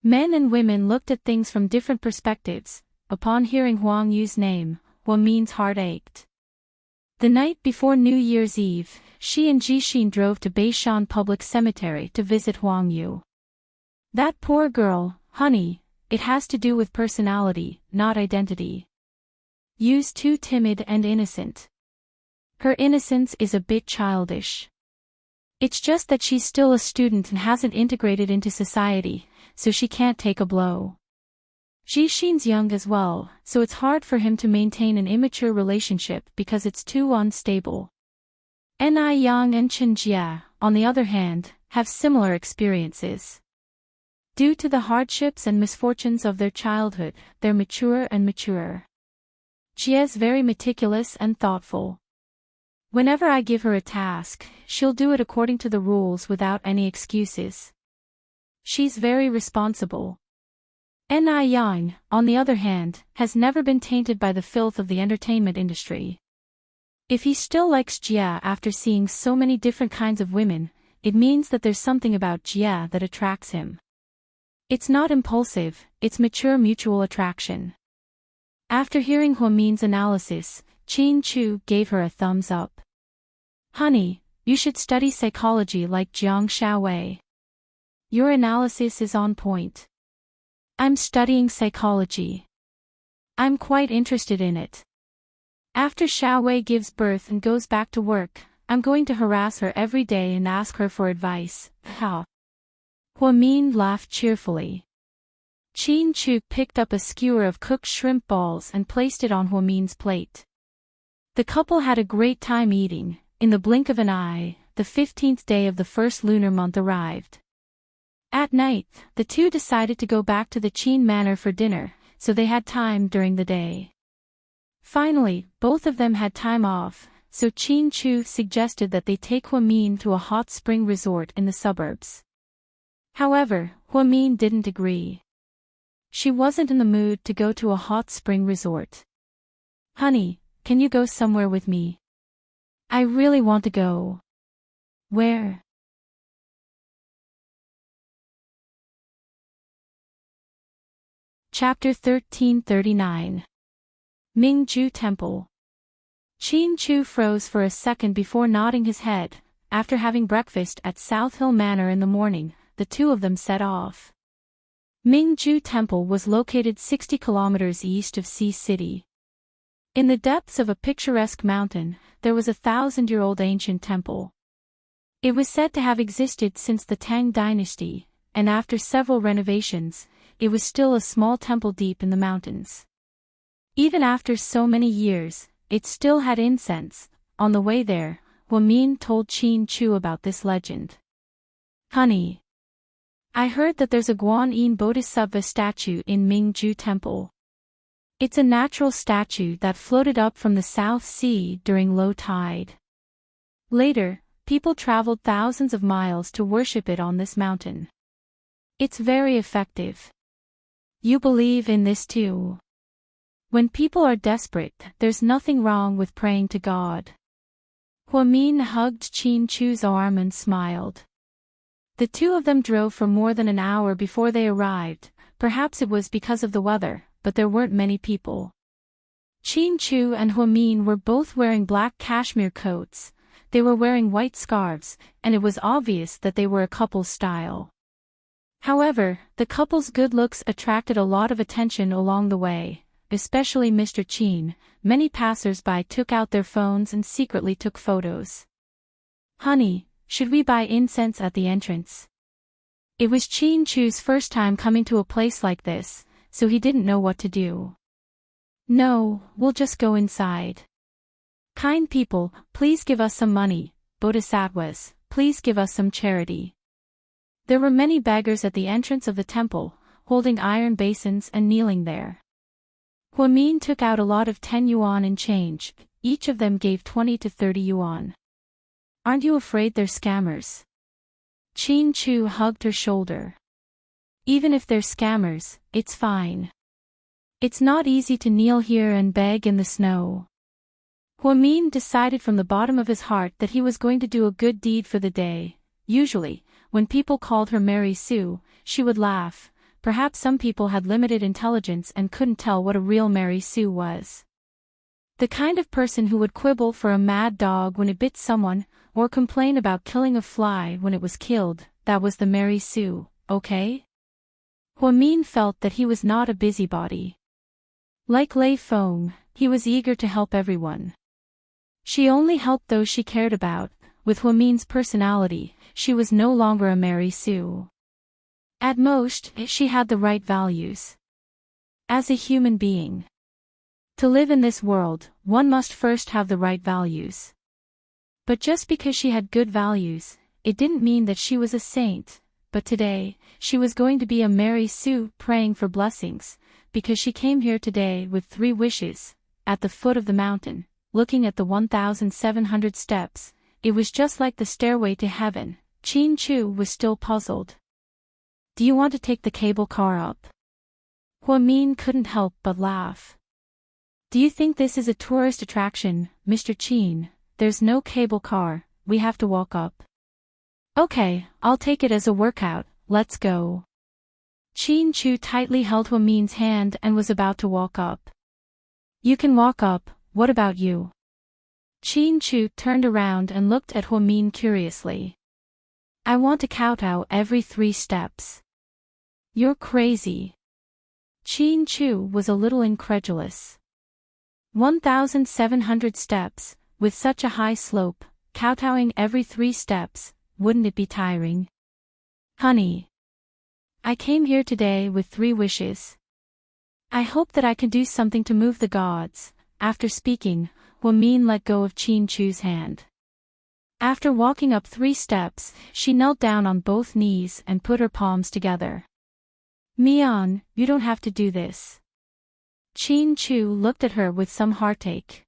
Men and women looked at things from different perspectives. Upon hearing Huang Yu's name, Huamin's heart ached. The night before New Year's Eve, she and Jixin drove to Beishan Public Cemetery to visit Huang Yu. That poor girl, honey, it has to do with personality, not identity. Yu's too timid and innocent. Her innocence is a bit childish. It's just that she's still a student and hasn't integrated into society, so she can't take a blow. Jixin's young as well, so it's hard for him to maintain an immature relationship because it's too unstable. Ni Yang and Chenjia, on the other hand, have similar experiences. Due to the hardships and misfortunes of their childhood, they're mature and mature. Jia's very meticulous and thoughtful. Whenever I give her a task, she'll do it according to the rules without any excuses. She's very responsible. Ni Yang, on the other hand, has never been tainted by the filth of the entertainment industry. If he still likes Jia after seeing so many different kinds of women, it means that there's something about Jia that attracts him. It's not impulsive, it's mature mutual attraction. After hearing Huamin's analysis, Qin Chu gave her a thumbs up. Honey, you should study psychology like Jiang Xiaowei. Your analysis is on point. I'm studying psychology. I'm quite interested in it. After Xiaowei gives birth and goes back to work, I'm going to harass her every day and ask her for advice. Ha! Huamin laughed cheerfully. Qin Chu picked up a skewer of cooked shrimp balls and placed it on Huamin's plate. The couple had a great time eating. In the blink of an eye, the 15th day of the first lunar month arrived. At night, the two decided to go back to the Qin Manor for dinner, so they had time during the day. Finally, both of them had time off, so Qin Chu suggested that they take Huamin to a hot spring resort in the suburbs. However, Huamin didn't agree. She wasn't in the mood to go to a hot spring resort. Honey, can you go somewhere with me? I really want to go. Where? Chapter 1339. Mingju Temple. Qin Chu froze for a second before nodding his head. After having breakfast at South Hill Manor in the morning, the two of them set off. Mingju Temple was located 60 kilometers east of Sea City. In the depths of a picturesque mountain, there was a 1,000-year-old ancient temple. It was said to have existed since the Tang dynasty, and after several renovations, it was still a small temple deep in the mountains. Even after so many years, it still had incense. On the way there, Huamin told Qin Chu about this legend. Honey, I heard that there's a Guanyin Bodhisattva statue in Mingju Temple. It's a natural statue that floated up from the South Sea during low tide. Later, people traveled thousands of miles to worship it on this mountain. It's very effective. You believe in this too? When people are desperate, there's nothing wrong with praying to God. Huamin hugged Qin Chu's arm and smiled. The two of them drove for more than an hour before they arrived. Perhaps it was because of the weather, but there weren't many people. Qin Chu and Huamin were both wearing black cashmere coats. They were wearing white scarves, and it was obvious that they were a couple style. However, the couple's good looks attracted a lot of attention along the way, especially Mr. Qin. Many passers-by took out their phones and secretly took photos. Honey, should we buy incense at the entrance? It was Qin Chu's first time coming to a place like this, so he didn't know what to do. No, we'll just go inside. Kind people, please give us some money. Bodhisattvas, please give us some charity. There were many beggars at the entrance of the temple, holding iron basins and kneeling there. Huamin took out a lot of 10 yuan in change. Each of them gave 20 to 30 yuan. Aren't you afraid they're scammers? Qin Chu hugged her shoulder. Even if they're scammers, it's fine. It's not easy to kneel here and beg in the snow. Huamin decided from the bottom of his heart that he was going to do a good deed for the day. Usually, when people called her Mary Sue, she would laugh. Perhaps some people had limited intelligence and couldn't tell what a real Mary Sue was. The kind of person who would quibble for a mad dog when it bit someone, or complain about killing a fly when it was killed, that was the Mary Sue, okay? Huamin felt that he was not a busybody. Like Lei Feng, he was eager to help everyone. She only helped those she cared about. With Huamin's personality, she was no longer a Mary Sue. At most, she had the right values. As a human being. To live in this world, one must first have the right values. But just because she had good values, it didn't mean that she was a saint. But today, she was going to be a Mary Sue praying for blessings, because she came here today with 3 wishes. At the foot of the mountain, looking at the 1,700 steps, it was just like the stairway to heaven. Qin Chu was still puzzled. Do you want to take the cable car up? Huamin couldn't help but laugh. Do you think this is a tourist attraction, Mr. Qin? There's no cable car, we have to walk up. Okay, I'll take it as a workout, let's go. Qin Chu tightly held Huamin's hand and was about to walk up. You can walk up, what about you? Qin Chu turned around and looked at Huamin curiously. I want to kowtow every 3 steps. You're crazy. Qin Chu was a little incredulous. 1,700 steps, with such a high slope, kowtowing every 3 steps, wouldn't it be tiring? Honey. I came here today with 3 wishes. I hope that I can do something to move the gods. After speaking, Huamin let go of Qin Chu's hand. After walking up 3 steps, she knelt down on both knees and put her palms together. Mian, you don't have to do this. Qin Chu looked at her with some heartache.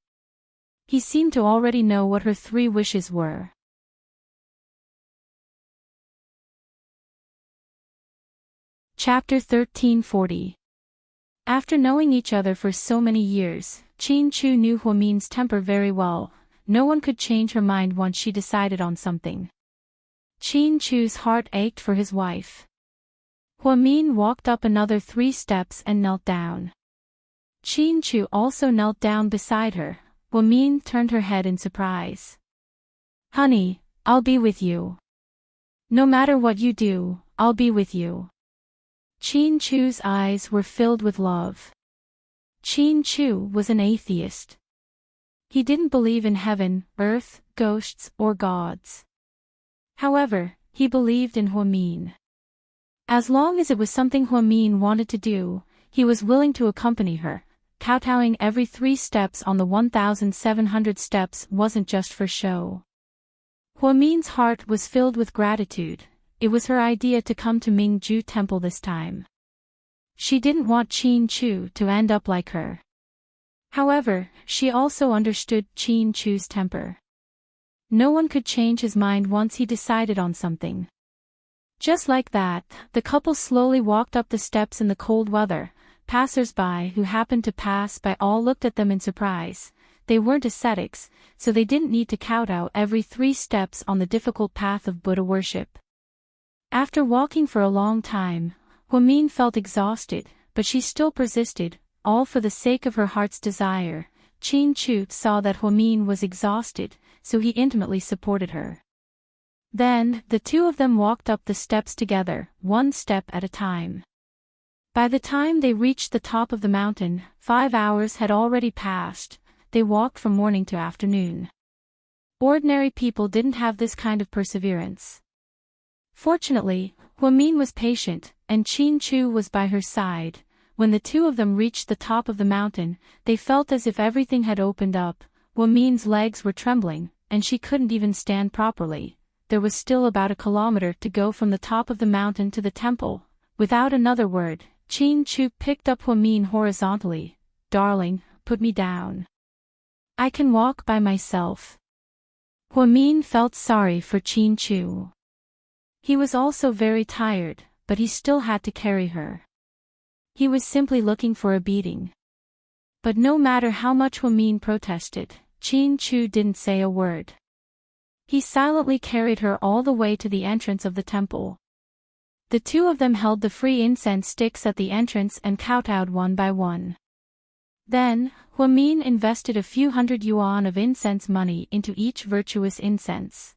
He seemed to already know what her 3 wishes were. Chapter 1340. After knowing each other for so many years, Qin Chu knew Huamin's temper very well. No one could change her mind once she decided on something. Qin Chu's heart ached for his wife. Huamin walked up another 3 steps and knelt down. Qin Chu also knelt down beside her. Huamin turned her head in surprise. Honey, I'll be with you. No matter what you do, I'll be with you. Qin Chu's eyes were filled with love. Qin Chu was an atheist. He didn't believe in heaven, earth, ghosts, or gods. However, he believed in Huamin. As long as it was something Huamin wanted to do, he was willing to accompany her. Kowtowing every 3 steps on the 1,700 steps wasn't just for show. Huamin's heart was filled with gratitude. It was her idea to come to Mingju Temple this time. She didn't want Qin Chu to end up like her. However, she also understood Qin Chu's temper. No one could change his mind once he decided on something. Just like that, the couple slowly walked up the steps in the cold weather. Passers-by who happened to pass by all looked at them in surprise. They weren't ascetics, so they didn't need to kowtow every 3 steps on the difficult path of Buddha worship. After walking for a long time, Huamin felt exhausted, but she still persisted, all for the sake of her heart's desire. Qin Chu saw that Huamin was exhausted, so he intimately supported her. Then, the two of them walked up the steps together, 1 step at a time. By the time they reached the top of the mountain, 5 hours had already passed. They walked from morning to afternoon. Ordinary people didn't have this kind of perseverance. Fortunately, Huamin was patient, and Qin Chu was by her side. When the two of them reached the top of the mountain, they felt as if everything had opened up. Huamin's legs were trembling, and she couldn't even stand properly. There was still about 1 kilometer to go from the top of the mountain to the temple. Without another word, Qin Chu picked up Huamin horizontally. "Darling, put me down. I can walk by myself." Huamin felt sorry for Qin Chu. He was also very tired, but he still had to carry her. He was simply looking for a beating. But no matter how much Huamin protested, Qin Chu didn't say a word. He silently carried her all the way to the entrance of the temple. The two of them held the free incense sticks at the entrance and kowtowed one by one. Then, Huamin invested a few hundred yuan of incense money into each virtuous incense.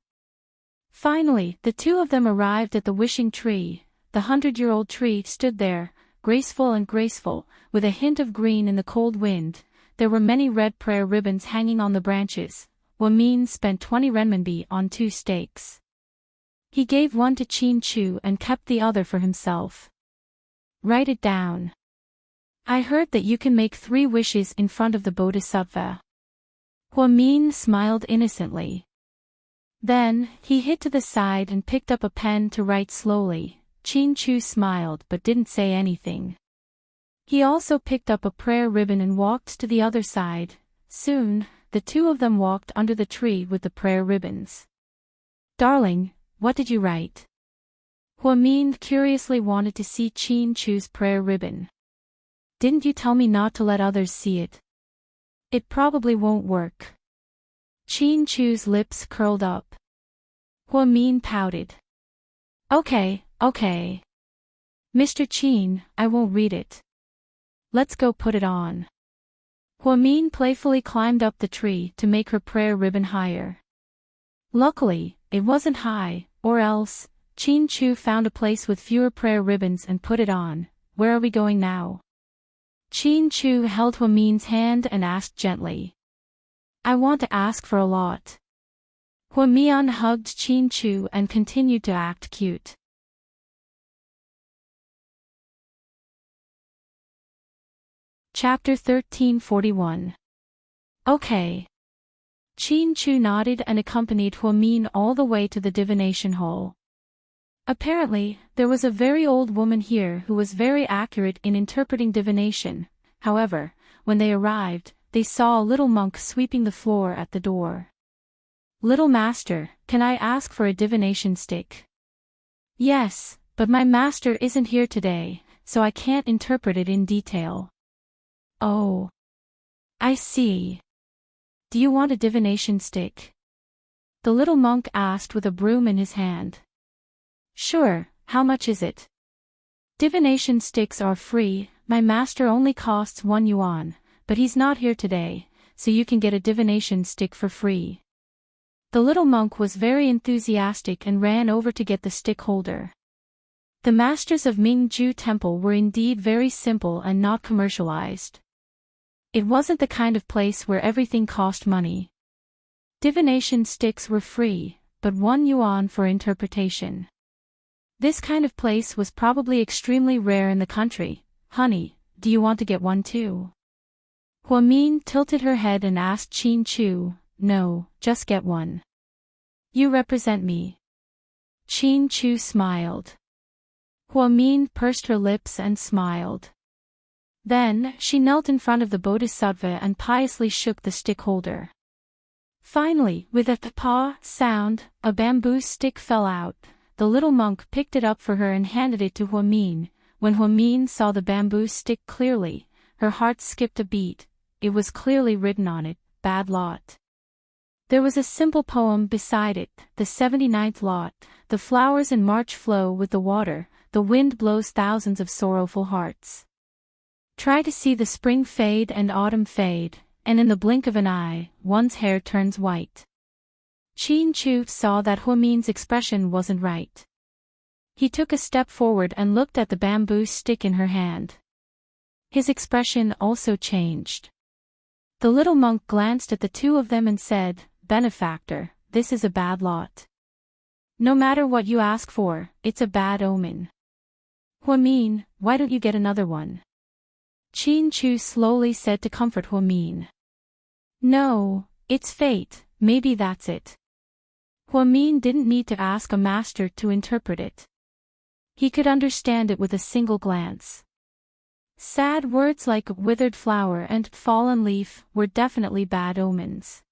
Finally, the two of them arrived at the wishing tree. The 100-year-old tree stood there, graceful, with a hint of green in the cold wind. There were many red prayer ribbons hanging on the branches. Huamin spent 20 renminbi on 2 stakes. He gave one to Qin Chu and kept the other for himself. "Write it down. I heard that you can make 3 wishes in front of the Bodhisattva." Huamin smiled innocently. Then, he hid to the side and picked up a pen to write slowly. Qin Chu smiled but didn't say anything. He also picked up a prayer ribbon and walked to the other side. Soon, the two of them walked under the tree with the prayer ribbons. "Darling, what did you write?" Huamin curiously wanted to see Qin Chu's prayer ribbon. "Didn't you tell me not to let others see it?" "It probably won't work." Qin Chu's lips curled up. Huamin pouted. Okay. "Mr. Qin, I won't read it. Let's go put it on." Huamin playfully climbed up the tree to make her prayer ribbon higher. Luckily, it wasn't high, or else, Qin Chu found a place with fewer prayer ribbons and put it on. "Where are we going now?" Qin Chu held Huamin's hand and asked gently. "I want to ask for a lot." Huamin hugged Qin Chu and continued to act cute. Chapter 1341. Okay. Qin Chu nodded and accompanied Huamin all the way to the divination hall. Apparently, there was a very old woman here who was very accurate in interpreting divination. However, when they arrived, they saw a little monk sweeping the floor at the door. "Little master, can I ask for a divination stick?" "Yes, but my master isn't here today, so I can't interpret it in detail." "Oh. I see. Do you want a divination stick?" the little monk asked with a broom in his hand. "Sure, how much is it?" "Divination sticks are free, my master only costs 1 yuan, but he's not here today, so you can get a divination stick for free." The little monk was very enthusiastic and ran over to get the stick holder. The masters of Mingju Temple were indeed very simple and not commercialized. It wasn't the kind of place where everything cost money. Divination sticks were free, but 1 yuan for interpretation. This kind of place was probably extremely rare in the country. Honey, do you want to get one too? Huamin tilted her head and asked Qin Chu. No, just get one. You represent me. Qin Chu smiled. Huamin pursed her lips and smiled. Then, she knelt in front of the bodhisattva and piously shook the stick holder. Finally, with a pa sound, a bamboo stick fell out. The little monk picked it up for her and handed it to Huamin. When Huamin saw the bamboo stick clearly, her heart skipped a beat. It was clearly written on it, bad lot. There was a simple poem beside it, the 79th lot. The flowers in March flow with the water, the wind blows thousands of sorrowful hearts. Try to see the spring fade and autumn fade, and in the blink of an eye, one's hair turns white. Qin Chu saw that Huamin's expression wasn't right. He took a step forward and looked at the bamboo stick in her hand. His expression also changed. The little monk glanced at the two of them and said, Benefactor, this is a bad lot. No matter what you ask for, it's a bad omen. Huamin, why don't you get another one? Qin Chu slowly said to comfort Huamin. No, it's fate, maybe that's it. Huamin didn't need to ask a master to interpret it. He could understand it with a single glance. Sad words like withered flower and fallen leaf were definitely bad omens.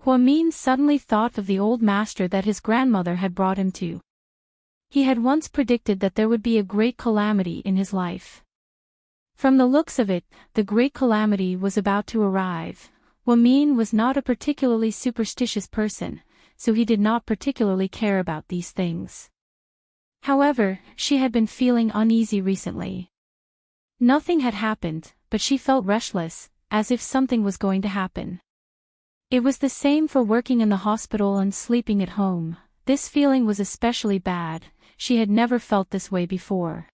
Huamin suddenly thought of the old master that his grandmother had brought him to. He had once predicted that there would be a great calamity in his life. From the looks of it, the great calamity was about to arrive. Huamin was not a particularly superstitious person, so he did not particularly care about these things. However, she had been feeling uneasy recently. Nothing had happened, but she felt restless, as if something was going to happen. It was the same for working in the hospital and sleeping at home. This feeling was especially bad. She had never felt this way before.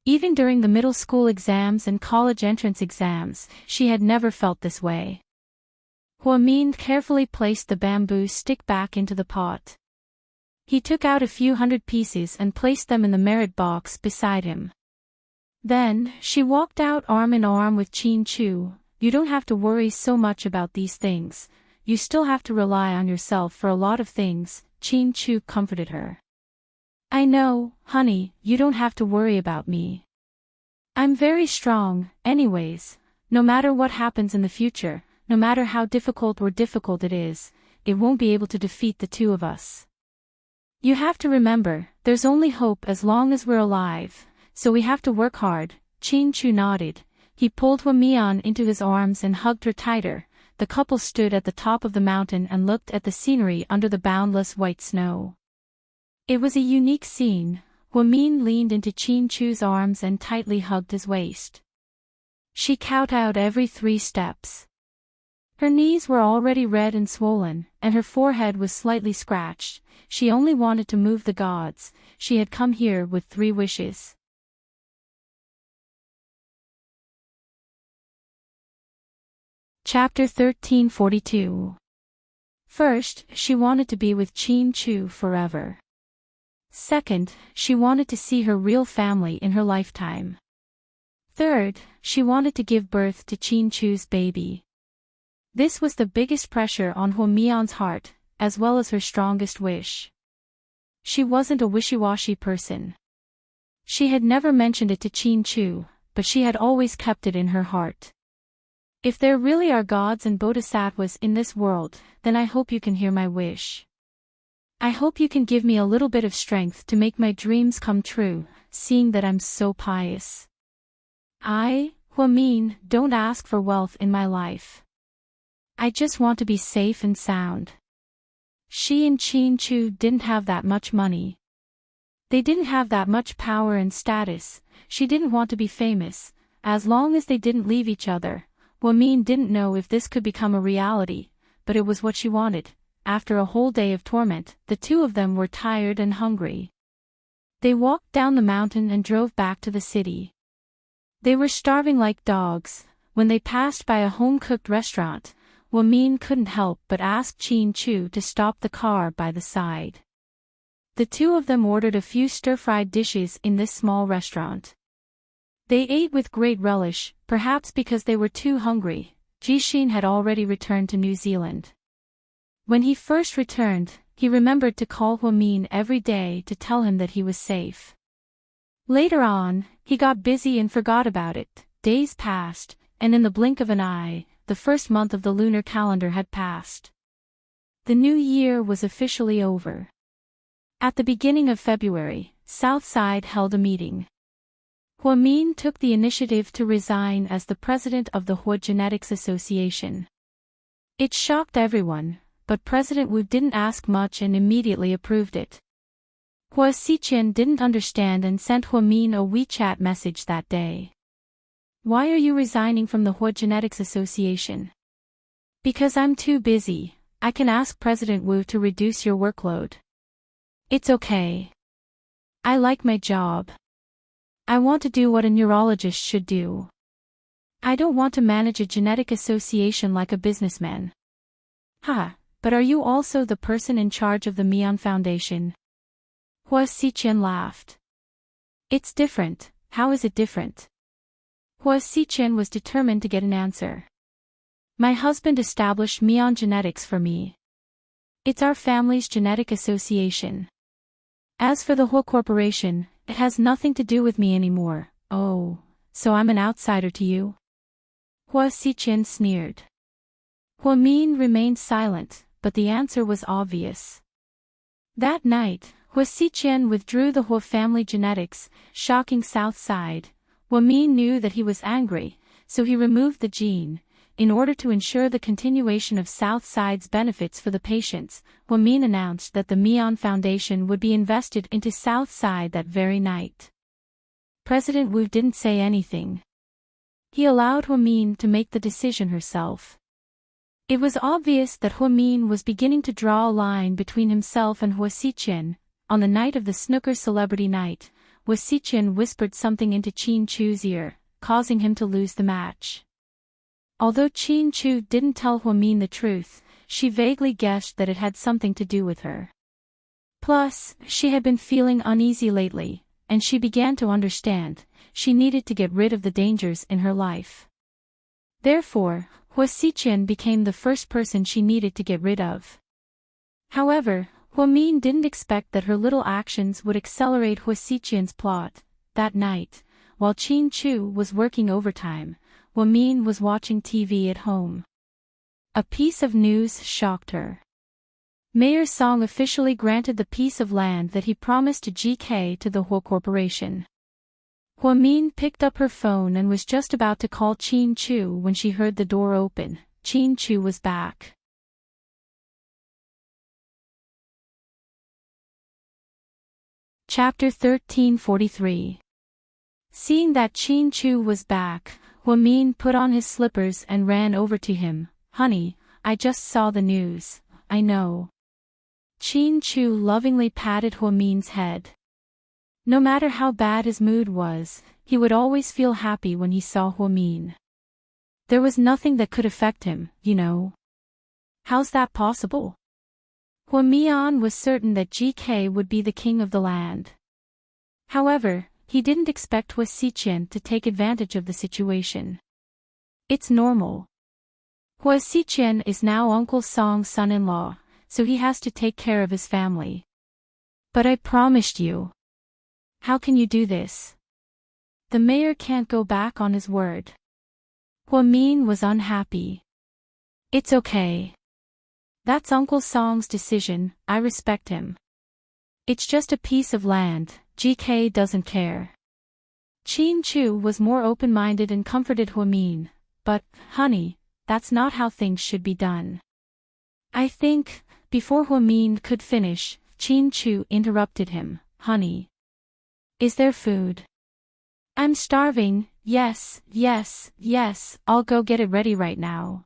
Even during the middle school exams and college entrance exams, she had never felt this way. Huamin carefully placed the bamboo stick back into the pot. He took out a few hundred pieces and placed them in the merit box beside him. Then, she walked out arm in arm with Qin Chu. You don't have to worry so much about these things. You still have to rely on yourself for a lot of things, Qin Chu comforted her. I know, honey, you don't have to worry about me. I'm very strong, anyways. No matter what happens in the future, no matter how difficult it is, it won't be able to defeat the two of us. You have to remember, there's only hope as long as we're alive, so we have to work hard. Qin Chu nodded. He pulled Huamian into his arms and hugged her tighter. The couple stood at the top of the mountain and looked at the scenery under the boundless white snow. It was a unique scene. Huamin leaned into Qin Chu's arms and tightly hugged his waist. She kowtowed every 3 steps. Her knees were already red and swollen, and her forehead was slightly scratched. She only wanted to move the gods. She had come here with 3 wishes. Chapter 1342. First, she wanted to be with Qin Chu forever. Second, she wanted to see her real family in her lifetime. Third, she wanted to give birth to Qin Chu's baby. This was the biggest pressure on Huamian's heart, as well as her strongest wish. She wasn't a wishy-washy person. She had never mentioned it to Qin Chu, but she had always kept it in her heart. If there really are gods and bodhisattvas in this world, then I hope you can hear my wish. I hope you can give me a little bit of strength to make my dreams come true, seeing that I'm so pious. I, Huamin, don't ask for wealth in my life. I just want to be safe and sound. She and Qin Chu didn't have that much money. They didn't have that much power and status. She didn't want to be famous. As long as they didn't leave each other, Huamin didn't know if this could become a reality, but it was what she wanted. After a whole day of torment, the two of them were tired and hungry. They walked down the mountain and drove back to the city. They were starving like dogs, When they passed by a home-cooked restaurant, Min couldn't help but ask Chu to stop the car by the side. The two of them ordered a few stir-fried dishes in this small restaurant. They ate with great relish, perhaps because they were too hungry. Jishin had already returned to New Zealand. When he first returned, he remembered to call Min every day to tell him that he was safe. Later on, he got busy and forgot about it. Days passed, and in the blink of an eye, the first month of the lunar calendar had passed. The new year was officially over. At the beginning of February, Southside held a meeting. Min took the initiative to resign as the president of the Hua Genetics Association. It shocked everyone, but President Wu didn't ask much and immediately approved it. Hua Xiqian didn't understand and sent Min a WeChat message that day. "Why are you resigning from the Hua Genetics Association?" "Because I'm too busy. I can ask President Wu to reduce your workload." "It's okay. I like my job. I want to do what a neurologist should do. I don't want to manage a genetic association like a businessman." But are you also the person in charge of the Mian Foundation?" Hua Xiqian laughed. "It's different." "How is it different?" Hua Xiqian was determined to get an answer. "My husband established Mian Genetics for me. It's our family's genetic association. As for the Hua Corporation, it has nothing to do with me anymore." "Oh, so I'm an outsider to you?" Hua Xiqian sneered. Min remained silent, but the answer was obvious. That night, Hua Xiqian withdrew the Hua family genetics, shocking Southside. Min knew that he was angry, so he removed the gene. In order to ensure the continuation of Southside's benefits for the patients, Min announced that the Mian Foundation would be invested into Southside that very night. President Wu didn't say anything. He allowed Min to make the decision herself. It was obvious that Min was beginning to draw a line between himself and Hua Xiqian. On the night of the snooker celebrity night, Hua Xiqian whispered something into Chu's ear, causing him to lose the match. Although Chu didn't tell Min the truth, she vaguely guessed that it had something to do with her. Plus, she had been feeling uneasy lately, and she began to understand, she needed to get rid of the dangers in her life. Therefore, Hua Xiqian became the first person she needed to get rid of. However, Min didn't expect that her little actions would accelerate Hua Xiqian's plot. That night, while Chu was working overtime, Min was watching TV at home. A piece of news shocked her. Mayor Song officially granted the piece of land that he promised to GK to the Hua Corporation. Min picked up her phone and was just about to call Chu when she heard the door open. Chu was back. Chapter 1343. Seeing that Chu was back, Min put on his slippers and ran over to him. "Honey, I just saw the news." "I know." Chu lovingly patted Min's head. No matter how bad his mood was, he would always feel happy when he saw Min. There was nothing that could affect him, you know. "How's that possible?" Mian was certain that GK would be the king of the land. However, he didn't expect Hua Xiqian to take advantage of the situation. "It's normal. Hua Xiqian is now Uncle Song's son-in-law, so he has to take care of his family." "But I promised you." "How can you do this?" "The mayor can't go back on his word." Min was unhappy. "It's okay. That's Uncle Song's decision, I respect him. It's just a piece of land, GK doesn't care." Chu was more open-minded and comforted Min. "But, honey, that's not how things should be done." "I think," before Min could finish, Chu interrupted him. "Honey. Is there food?" "I'm starving." Yes, I'll go get it ready right now."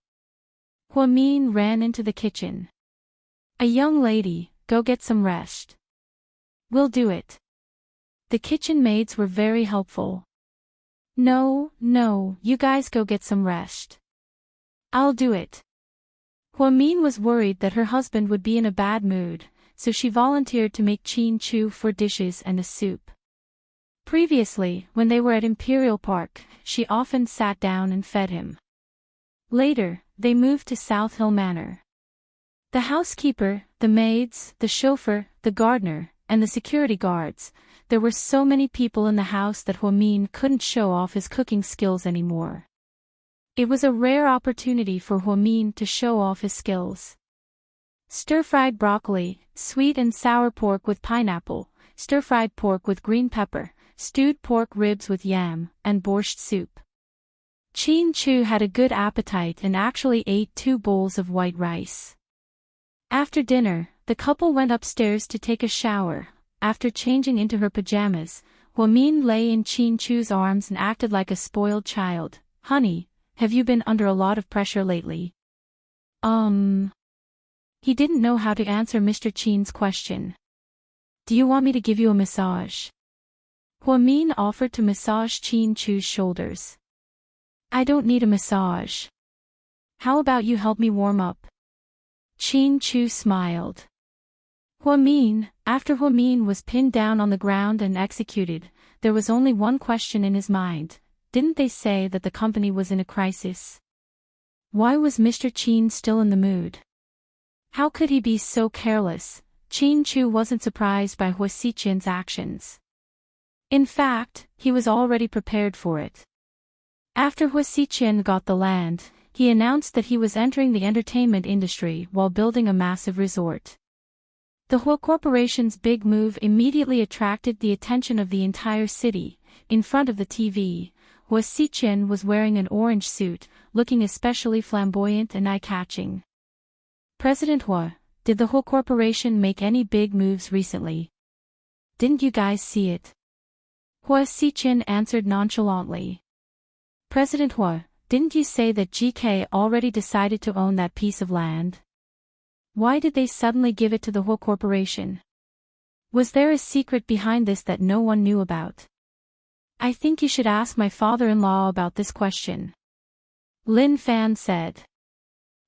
Min ran into the kitchen. "A young lady, go get some rest." "We'll do it." The kitchen maids were very helpful. No, you guys go get some rest. I'll do it. Huamin was worried that her husband would be in a bad mood, so she volunteered to make Qin Chu 4 dishes and a soup. Previously, when they were at Imperial Park, she often sat down and fed him. Later, they moved to South Hill Manor. The housekeeper, the maids, the chauffeur, the gardener, and the security guards, there were so many people in the house that Huamin couldn't show off his cooking skills anymore. It was a rare opportunity for Huamin to show off his skills. Stir-fried broccoli, sweet and sour pork with pineapple, stir-fried pork with green pepper, stewed pork ribs with yam, and borscht soup. Qin Chu had a good appetite and actually ate 2 bowls of white rice. After dinner, the couple went upstairs to take a shower. After changing into her pajamas, Huamin lay in Qin Chu's arms and acted like a spoiled child. Honey, have you been under a lot of pressure lately? He didn't know how to answer Mr. Qin's question. Do you want me to give you a massage? Huamin offered to massage Qin Chu's shoulders. I don't need a massage. How about you help me warm up? Qin Chu smiled. After Huamin was pinned down on the ground and executed, there was only one question in his mind. Didn't they say that the company was in a crisis? Why was Mr. Qin still in the mood? How could he be so careless? Qin Chu wasn't surprised by Hua Xiqian's actions. In fact, he was already prepared for it. After Hua Xiqian got the land, he announced that he was entering the entertainment industry while building a massive resort. The Hua Corporation's big move immediately attracted the attention of the entire city. In front of the TV, Hua Xiqian was wearing an orange suit, looking especially flamboyant and eye-catching. President Hua, did the Hua Corporation make any big moves recently? Didn't you guys see it? Hua Xiqian answered nonchalantly. President Hua, didn't you say that GK already decided to own that piece of land? Why did they suddenly give it to the Hua Corporation? Was there a secret behind this that no one knew about? I think you should ask my father-in-law about this question. Lin Fan said.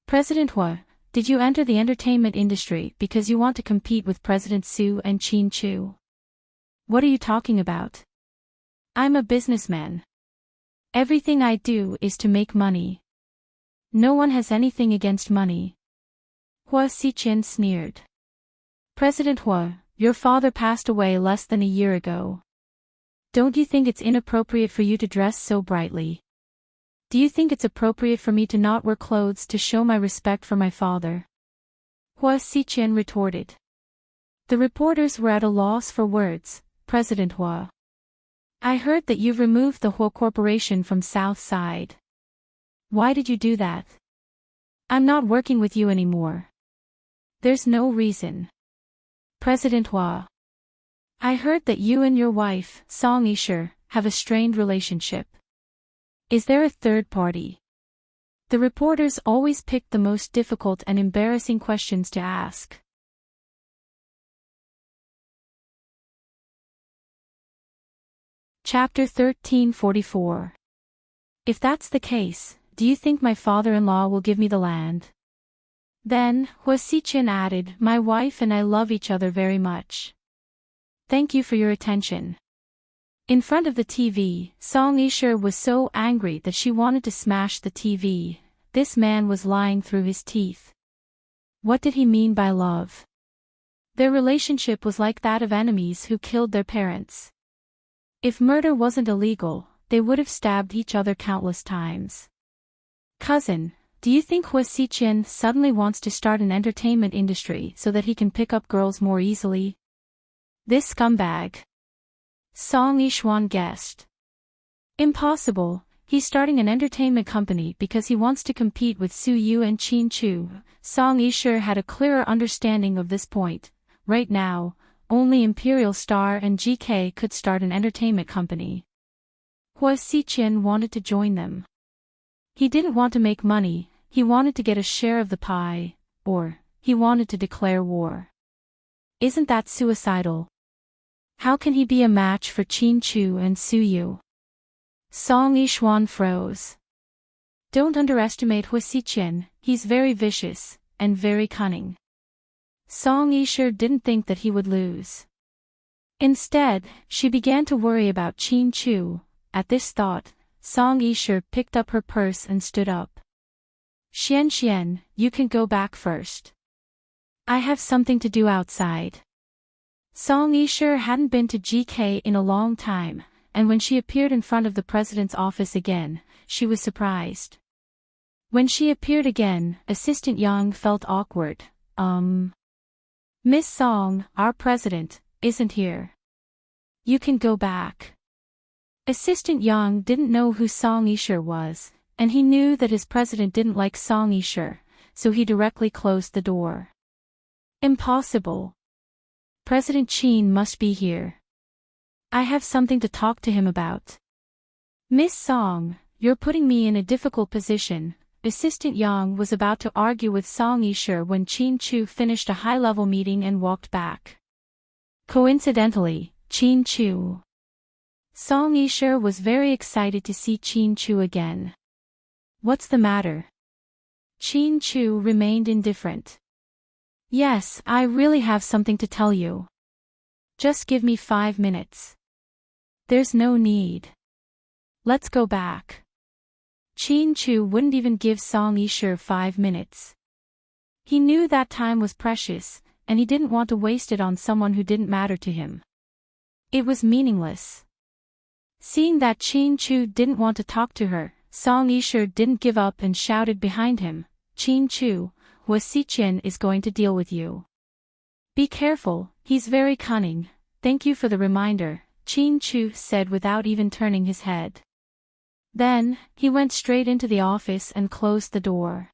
President Hua, did you enter the entertainment industry because you want to compete with President Su and Qin Chu? What are you talking about? I'm a businessman. Everything I do is to make money. No one has anything against money. Hua Xiqian sneered. President Hua, your father passed away less than a year ago. Don't you think it's inappropriate for you to dress so brightly? Do you think it's appropriate for me to not wear clothes to show my respect for my father? Hua Xiqian retorted. The reporters were at a loss for words. President Hua, I heard that you've removed the Hua Corporation from South Side. Why did you do that? I'm not working with you anymore. There's no reason. President Hua, I heard that you and your wife, Song Yisher, have a strained relationship. Is there a third party? The reporters always picked the most difficult and embarrassing questions to ask. Chapter 1344. If that's the case, do you think my father-in-law will give me the land? Then, Hua Xiqian added, my wife and I love each other very much. Thank you for your attention. In front of the TV, Song Yisher was so angry that she wanted to smash the TV. This man was lying through his teeth. What did he mean by love? Their relationship was like that of enemies who killed their parents. If murder wasn't illegal, they would have stabbed each other countless times. Cousin, do you think Hua Xiqian suddenly wants to start an entertainment industry so that he can pick up girls more easily? This scumbag. Song Yishuan guessed. Impossible, he's starting an entertainment company because he wants to compete with Su Yu and Qin Chu. Song Yisher had a clearer understanding of this point. Right now, only Imperial Star and GK could start an entertainment company. Hua Xiqian wanted to join them. He didn't want to make money, he wanted to get a share of the pie, or, he wanted to declare war. Isn't that suicidal? How can he be a match for Qin Chu and Su Yu? Song Yishuan froze. Don't underestimate Hu Xiqian, he's very vicious, and very cunning. Song Yishu didn't think that he would lose. Instead, she began to worry about Qin Chu. At this thought, Song Yishu picked up her purse and stood up. Xian, you can go back first. I have something to do outside. Song Yishu hadn't been to GK in a long time, and when she appeared in front of the president's office again, she was surprised. When she appeared again, Assistant Yang felt awkward. Miss Song, our president, isn't here. You can go back. Assistant Yang didn't know who Song Yishu was, and he knew that his president didn't like Song Yishu, so he directly closed the door. Impossible. President Qin must be here. I have something to talk to him about. Miss Song, you're putting me in a difficult position. Assistant Yang was about to argue with Song Yishu when Qin Chu finished a high-level meeting and walked back. Coincidentally, Qin Chu. Song Yishu was very excited to see Qin Chu again. What's the matter? Qin Chu remained indifferent. Yes, I really have something to tell you. Just give me 5 minutes. There's no need. Let's go back. Qin Chu wouldn't even give Song Yishu 5 minutes. He knew that time was precious, and he didn't want to waste it on someone who didn't matter to him. It was meaningless. Seeing that Qin Chu didn't want to talk to her, Song Yishu didn't give up and shouted behind him, Qin Chu, Hu Xiqian is going to deal with you. Be careful, he's very cunning. Thank you for the reminder, Qin Chu said without even turning his head. Then, he went straight into the office and closed the door.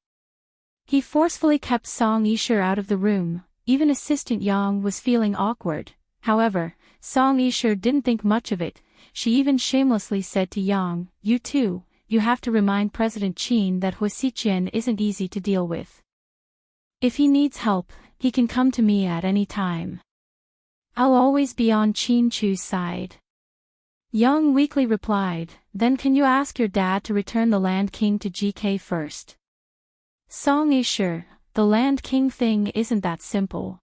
He forcefully kept Song Yishu out of the room. Even Assistant Yang was feeling awkward. However, Song Yishu didn't think much of it. She even shamelessly said to Yang, you too, you have to remind President Qin that Hu Xiqian isn't easy to deal with. If he needs help, he can come to me at any time. I'll always be on Qin Chu's side. Yang weakly replied, then can you ask your dad to return the Land King to GK first? Song Yishu, the Land King thing isn't that simple.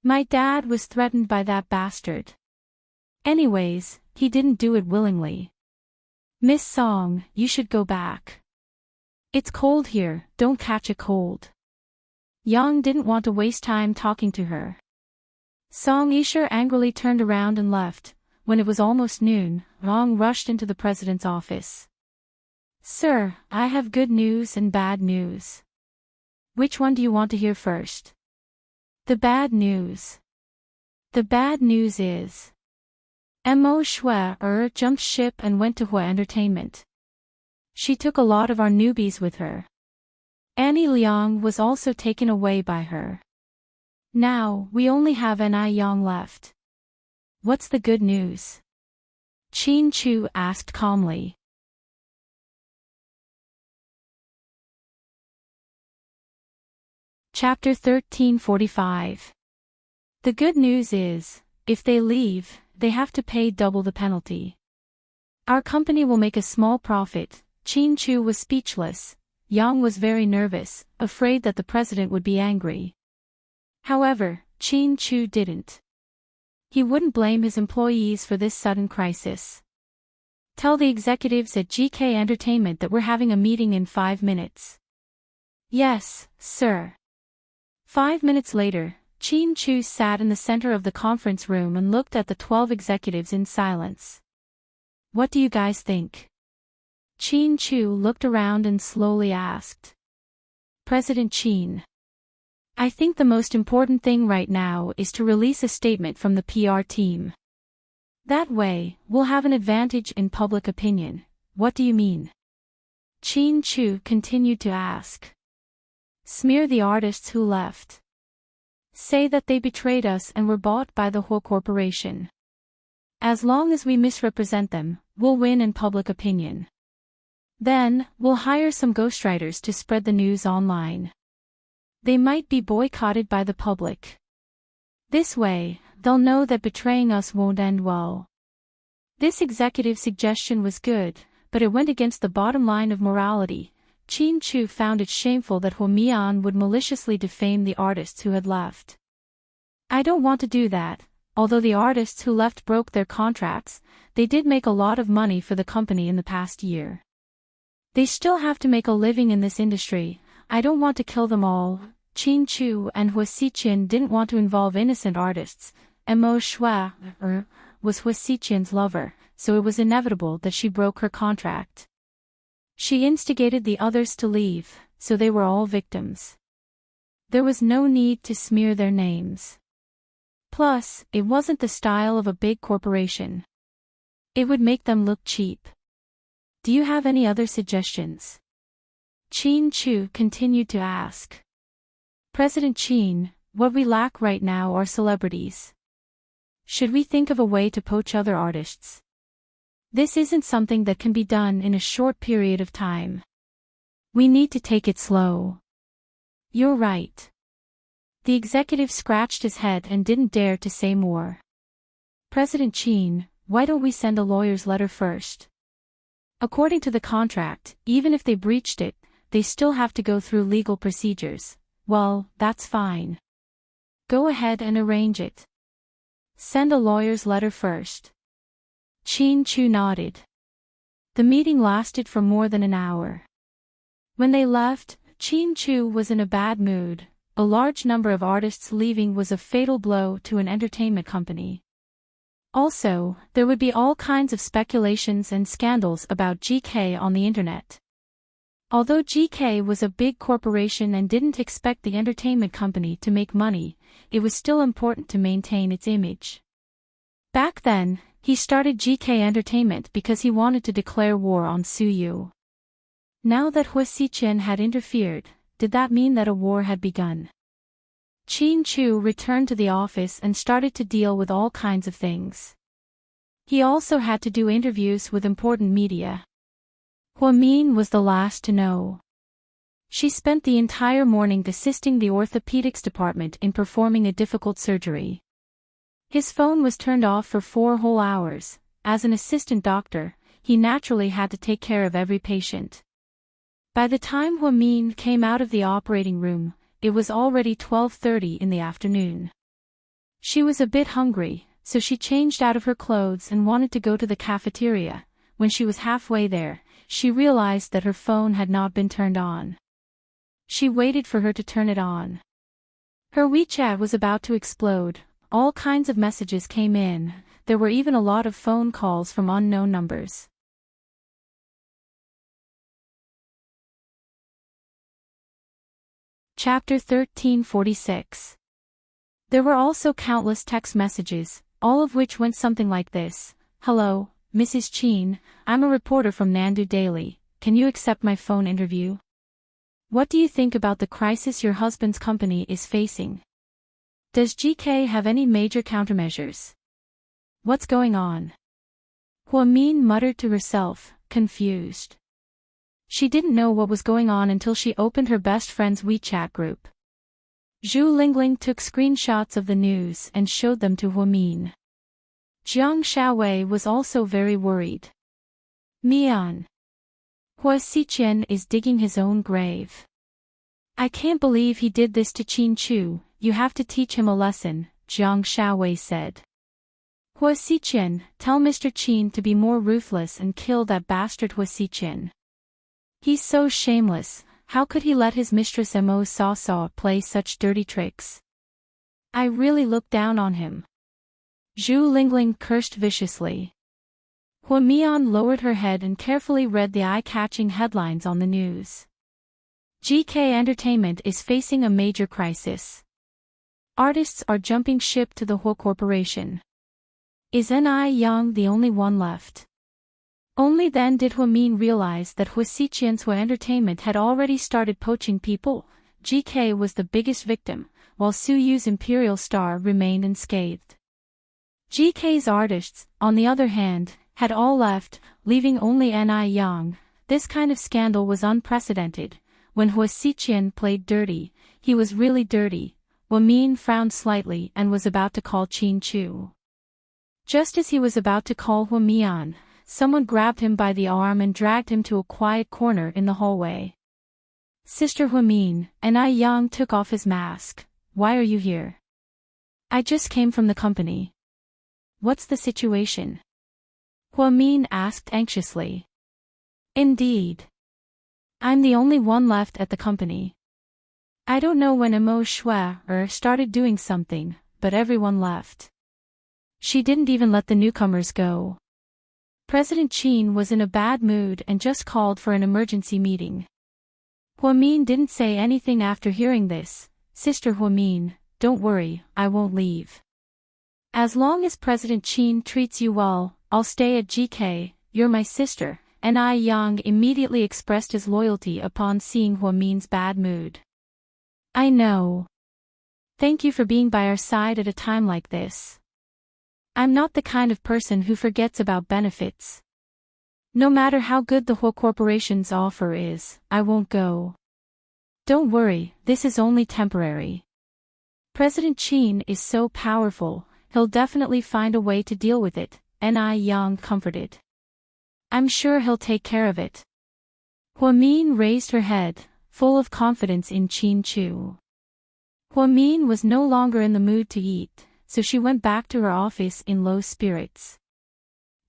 My dad was threatened by that bastard. Anyways, he didn't do it willingly. Miss Song, you should go back. It's cold here, don't catch a cold. Yang didn't want to waste time talking to her. Song Yishu angrily turned around and left. When it was almost noon, Yang rushed into the president's office. Sir, I have good news and bad news. Which one do you want to hear first? The bad news. The bad news is Mo Shui jumped ship and went to Hua Entertainment. She took a lot of our newbies with her. Annie Liang was also taken away by her. Now, we only have Ni Yang left. What's the good news? Qin Chu asked calmly. Chapter 1345. The good news is, if they leave, they have to pay double the penalty. Our company will make a small profit. Qin Chu was speechless. Yang was very nervous, afraid that the president would be angry. However, Qin Chu didn't. He wouldn't blame his employees for this sudden crisis. Tell the executives at GK Entertainment that we're having a meeting in 5 minutes. Yes, sir. 5 minutes later, Qin Chu sat in the center of the conference room and looked at the 12 executives in silence. What do you guys think? Qin Chu looked around and slowly asked. President Qin. I think the most important thing right now is to release a statement from the PR team. That way, we'll have an advantage in public opinion. What do you mean? Qin Chu continued to ask. Smear the artists who left. Say that they betrayed us and were bought by the Hua Corporation. As long as we misrepresent them, we'll win in public opinion. Then, we'll hire some ghostwriters to spread the news online. They might be boycotted by the public. This way, they'll know that betraying us won't end well. This executive's suggestion was good, but it went against the bottom line of morality. Chin Chu found it shameful that Hua Mian would maliciously defame the artists who had left. I don't want to do that. Although the artists who left broke their contracts, they did make a lot of money for the company in the past year. They still have to make a living in this industry. I don't want to kill them all. Chin Chu and Hua Xiqian didn't want to involve innocent artists. Mo Shui was Hua Xiqian's lover, so it was inevitable that she broke her contract. She instigated the others to leave, so they were all victims. There was no need to smear their names. Plus, it wasn't the style of a big corporation. It would make them look cheap. Do you have any other suggestions? Chin Chu continued to ask. President Chin, what we lack right now are celebrities. Should we think of a way to poach other artists? This isn't something that can be done in a short period of time. We need to take it slow. You're right. The executive scratched his head and didn't dare to say more. President Chin, why don't we send a lawyer's letter first? According to the contract, even if they breached it, they still have to go through legal procedures. Well, that's fine. Go ahead and arrange it. Send a lawyer's letter first. Chin Chu nodded. The meeting lasted for more than an hour. When they left, Chin Chu was in a bad mood. A large number of artists leaving was a fatal blow to an entertainment company. Also, there would be all kinds of speculations and scandals about GK on the internet. Although GK was a big corporation and didn't expect the entertainment company to make money, it was still important to maintain its image. Back then, he started GK Entertainment because he wanted to declare war on Suyu. Now that Hua Xiqian had interfered, did that mean that a war had begun? Chin Chu returned to the office and started to deal with all kinds of things. He also had to do interviews with important media. Hua Min was the last to know. She spent the entire morning assisting the orthopedics department in performing a difficult surgery. His phone was turned off for 4 whole hours. As an assistant doctor, he naturally had to take care of every patient. By the time Hua Min came out of the operating room, it was already 12:30 in the afternoon. She was a bit hungry, so she changed out of her clothes and wanted to go to the cafeteria. When she was halfway there, she realized that her phone had not been turned on. She waited for her to turn it on. Her WeChat was about to explode. All kinds of messages came in. There were even a lot of phone calls from unknown numbers. Chapter 1346. There were also countless text messages, all of which went something like this. Hello, Mrs. Chin, I'm a reporter from Nandu Daily. Can you accept my phone interview? What do you think about the crisis your husband's company is facing? Does GK have any major countermeasures? What's going on? Hua Min muttered to herself, confused. She didn't know what was going on until she opened her best friend's WeChat group. Zhu Lingling took screenshots of the news and showed them to Hua Min. Jiang Shaowei was also very worried. Mian. Hua Xiqian is digging his own grave. I can't believe he did this to Chin Chu. You have to teach him a lesson, Jiang Shaowei said. Hua Xiqian, tell Mr. Chin to be more ruthless and kill that bastard Hua Xiqian. He's so shameless, how could he let his mistress Mo Sa play such dirty tricks? I really look down on him. Zhu Lingling cursed viciously. Hua Mian lowered her head and carefully read the eye-catching headlines on the news. GK Entertainment is facing a major crisis. Artists are jumping ship to the Hua Corporation. Is Ni Yang the only one left? Only then did Hua Min realize that Hua Xiqian's Hua Entertainment had already started poaching people. GK was the biggest victim, while Suyu's Imperial Star remained unscathed. GK's artists, on the other hand, had all left, leaving only Ni Yang. This kind of scandal was unprecedented. When Hua Xiqian played dirty, he was really dirty. Hua Min frowned slightly and was about to call Chin Chu. Just as he was about to call Huamian, someone grabbed him by the arm and dragged him to a quiet corner in the hallway. Sister Huamin, and Yang took off his mask. Why are you here? I just came from the company. What's the situation? Huamin asked anxiously. Indeed. I'm the only one left at the company. I don't know when Emo Shui started doing something, but everyone left. She didn't even let the newcomers go. President Qin was in a bad mood and just called for an emergency meeting. Huamin didn't say anything after hearing this. Sister Huamin, don't worry, I won't leave. As long as President Qin treats you well, I'll stay at GK, you're my sister, and Yang immediately expressed his loyalty upon seeing Huamin's bad mood. I know. Thank you for being by our side at a time like this. I'm not the kind of person who forgets about benefits. No matter how good the whole corporation's offer is, I won't go. Don't worry, this is only temporary. President Qin is so powerful, he'll definitely find a way to deal with it, and Yang comforted. I'm sure he'll take care of it. Huamin raised her head, full of confidence in Qin Chu. Huamin was no longer in the mood to eat, so she went back to her office in low spirits.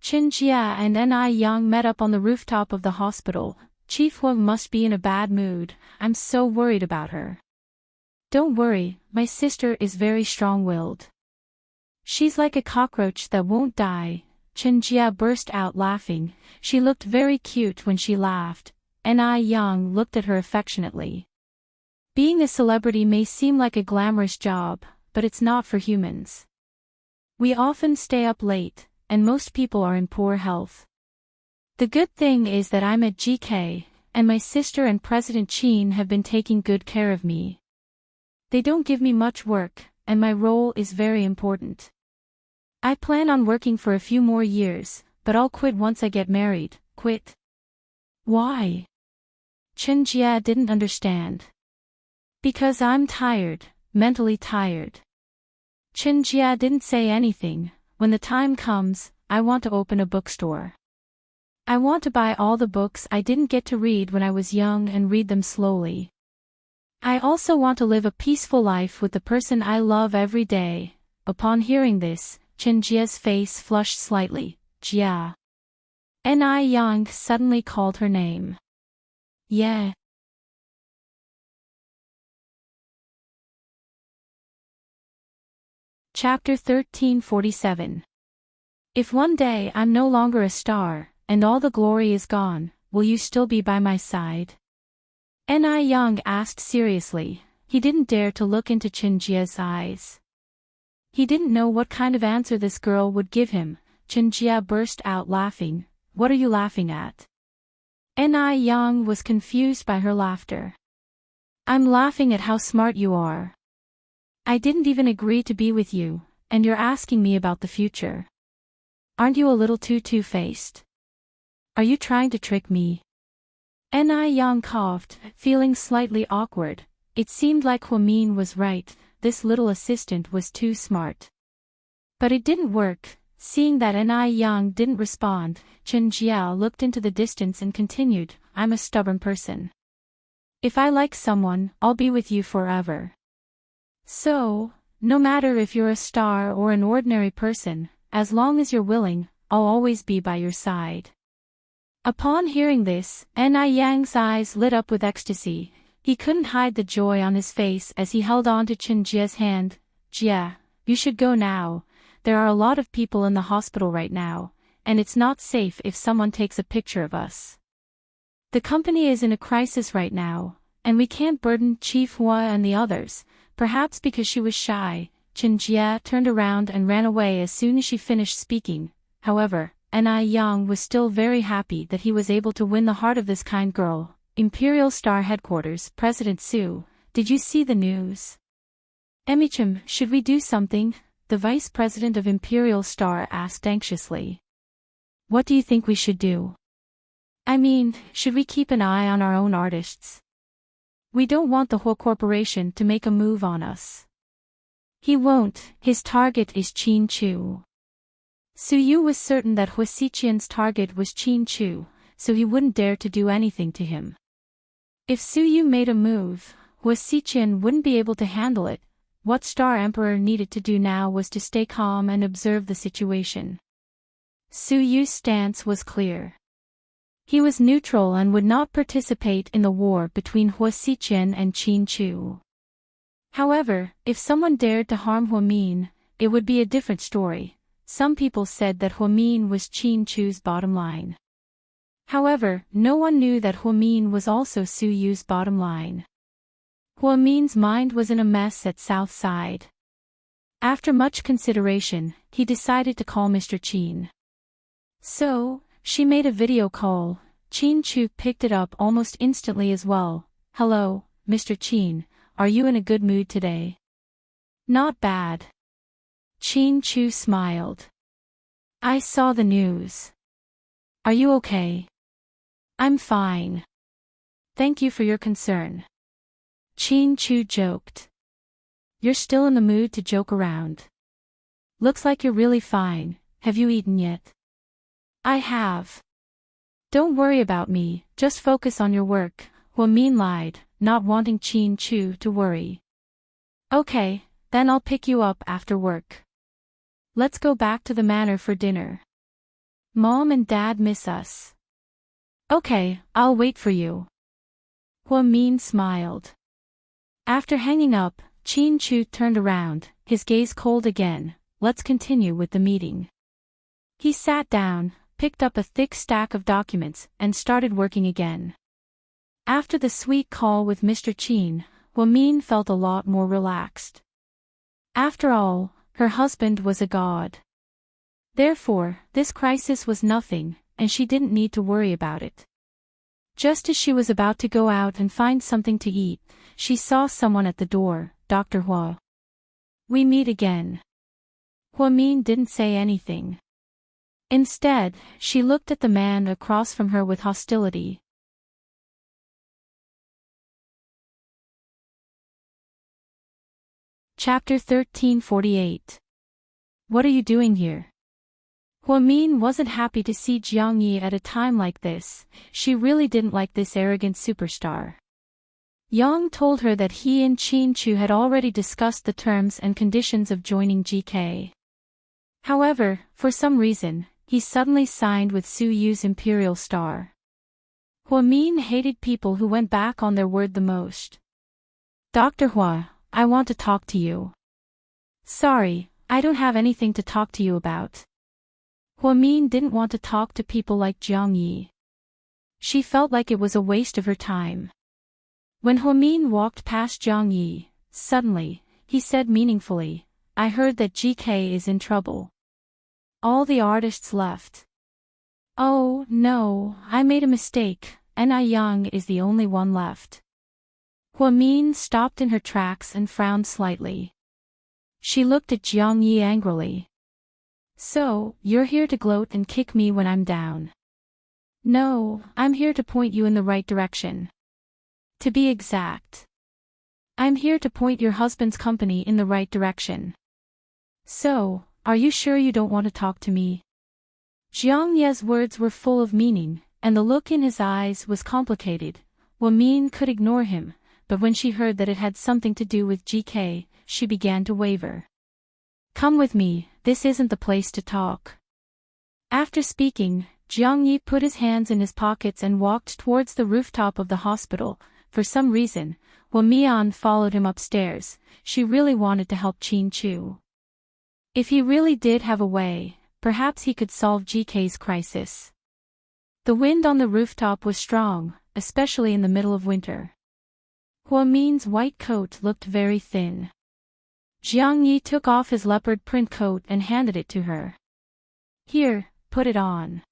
Qin Jia and Yang met up on the rooftop of the hospital. Chief Hua must be in a bad mood, I'm so worried about her. Don't worry, my sister is very strong-willed. She's like a cockroach that won't die. Qin Jia burst out laughing. She looked very cute when she laughed, and Yang looked at her affectionately. Being a celebrity may seem like a glamorous job, but it's not for humans. We often stay up late, and most people are in poor health. The good thing is that I'm at GK, and my sister and President Qin have been taking good care of me. They don't give me much work, and my role is very important. I plan on working for a few more years, but I'll quit once I get married. Quit? Why? Qin Jia didn't understand. Because I'm tired, mentally tired. Qin Jia didn't say anything. When the time comes, I want to open a bookstore. I want to buy all the books I didn't get to read when I was young and read them slowly. I also want to live a peaceful life with the person I love every day. Upon hearing this, Qin Jia's face flushed slightly. Jia. And Yang suddenly called her name. Yeah. Chapter 1347. If one day I'm no longer a star, and all the glory is gone, will you still be by my side? Yang asked seriously. He didn't dare to look into Qin Jia's eyes. He didn't know what kind of answer this girl would give him. Qin Jia burst out laughing. What are you laughing at? Yang was confused by her laughter. I'm laughing at how smart you are. I didn't even agree to be with you, and you're asking me about the future. Aren't you a little too two-faced? Are you trying to trick me? Yang coughed, feeling slightly awkward. It seemed like Huamin was right, this little assistant was too smart. But it didn't work. Seeing that Yang didn't respond, Qin Jia looked into the distance and continued, I'm a stubborn person. If I like someone, I'll be with you forever. So, no matter if you're a star or an ordinary person, as long as you're willing, I'll always be by your side. Upon hearing this, Yang's eyes lit up with ecstasy. He couldn't hide the joy on his face as he held on to Qin Jia's hand. Jia, you should go now. There are a lot of people in the hospital right now, and it's not safe if someone takes a picture of us. The company is in a crisis right now, and we can't burden Chief Hua and the others. Perhaps because she was shy, Qin Jia turned around and ran away as soon as she finished speaking. However, Yang was still very happy that he was able to win the heart of this kind girl. Imperial Star Headquarters, President Su, did you see the news? Emichim, should we do something? The Vice President of Imperial Star asked anxiously. What do you think we should do? I mean, should we keep an eye on our own artists? We don't want the whole corporation to make a move on us. He won't, his target is Qin Chu. Su Yu was certain that Hua Xiqian's target was Qin Chu, so he wouldn't dare to do anything to him. If Su Yu made a move, Hua Xiqian wouldn't be able to handle it. What Star Emperor needed to do now was to stay calm and observe the situation. Su Yu's stance was clear. He was neutral and would not participate in the war between Hua Xiqian and Qin Chu. However, if someone dared to harm Huamin, it would be a different story. Some people said that Huamin was Qin Chu's bottom line. However, no one knew that Huamin was also Su Yu's bottom line. Huamin's mind was in a mess at South Side. After much consideration, he decided to call Mr. Qin. So, she made a video call. Qin Chu picked it up almost instantly as well. "Hello, Mr. Qin, are you in a good mood today?" "Not bad." Qin Chu smiled. "I saw the news. Are you okay?" "I'm fine. Thank you for your concern." Qin Chu joked. "You're still in the mood to joke around. Looks like you're really fine. Have you eaten yet?" "I have." "Don't worry about me, just focus on your work," Huamin lied, not wanting Qin Chu to worry. "Okay, then I'll pick you up after work. Let's go back to the manor for dinner. Mom and Dad miss us." "Okay, I'll wait for you." Huamin smiled. After hanging up, Qin Chu turned around, his gaze cold again. "Let's continue with the meeting." He sat down, picked up a thick stack of documents, and started working again. After the sweet call with Mr. Qin, Huamin felt a lot more relaxed. After all, her husband was a god. Therefore, this crisis was nothing, and she didn't need to worry about it. Just as she was about to go out and find something to eat, she saw someone at the door. "Dr. Hua. We meet again." Huamin didn't say anything. Instead, she looked at the man across from her with hostility. Chapter 1348. What are you doing here? Huamin wasn't happy to see Jiang Yi at a time like this. She really didn't like this arrogant superstar. Yang told her that he and Qin Chu had already discussed the terms and conditions of joining GK. However, for some reason, he suddenly signed with Su Yu's Imperial Star. Huamin hated people who went back on their word the most. "Dr. Hua, I want to talk to you." "Sorry, I don't have anything to talk to you about." Huamin didn't want to talk to people like Jiang Yi. She felt like it was a waste of her time. When Huamin walked past Jiang Yi, suddenly, he said meaningfully, "I heard that GK is in trouble." All the artists left. "Oh, no, I made a mistake, and Yang is the only one left." Huamin stopped in her tracks and frowned slightly. She looked at Jiang Yi angrily. "So, you're here to gloat and kick me when I'm down?" "No, I'm here to point you in the right direction. To be exact, I'm here to point your husband's company in the right direction. So, are you sure you don't want to talk to me?" Jiang Ye's words were full of meaning, and the look in his eyes was complicated. Huamin could ignore him, but when she heard that it had something to do with GK, she began to waver. "Come with me, this isn't the place to talk." After speaking, Jiang Yi put his hands in his pockets and walked towards the rooftop of the hospital. For some reason, Huamian followed him upstairs. She really wanted to help Qin Chu. If he really did have a way, perhaps he could solve GK's crisis. The wind on the rooftop was strong, especially in the middle of winter. Huamin's white coat looked very thin. Jiang Yi took off his leopard print coat and handed it to her. "Here, put it on.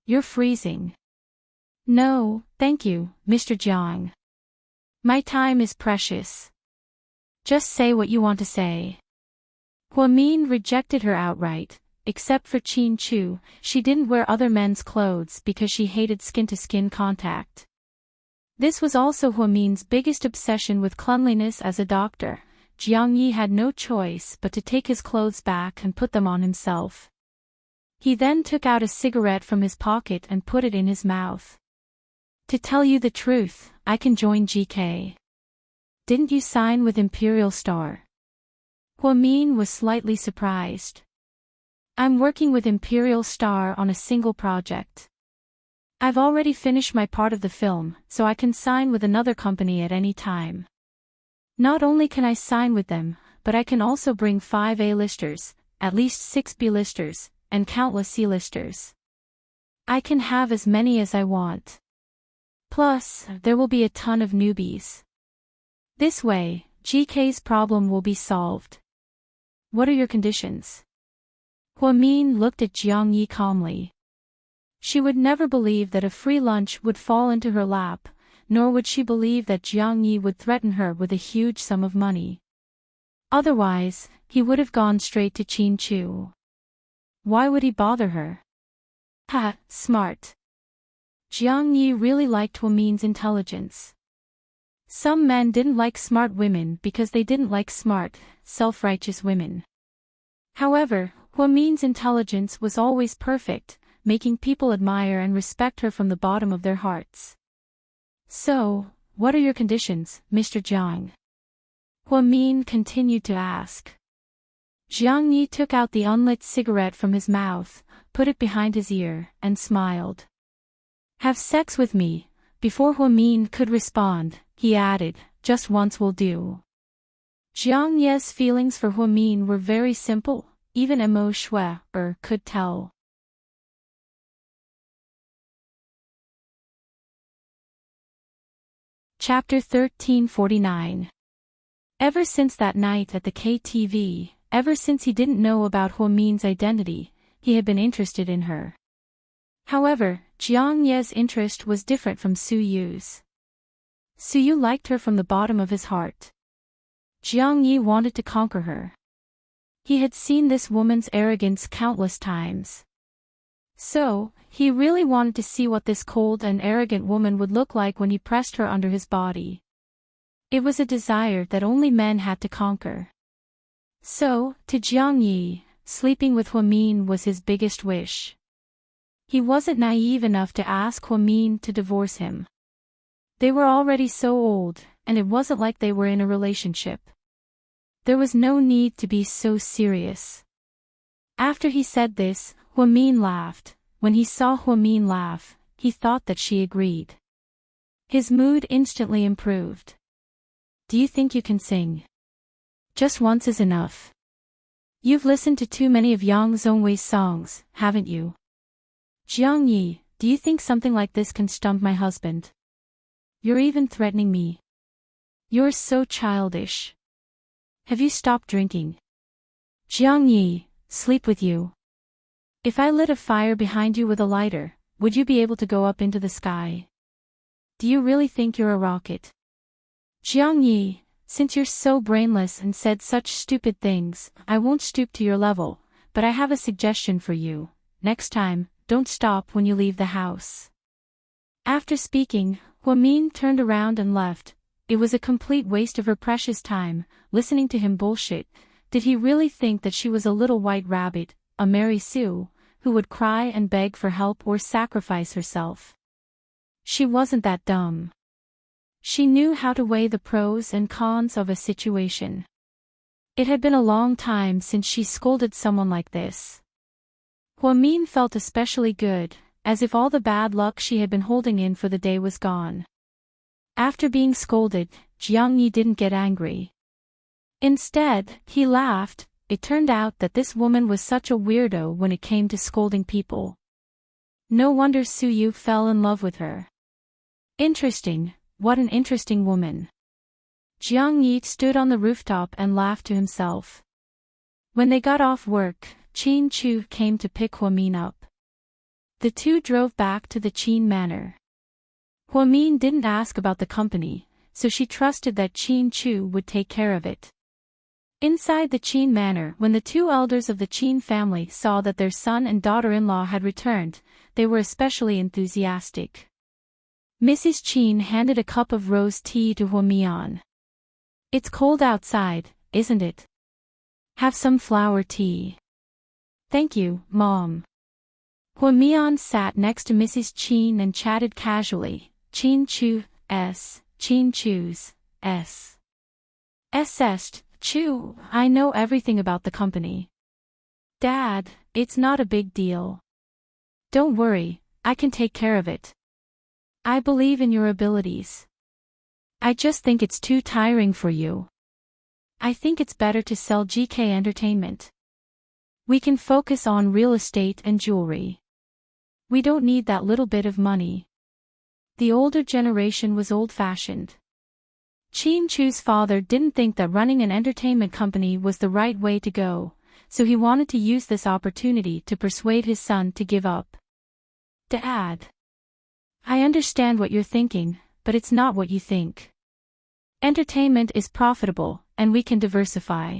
You're freezing." "No, thank you, Mr. Jiang. My time is precious. Just say what you want to say." Huamin rejected her outright. Except for Qin Chu, she didn't wear other men's clothes because she hated skin-to-skin contact. This was also Huamin's biggest obsession with cleanliness as a doctor. Jiang Yi had no choice but to take his clothes back and put them on himself. He then took out a cigarette from his pocket and put it in his mouth. To tell you the truth, I can join GK. Didn't you sign with Imperial Star? Hua-min was slightly surprised. I'm working with Imperial Star on a single project. I've already finished my part of the film, so I can sign with another company at any time. Not only can I sign with them, but I can also bring 5 A-listers, at least 6 B-listers, and countless C-listers. I can have as many as I want. Plus, there will be a ton of newbies. This way, GK's problem will be solved. What are your conditions? Hua-min looked at Jiang Yi calmly. She would never believe that a free lunch would fall into her lap, nor would she believe that Jiang Yi would threaten her with a huge sum of money. Otherwise, he would have gone straight to Qin Chu. Why would he bother her? Ha, smart. Jiang Yi really liked Hua-min's intelligence. Some men didn't like smart women because they didn't like smart, self-righteous women. However, Hua-min's intelligence was always perfect, making people admire and respect her from the bottom of their hearts. So, what are your conditions, Mr. Jiang? Hua-min continued to ask. Jiang Yi took out the unlit cigarette from his mouth, put it behind his ear, and smiled. Have sex with me. Before Hua-min could respond, he added, just once will do. Jiang Ye's feelings for Hua-min were very simple, even Mo Shui could tell. Chapter 1349. Ever since that night at the KTV, ever since he didn't know about Hua-min's identity, he had been interested in her. However, Jiang Ye's interest was different from Su Yu's. Su Yu liked her from the bottom of his heart. Jiang Yi wanted to conquer her. He had seen this woman's arrogance countless times. So, he really wanted to see what this cold and arrogant woman would look like when he pressed her under his body. It was a desire that only men had to conquer. So, to Jiang Yi, sleeping with Hua-min was his biggest wish. He wasn't naive enough to ask Hua-min to divorce him. They were already so old, and it wasn't like they were in a relationship. There was no need to be so serious. After he said this, Hua-min laughed. When he saw Hua-min laugh, he thought that she agreed. His mood instantly improved. Do you think you can sing? Just once is enough. You've listened to too many of Yang Zhongwei's songs, haven't you? Jiang Yi, do you think something like this can stump my husband? You're even threatening me. You're so childish. Have you stopped drinking? Jiang Yi, sleep with you. If I lit a fire behind you with a lighter, would you be able to go up into the sky? Do you really think you're a rocket? Jiang Yi, since you're so brainless and said such stupid things, I won't stoop to your level, but I have a suggestion for you. Next time, don't stop when you leave the house. After speaking, Hua-min turned around and left. It was a complete waste of her precious time, listening to him bullshit. Did he really think that she was a little white rabbit, a Mary Sue, who would cry and beg for help or sacrifice herself? She wasn't that dumb. She knew how to weigh the pros and cons of a situation. It had been a long time since she scolded someone like this. Hua-min felt especially good, as if all the bad luck she had been holding in for the day was gone. After being scolded, Jiang Yi didn't get angry. Instead, he laughed. It turned out that this woman was such a weirdo when it came to scolding people. No wonder Su Yu fell in love with her. Interesting, what an interesting woman. Jiang Yi stood on the rooftop and laughed to himself. When they got off work, Qin Chu came to pick Hua-min up. The two drove back to the Qin manor. Hua-min didn't ask about the company, so she trusted that Qin Chu would take care of it. Inside the Qin manor, when the two elders of the Qin family saw that their son and daughter-in-law had returned, they were especially enthusiastic. Mrs. Qin handed a cup of rose tea to Hua-min. It's cold outside, isn't it? Have some flower tea. Thank you, Mom. Huamian sat next to Mrs. Qin and chatted casually. Qin Chu, S. Qin Chu's, S. Est, Chu, I know everything about the company. Dad, it's not a big deal. Don't worry, I can take care of it. I believe in your abilities. I just think it's too tiring for you. I think it's better to sell GK Entertainment. We can focus on real estate and jewelry. We don't need that little bit of money. The older generation was old-fashioned. Qin Chu's father didn't think that running an entertainment company was the right way to go, so he wanted to use this opportunity to persuade his son to give up. Dad. I understand what you're thinking, but it's not what you think. Entertainment is profitable, and we can diversify.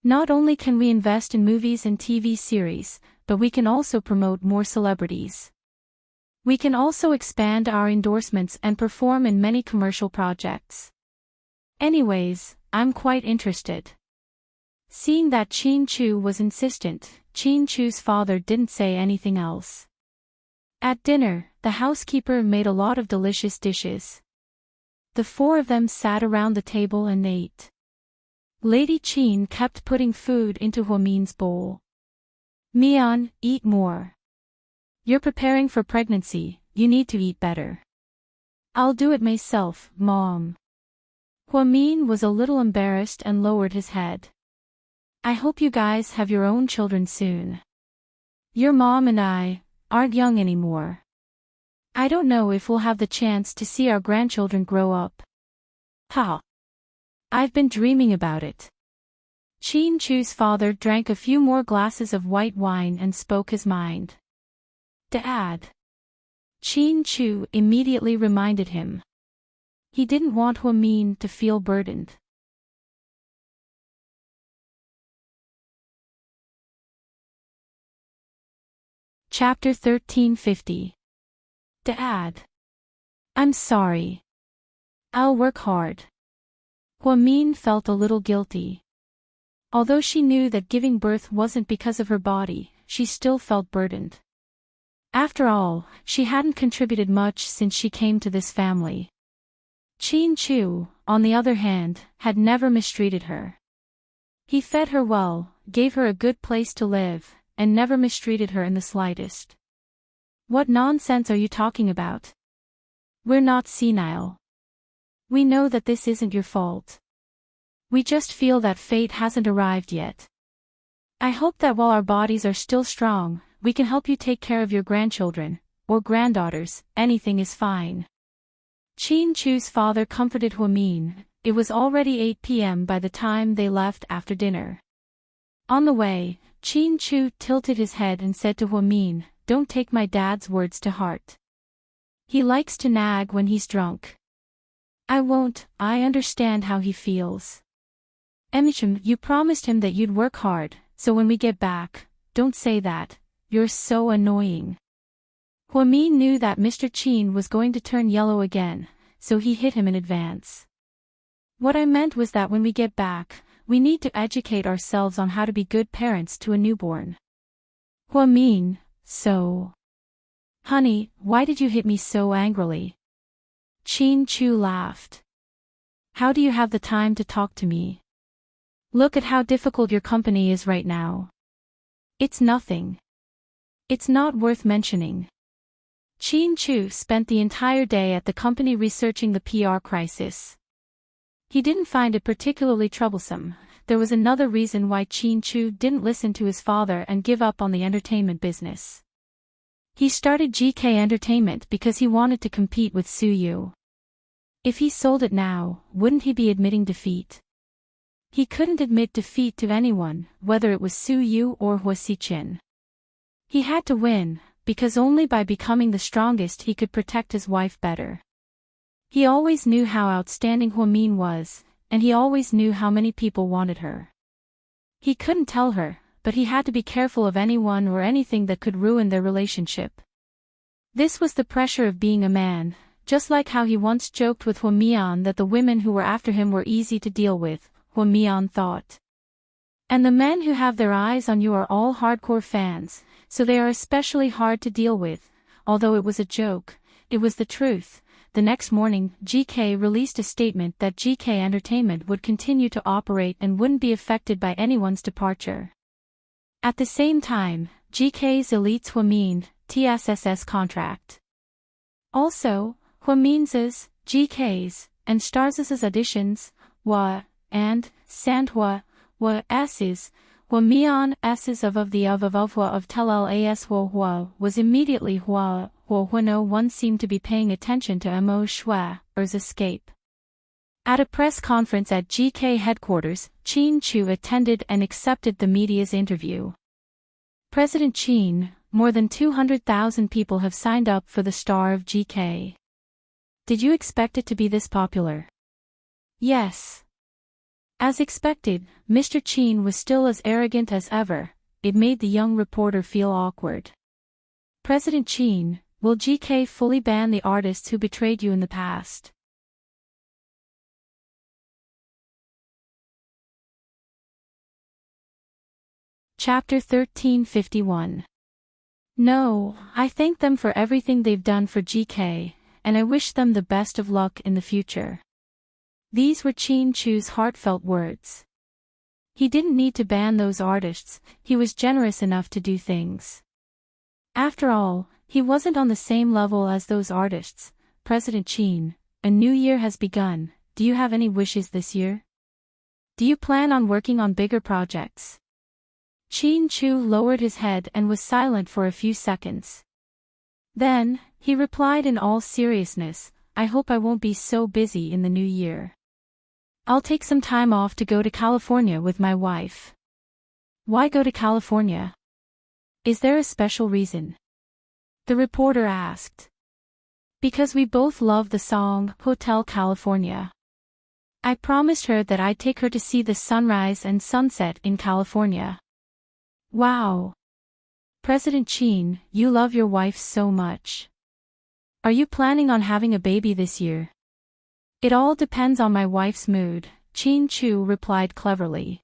Not only can we invest in movies and TV series, but we can also promote more celebrities. We can also expand our endorsements and perform in many commercial projects. Anyways, I'm quite interested. Seeing that Qin Chu was insistent, Qin Chu's father didn't say anything else. At dinner, the housekeeper made a lot of delicious dishes. The four of them sat around the table and ate. Lady Qin kept putting food into Huamin's bowl. Mian, eat more. You're preparing for pregnancy, you need to eat better. I'll do it myself, Mom. Huamin was a little embarrassed and lowered his head. I hope you guys have your own children soon. Your mom and I aren't young anymore. I don't know if we'll have the chance to see our grandchildren grow up. Ha! I've been dreaming about it. Qin Chu's father drank a few more glasses of white wine and spoke his mind. Dad. Qin Chu immediately reminded him. He didn't want Huamin to feel burdened. Chapter 1350. Dad. I'm sorry. I'll work hard. Huamin felt a little guilty. Although she knew that giving birth wasn't because of her body, she still felt burdened. After all, she hadn't contributed much since she came to this family. Qin Chu, on the other hand, had never mistreated her. He fed her well, gave her a good place to live, and never mistreated her in the slightest. What nonsense are you talking about? We're not senile. We know that this isn't your fault. We just feel that fate hasn't arrived yet. I hope that while our bodies are still strong, we can help you take care of your grandchildren, or granddaughters, anything is fine. Qin Chu's father comforted Huamin. It was already 8 p.m. by the time they left after dinner. On the way, Qin Chu tilted his head and said to Huamin, "Don't take my dad's words to heart. He likes to nag when he's drunk." "I won't, I understand how he feels. Emichim, you promised him that you'd work hard, so when we get back, don't say that. You're so annoying." Huamin knew that Mr. Qin was going to turn yellow again, so he hit him in advance. "What I meant was that when we get back, we need to educate ourselves on how to be good parents to a newborn." Huamin, so... Honey, why did you hit me so angrily? Qin Chu laughed. How do you have the time to talk to me? Look at how difficult your company is right now. It's nothing. It's not worth mentioning. Qin Chu spent the entire day at the company researching the PR crisis. He didn't find it particularly troublesome. There was another reason why Qin Chu didn't listen to his father and give up on the entertainment business. He started GK Entertainment because he wanted to compete with Suyu. If he sold it now, wouldn't he be admitting defeat? He couldn't admit defeat to anyone, whether it was Suyu or Hua Xiqin. He had to win, because only by becoming the strongest he could protect his wife better. He always knew how outstanding Huamin was, and he always knew how many people wanted her. He couldn't tell her, but he had to be careful of anyone or anything that could ruin their relationship. This was the pressure of being a man, just like how he once joked with Huamian that the women who were after him were easy to deal with, Huamian thought. And the men who have their eyes on you are all hardcore fans, so they are especially hard to deal with. Although it was a joke, it was the truth. The next morning, GK released a statement that GK Entertainment would continue to operate and wouldn't be affected by anyone's departure. At the same time, GK's Elite's Hwamin, TSSS contract. Also, Hwamin's, GK's, and Stars's auditions, and Sandhwa, S's, Hwamion S's of the of Tel As was immediately no one seemed to be paying attention to Mo Shwa's escape. At a press conference at GK headquarters, Chin Chu attended and accepted the media's interview. President Chin, more than 200,000 people have signed up for the star of GK. Did you expect it to be this popular? Yes. As expected, Mr. Chin was still as arrogant as ever. It made the young reporter feel awkward. President Chin, will GK fully ban the artists who betrayed you in the past? Chapter 1351. No, I thank them for everything they've done for GK, and I wish them the best of luck in the future. These were Chin Chu's heartfelt words. He didn't need to ban those artists, he was generous enough to do things. After all, he wasn't on the same level as those artists. President Chin, a new year has begun. Do you have any wishes this year? Do you plan on working on bigger projects? Chin Chu lowered his head and was silent for a few seconds. Then, he replied in all seriousness, I hope I won't be so busy in the new year. I'll take some time off to go to California with my wife. Why go to California? Is there a special reason? The reporter asked. Because we both love the song Hotel California. I promised her that I'd take her to see the sunrise and sunset in California. Wow. President Chin, you love your wife so much. Are you planning on having a baby this year? It all depends on my wife's mood, Chin Chu replied cleverly.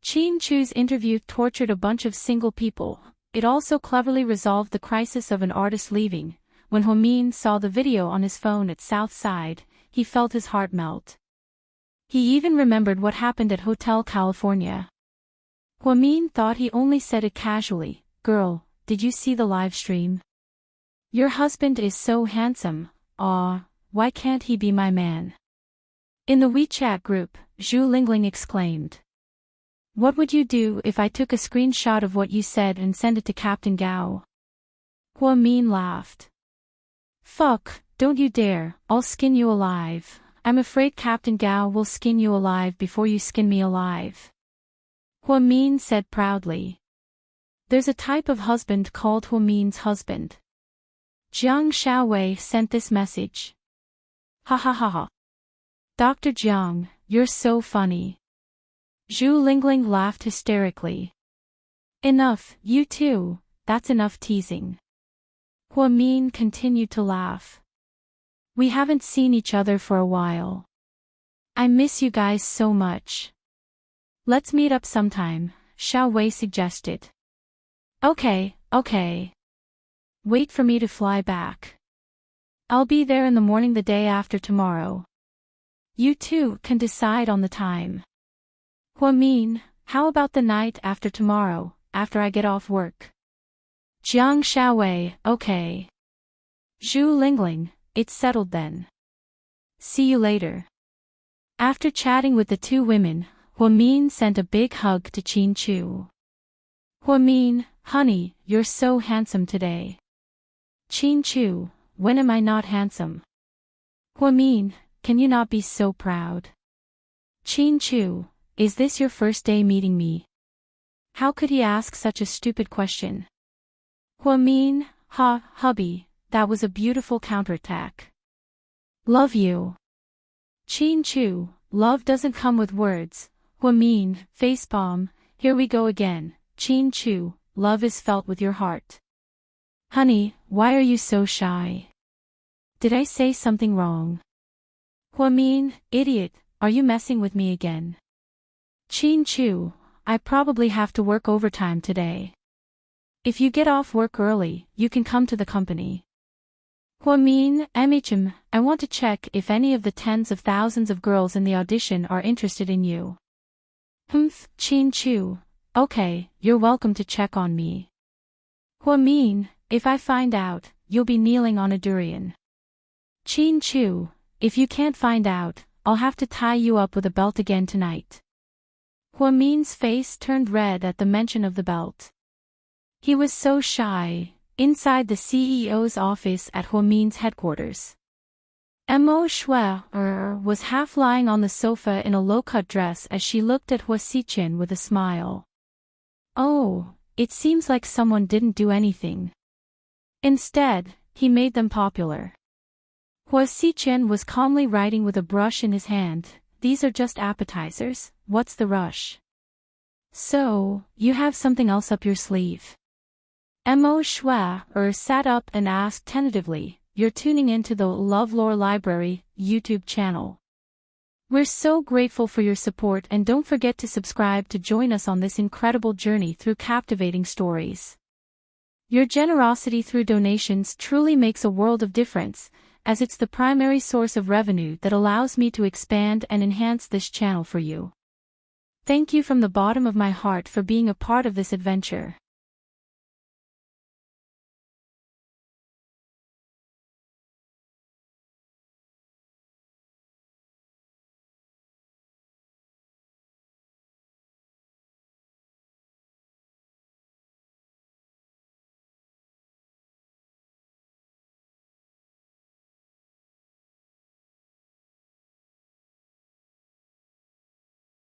Chin Chu's interview tortured a bunch of single people. It also cleverly resolved the crisis of an artist leaving. When Hwamin saw the video on his phone at Southside, he felt his heart melt. He even remembered what happened at Hotel California. Hwamin thought he only said it casually. Girl, did you see the live stream? Your husband is so handsome. Aw, why can't he be my man? In the WeChat group, Zhu Lingling exclaimed. What would you do if I took a screenshot of what you said and sent it to Captain Gao? Hwamin laughed. Fuck, don't you dare, I'll skin you alive. I'm afraid Captain Gao will skin you alive before you skin me alive. Hwamin said proudly. There's a type of husband called Hwamin's husband. Jiang Xiaowei sent this message. Ha ha ha ha. Dr. Jiang, you're so funny. Zhu Lingling laughed hysterically. Enough, you too, that's enough teasing. Hwamin continued to laugh. We haven't seen each other for a while. I miss you guys so much. Let's meet up sometime, Xiaowei suggested. Okay. Wait for me to fly back. I'll be there in the morning the day after tomorrow. You two can decide on the time. Hwamin, how about the night after tomorrow, after I get off work? Jiang Xiaowei, okay. Zhu Lingling, it's settled then. See you later. After chatting with the two women, Hwamin sent a big hug to Chin Chu. Hwamin, honey, you're so handsome today. Chin Chu, when am I not handsome? Hwamin, can you not be so proud? Chin Chu, is this your first day meeting me? How could he ask such a stupid question? Hwamin, hubby, that was a beautiful counterattack. Love you. Chin Chu, love doesn't come with words. Hwamin, facepalm, here we go again. Chin Chu, love is felt with your heart. Honey, why are you so shy? Did I say something wrong? Hwamin, idiot, are you messing with me again? Chin Chu, I probably have to work overtime today. If you get off work early, you can come to the company. Huamin, I want to check if any of the tens of thousands of girls in the audition are interested in you. Chin Chu. Okay, you're welcome to check on me. Huamin, if I find out, you'll be kneeling on a durian. Chin Chu, if you can't find out, I'll have to tie you up with a belt again tonight. Huamin's face turned red at the mention of the belt. He was so shy, inside the CEO's office at Huamin's headquarters. Mo Shui was half lying on the sofa in a low-cut dress as she looked at Hua Xichen with a smile. Oh, it seems like someone didn't do anything. Instead, he made them popular. Hua Xichen was calmly writing with a brush in his hand. These are just appetizers, what's the rush? So, you have something else up your sleeve. Mo Shui sat up and asked tentatively, you're tuning into the LoveLore Library YouTube channel. We're so grateful for your support and don't forget to subscribe to join us on this incredible journey through captivating stories. Your generosity through donations truly makes a world of difference, as it's the primary source of revenue that allows me to expand and enhance this channel for you. Thank you from the bottom of my heart for being a part of this adventure.